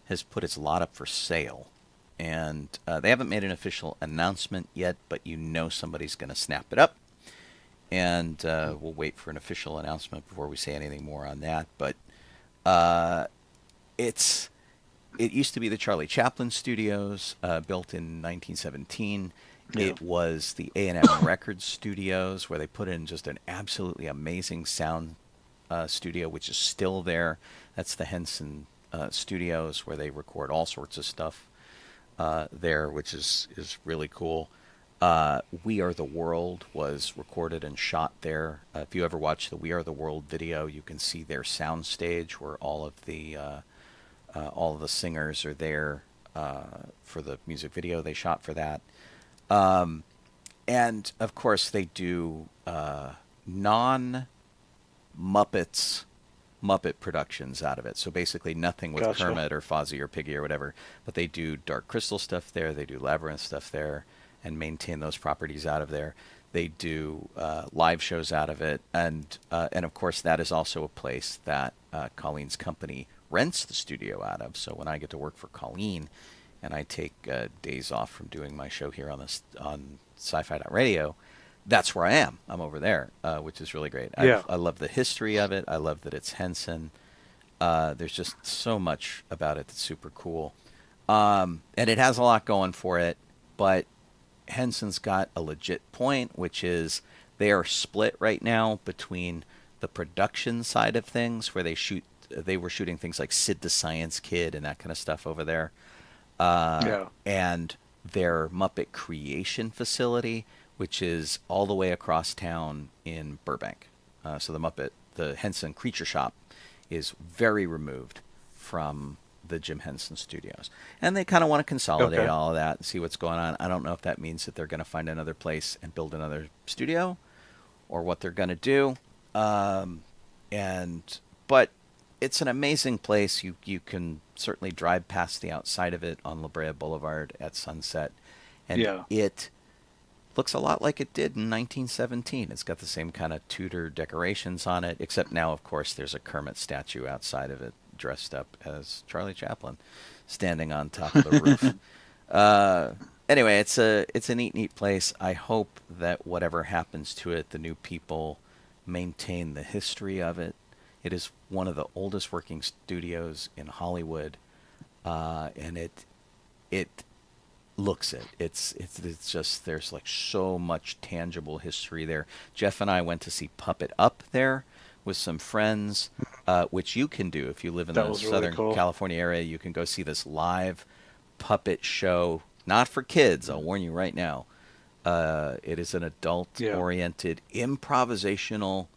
[SPEAKER 3] has put its lot up for sale, and they haven't made an official announcement yet, but somebody's going to snap it up, and we'll wait for an official announcement before we say anything more on that. But it used to be the Charlie Chaplin Studios, built in 1917. Yeah. It was the A&M Records Studios, where they put in just an absolutely amazing sound studio, which is still there. That's the Henson Studios, where they record all sorts of stuff there, which is really cool. We Are the World was recorded and shot there. If you ever watch the We Are the World video, you can see their sound stage where all of the singers are there for the music video they shot for that. And of course they do Muppet productions out of it. So basically nothing with Kermit or Fozzie or Piggy or whatever, but they do Dark Crystal stuff there, they do Labyrinth stuff there, and maintain those properties out of there. They do live shows out of it, and of course that is also a place that Colleen's company rents the studio out of. So when I get to work for Colleen, and I take days off from doing my show here on Sci-Fi.radio, that's where I am. I'm over there, which is really great.
[SPEAKER 4] Yeah.
[SPEAKER 3] I love the history of it. I love that it's Henson. There's just so much about it that's super cool. And it has a lot going for it, but Henson's got a legit point, which is they are split right now between the production side of things, where they were shooting things like Sid the Science Kid and that kind of stuff over there. And their Muppet creation facility, which is all the way across town in Burbank. So the Henson Creature Shop is very removed from the Jim Henson Studios. And they kind of want to consolidate all of that and see what's going on. I don't know if that means that they're going to find another place and build another studio, or what they're going to do. But it's an amazing place. You can certainly drive past the outside of it on La Brea Boulevard at sunset. And it looks a lot like it did in 1917. It's got the same kind of Tudor decorations on it, except now, of course, there's a Kermit statue outside of it, dressed up as Charlie Chaplin, standing on top of the roof. Anyway, it's a neat place. I hope that whatever happens to it, the new people maintain the history of it. It is one of the oldest working studios in Hollywood, and it looks it. It's just there's like so much tangible history there. Jeff and I went to see Puppet Up there with some friends, which you can do if you live in
[SPEAKER 4] That
[SPEAKER 3] the
[SPEAKER 4] was really
[SPEAKER 3] Southern
[SPEAKER 4] cool.
[SPEAKER 3] California area. You can go see this live puppet show. Not for kids, I'll warn you right now. It is an adult-oriented, improvisational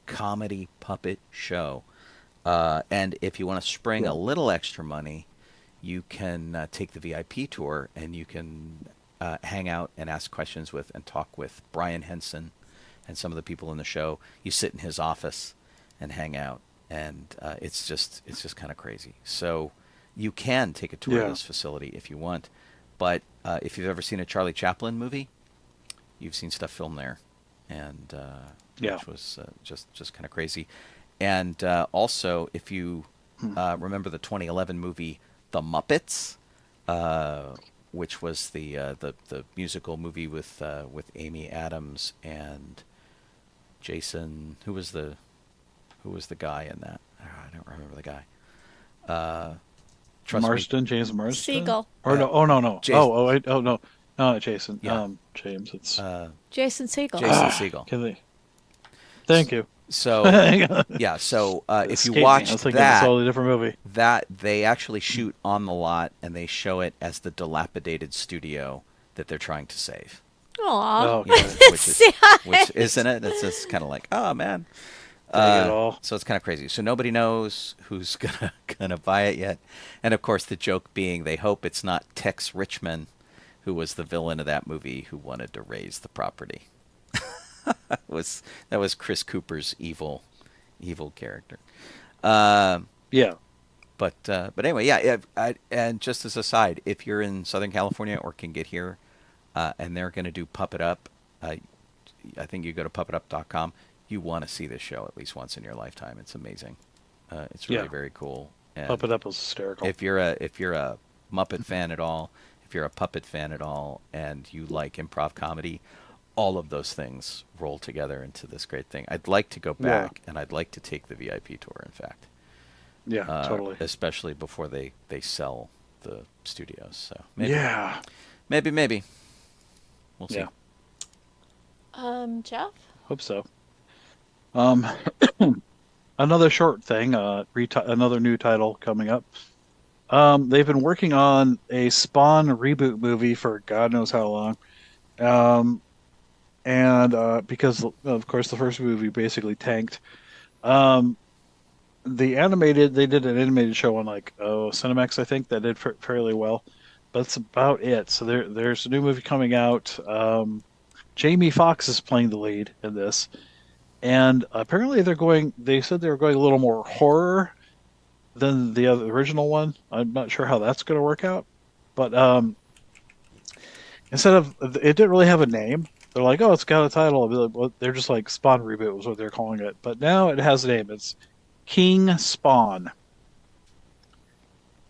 [SPEAKER 3] comedy puppet show. And if you want to spring a little extra money, you can take the VIP tour, and you can hang out and ask questions with and talk with Brian Henson and some of the people in the show. You sit in his office and hang out, and it's just kind of crazy. So you can take a tour of this facility if you want, but if you've ever seen a Charlie Chaplin movie, you've seen stuff filmed there, and which was just kind of crazy. And also, if you remember the 2011 movie The Muppets, which was the musical movie with Amy Adams and Jason, who was the guy in that? I don't remember the guy.
[SPEAKER 4] Marsden, James Marsden.
[SPEAKER 5] Segel.
[SPEAKER 4] Or no? Oh no.
[SPEAKER 3] Jason.
[SPEAKER 4] No, not Jason.
[SPEAKER 3] Yeah.
[SPEAKER 4] James. It's
[SPEAKER 5] Jason Segel.
[SPEAKER 3] Jason Segel.
[SPEAKER 4] Thank you.
[SPEAKER 3] So yeah, so if you
[SPEAKER 4] Escaped me.
[SPEAKER 3] watch
[SPEAKER 4] I was thinking of a totally different movie.
[SPEAKER 3] that they actually shoot on the lot, and they show it as the dilapidated studio that they're trying to save.
[SPEAKER 5] Aw.
[SPEAKER 4] Oh,
[SPEAKER 3] You know,
[SPEAKER 4] okay.
[SPEAKER 3] which isn't it? It's just kind of like, oh man.
[SPEAKER 4] Dang it all.
[SPEAKER 3] So it's kind of crazy. So nobody knows who's gonna buy it yet, and of course the joke being they hope it's not Tex Richmond, who was the villain of that movie, who wanted to raise the property. that was Chris Cooper's evil character.
[SPEAKER 4] Yeah.
[SPEAKER 3] But anyway, yeah. And just as a side, if you're in Southern California or can get here, and they're going to do Puppet Up, I think you go to puppetup.com. You want to see this show at least once in your lifetime. It's amazing. It's really very cool. And
[SPEAKER 4] Puppet Up was hysterical.
[SPEAKER 3] if you're a Muppet fan at all, if you're a puppet fan at all, and you like improv comedy, all of those things roll together into this great thing. I'd like to go back, and I'd like to take the VIP tour, in fact.
[SPEAKER 4] Yeah, totally.
[SPEAKER 3] Especially before they sell the studios. So maybe,
[SPEAKER 4] Yeah.
[SPEAKER 3] maybe. We'll see.
[SPEAKER 4] Yeah.
[SPEAKER 5] Jeff?
[SPEAKER 4] Hope so. Another short thing, another new title coming up. They've been working on a Spawn reboot movie for God knows how long. And because, of course, the first movie basically tanked. They did an animated show on Cinemax, I think, that did fairly well. But that's about it. So there's a new movie coming out. Jamie Foxx is playing the lead in this. And apparently they said they were going a little more horror than the original one. I'm not sure how that's going to work out. But it didn't really have a name. They're like, oh, it's got a title. They're just like Spawn Reboot was what they're calling it. But now it has a name. It's King Spawn.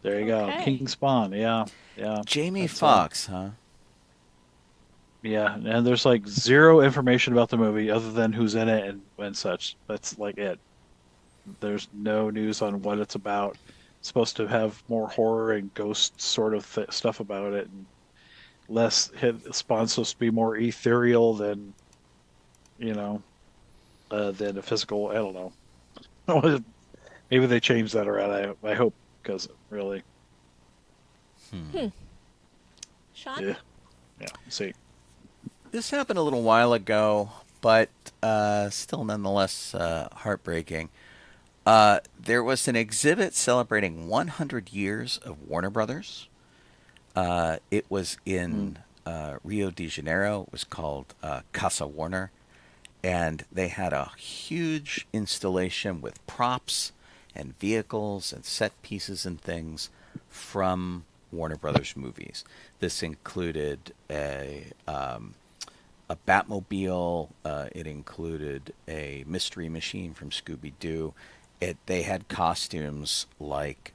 [SPEAKER 4] There you go. King Spawn. Yeah.
[SPEAKER 3] Jamie Foxx, huh?
[SPEAKER 4] Yeah, and there's zero information about the movie other than who's in it and such. That's it. There's no news on what it's about. It's supposed to have more horror and ghost sort of stuff about it, and Spawn's supposed to be more ethereal than than a physical. I don't know. Maybe they changed that around. I hope, because really.
[SPEAKER 5] Sean?
[SPEAKER 4] Yeah. See.
[SPEAKER 3] This happened a little while ago, but still nonetheless heartbreaking. There was an exhibit celebrating 100 years of Warner Brothers. It was in Rio de Janeiro. It was called Casa Warner. And they had a huge installation with props and vehicles and set pieces and things from Warner Brothers movies. This included a Batmobile. It included a Mystery Machine from Scooby-Doo. They had costumes like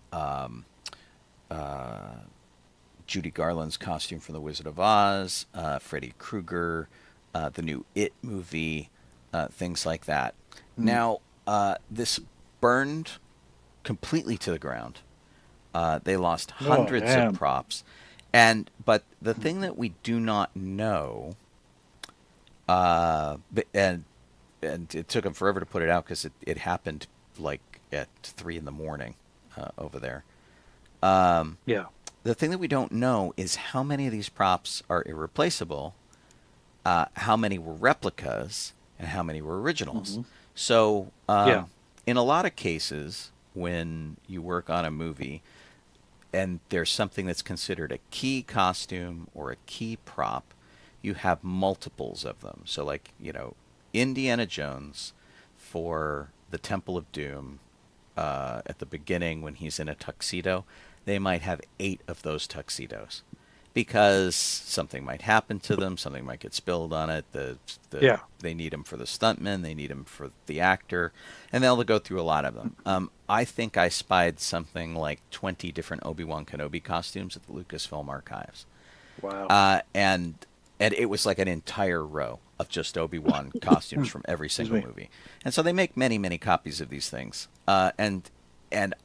[SPEAKER 3] Judy Garland's costume from The Wizard of Oz, Freddy Krueger, the new It movie, things like that. Now, this burned completely to the ground. They lost hundreds of props. But the thing that we do not know, and it took them forever to put it out because it happened like at 3 a.m. Over there.
[SPEAKER 4] Yeah.
[SPEAKER 3] The thing that we don't know is how many of these props are irreplaceable, how many were replicas, and how many were originals. So, in a lot of cases, when you work on a movie and there's something that's considered a key costume or a key prop, you have multiples of them. So, like, Indiana Jones for the Temple of Doom, at the beginning when he's in a tuxedo, they might have 8 of those tuxedos because something might happen to them, something might get spilled on it. They need them for the stuntman, they need them for the actor, and they'll go through a lot of them. I think I spied something like 20 different Obi-Wan Kenobi costumes at the Lucasfilm archives.
[SPEAKER 4] Wow.
[SPEAKER 3] And it was like an entire row of just Obi-Wan costumes from every single movie. And so they make many, many copies of these things. And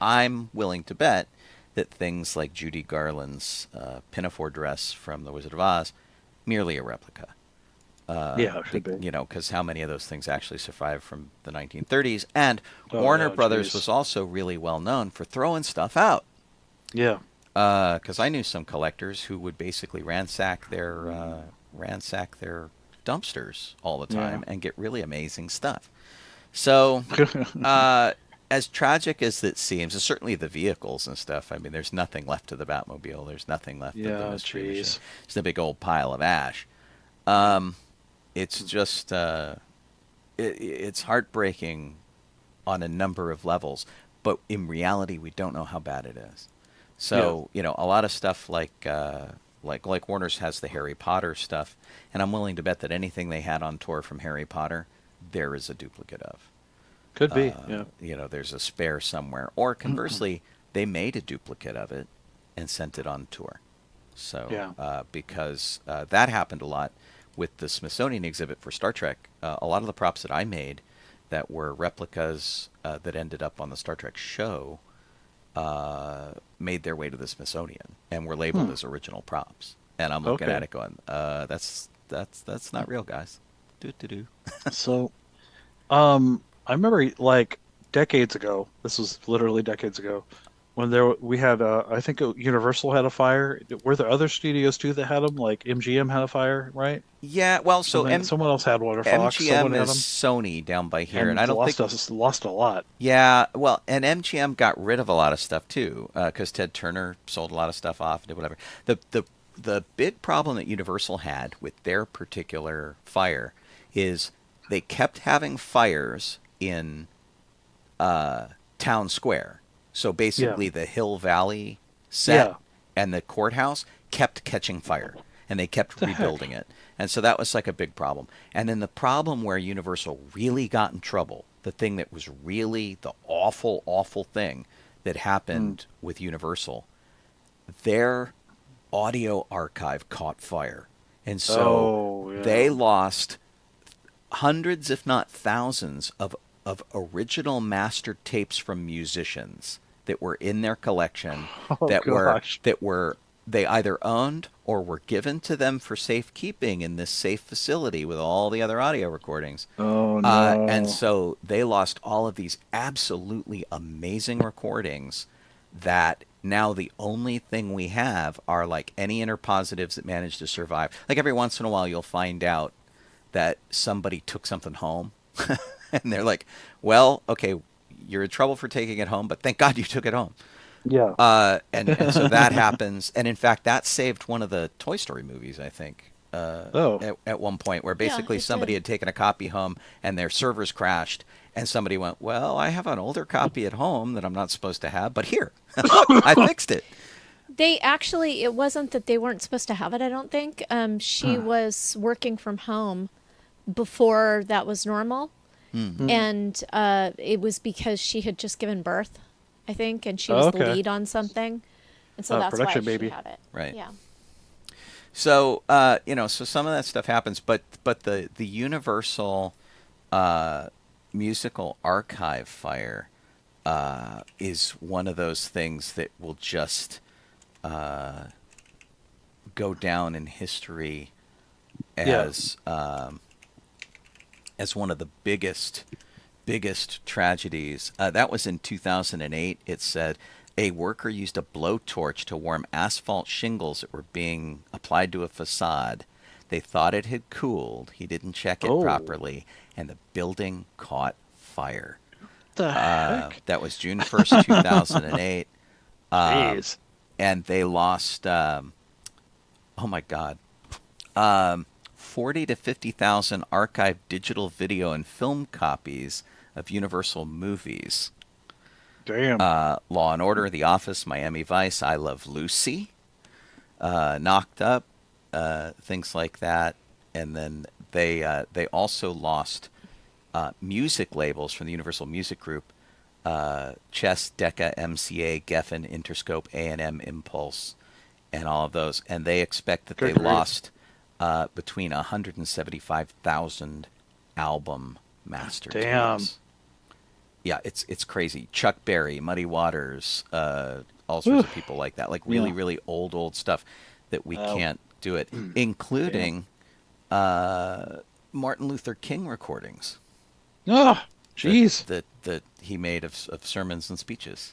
[SPEAKER 3] I'm willing to bet that things like Judy Garland's pinafore dress from The Wizard of Oz, merely a replica.
[SPEAKER 4] It should be.
[SPEAKER 3] Because how many of those things actually survived from the 1930s? And Warner Brothers was also really well known for throwing stuff out.
[SPEAKER 4] Yeah.
[SPEAKER 3] Because I knew some collectors who would basically ransack their dumpsters all the time and get really amazing stuff. So, as tragic as it seems, and certainly the vehicles and stuff, I mean, there's nothing left of the Batmobile. There's nothing left of the Mystery Machine. It's a big old pile of ash. It's just, it's heartbreaking on a number of levels, but in reality, we don't know how bad it is. So, a lot of stuff like Warner's has the Harry Potter stuff, and I'm willing to bet that anything they had on tour from Harry Potter, there is a duplicate of.
[SPEAKER 4] Could be,
[SPEAKER 3] There's a spare somewhere. Or conversely, they made a duplicate of it and sent it on tour. So, because that happened a lot with the Smithsonian exhibit for Star Trek. A lot of the props that I made that were replicas that ended up on the Star Trek show made their way to the Smithsonian and were labeled as original props. And I'm looking at it going, that's not real, guys. Do.
[SPEAKER 4] So, I remember like decades ago. This was literally decades ago, when we had I think Universal had a fire. Were there other studios too that had them? Like MGM had a fire, right?
[SPEAKER 3] Yeah. Well, so
[SPEAKER 4] someone else had one. Or Fox.
[SPEAKER 3] MGM is Sony down by here, and I don't think
[SPEAKER 4] lost a lot.
[SPEAKER 3] Yeah. Well, and MGM got rid of a lot of stuff too, because Ted Turner sold a lot of stuff off, did whatever. The big problem that Universal had with their particular fire is they kept having fires in Town Square. So basically the Hill Valley set and the courthouse kept catching fire, and they kept rebuilding it. And so that was like a big problem. And then the problem where Universal really got in trouble, the thing that was really the awful, awful thing that happened with Universal, their audio archive caught fire. And so they lost hundreds, if not thousands, of original mastered tapes from musicians that were in their collection that were they either owned or were given to them for safekeeping in this safe facility with all the other audio recordings.
[SPEAKER 4] Oh no!
[SPEAKER 3] And so they lost all of these absolutely amazing recordings that now the only thing we have are like any interpositives that managed to survive. Like every once in a while you'll find out that somebody took something home. And they're like, well, okay, you're in trouble for taking it home, but thank God you took it home.
[SPEAKER 4] Yeah.
[SPEAKER 3] And so that happens. And in fact, that saved one of the Toy Story movies, I think, at one point, where basically somebody had taken a copy home and their servers crashed. And somebody went, well, I have an older copy at home that I'm not supposed to have, but here, I fixed it.
[SPEAKER 5] It wasn't that they weren't supposed to have it, I don't think. She was working from home before that was normal. Mm-hmm. And it was because she had just given birth, I think, and she was the lead on something. And so that's why she had it.
[SPEAKER 3] Right.
[SPEAKER 5] Yeah.
[SPEAKER 3] So, so some of that stuff happens, but the Universal musical archive fire is one of those things that will just go down in history
[SPEAKER 4] Yeah.
[SPEAKER 3] as one of the biggest tragedies. That was in 2008. It said a worker used a blowtorch to warm asphalt shingles that were being applied to a facade. They thought it had cooled. He didn't check it
[SPEAKER 4] Oh.
[SPEAKER 3] properly, and the building caught fire.
[SPEAKER 4] The heck?
[SPEAKER 3] That was June 1st, 2008.
[SPEAKER 4] Jeez.
[SPEAKER 3] And they lost, oh my God, 40 to 50,000 archived digital video and film copies of Universal movies.
[SPEAKER 4] Damn.
[SPEAKER 3] Law and Order, The Office, Miami Vice, I Love Lucy, Knocked Up, things like that. And then they also lost music labels from the Universal Music Group, Chess, Decca, MCA, Geffen, Interscope, A&M, Impulse, and all of those. And they expect that
[SPEAKER 4] Good
[SPEAKER 3] they
[SPEAKER 4] grief.
[SPEAKER 3] lost between 175,000 album master
[SPEAKER 4] Damn.
[SPEAKER 3] tapes. Yeah, it's crazy. Chuck Berry, Muddy Waters, all sorts of people like that. Like really,
[SPEAKER 4] Yeah.
[SPEAKER 3] really old stuff that we
[SPEAKER 4] Wow.
[SPEAKER 3] can't do it, including Martin Luther King recordings
[SPEAKER 4] Oh, jeez.
[SPEAKER 3] that he made of sermons and speeches.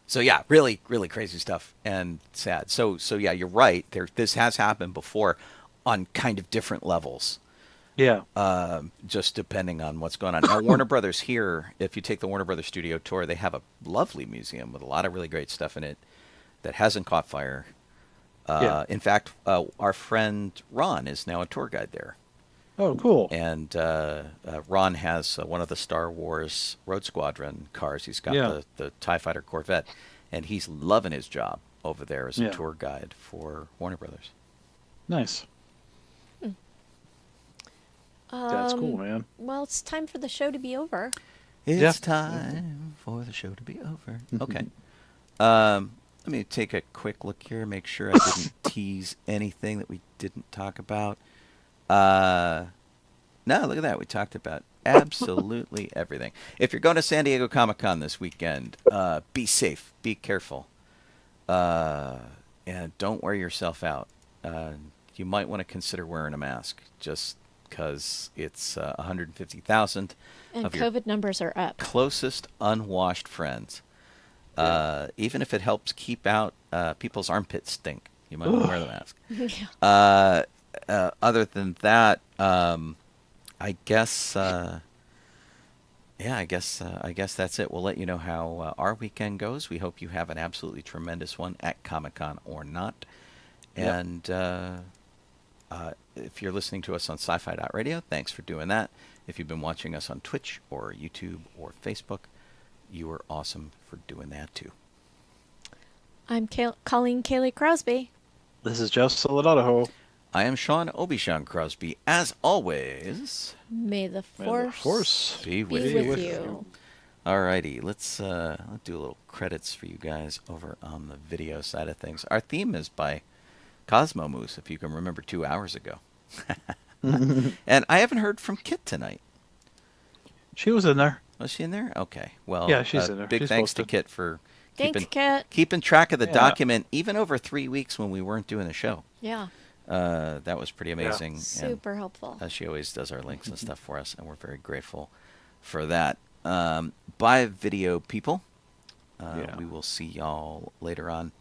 [SPEAKER 3] So yeah, really, really crazy stuff and sad. So yeah, you're right. This has happened before on kind of different levels,
[SPEAKER 4] Yeah.
[SPEAKER 3] just depending on what's going on. Now, Warner Brothers here, if you take the Warner Brothers studio tour, they have a lovely museum with a lot of really great stuff in it that hasn't caught fire.
[SPEAKER 4] Yeah.
[SPEAKER 3] In fact, our friend Ron is now a tour guide there.
[SPEAKER 4] Oh, cool.
[SPEAKER 3] And Ron has one of the Star Wars Road Squadron cars. He's got
[SPEAKER 4] Yeah.
[SPEAKER 3] the TIE Fighter Corvette, and he's loving his job over there as a
[SPEAKER 4] Yeah.
[SPEAKER 3] tour guide for Warner Brothers.
[SPEAKER 4] Nice. That's cool, man.
[SPEAKER 5] Well, it's time for the show to be over.
[SPEAKER 3] It's
[SPEAKER 4] Yeah.
[SPEAKER 3] time for the show to be over. Okay. Let me take a quick look here, make sure I didn't tease anything that we didn't talk about. No, look at that. We talked about absolutely everything. If you're going to San Diego Comic-Con this weekend, be safe, be careful, and don't wear yourself out. You might want to consider wearing a mask just because it's 150,000
[SPEAKER 5] And
[SPEAKER 3] of your
[SPEAKER 5] COVID numbers are up.
[SPEAKER 3] closest unwashed friends. Even if it helps keep out people's armpit stink, you might want to wear the mask. Other than that, I guess, I guess that's it. We'll let you know how our weekend goes. We hope you have an absolutely tremendous one at Comic-Con or not.
[SPEAKER 4] Yep.
[SPEAKER 3] And if you're listening to us on sci-fi.radio, thanks for doing that. If you've been watching us on Twitch or YouTube or Facebook, you are awesome for doing that too.
[SPEAKER 5] I'm Colleen Kaylee Crosby.
[SPEAKER 4] This is Jeff Soledadaho.
[SPEAKER 3] I am Sean Obi-Shawn Crosby. As always,
[SPEAKER 5] May the
[SPEAKER 4] May the
[SPEAKER 5] force,
[SPEAKER 4] force
[SPEAKER 3] be
[SPEAKER 5] be
[SPEAKER 3] with
[SPEAKER 5] with
[SPEAKER 3] you.
[SPEAKER 5] you.
[SPEAKER 3] Alrighty, let's do a little credits for you guys over on the video side of things. Our theme is by Cosmo Moose, if you can remember 2 hours ago. And I haven't heard from Kit tonight.
[SPEAKER 4] She was in there.
[SPEAKER 3] Was she in there? Okay. Well,
[SPEAKER 4] Yeah, she's in there.
[SPEAKER 3] Big
[SPEAKER 4] She's
[SPEAKER 3] thanks to
[SPEAKER 4] posted.
[SPEAKER 3] Kit for
[SPEAKER 5] Thanks, Kit.
[SPEAKER 3] keeping track of the
[SPEAKER 4] Yeah.
[SPEAKER 3] document, even over 3 weeks when we weren't doing the show.
[SPEAKER 5] Yeah,
[SPEAKER 3] That was pretty amazing.
[SPEAKER 5] super helpful.
[SPEAKER 3] And she always does our links and stuff for us, and we're very grateful for that. Bye, video people.
[SPEAKER 4] Yeah.
[SPEAKER 3] We will see y'all later on.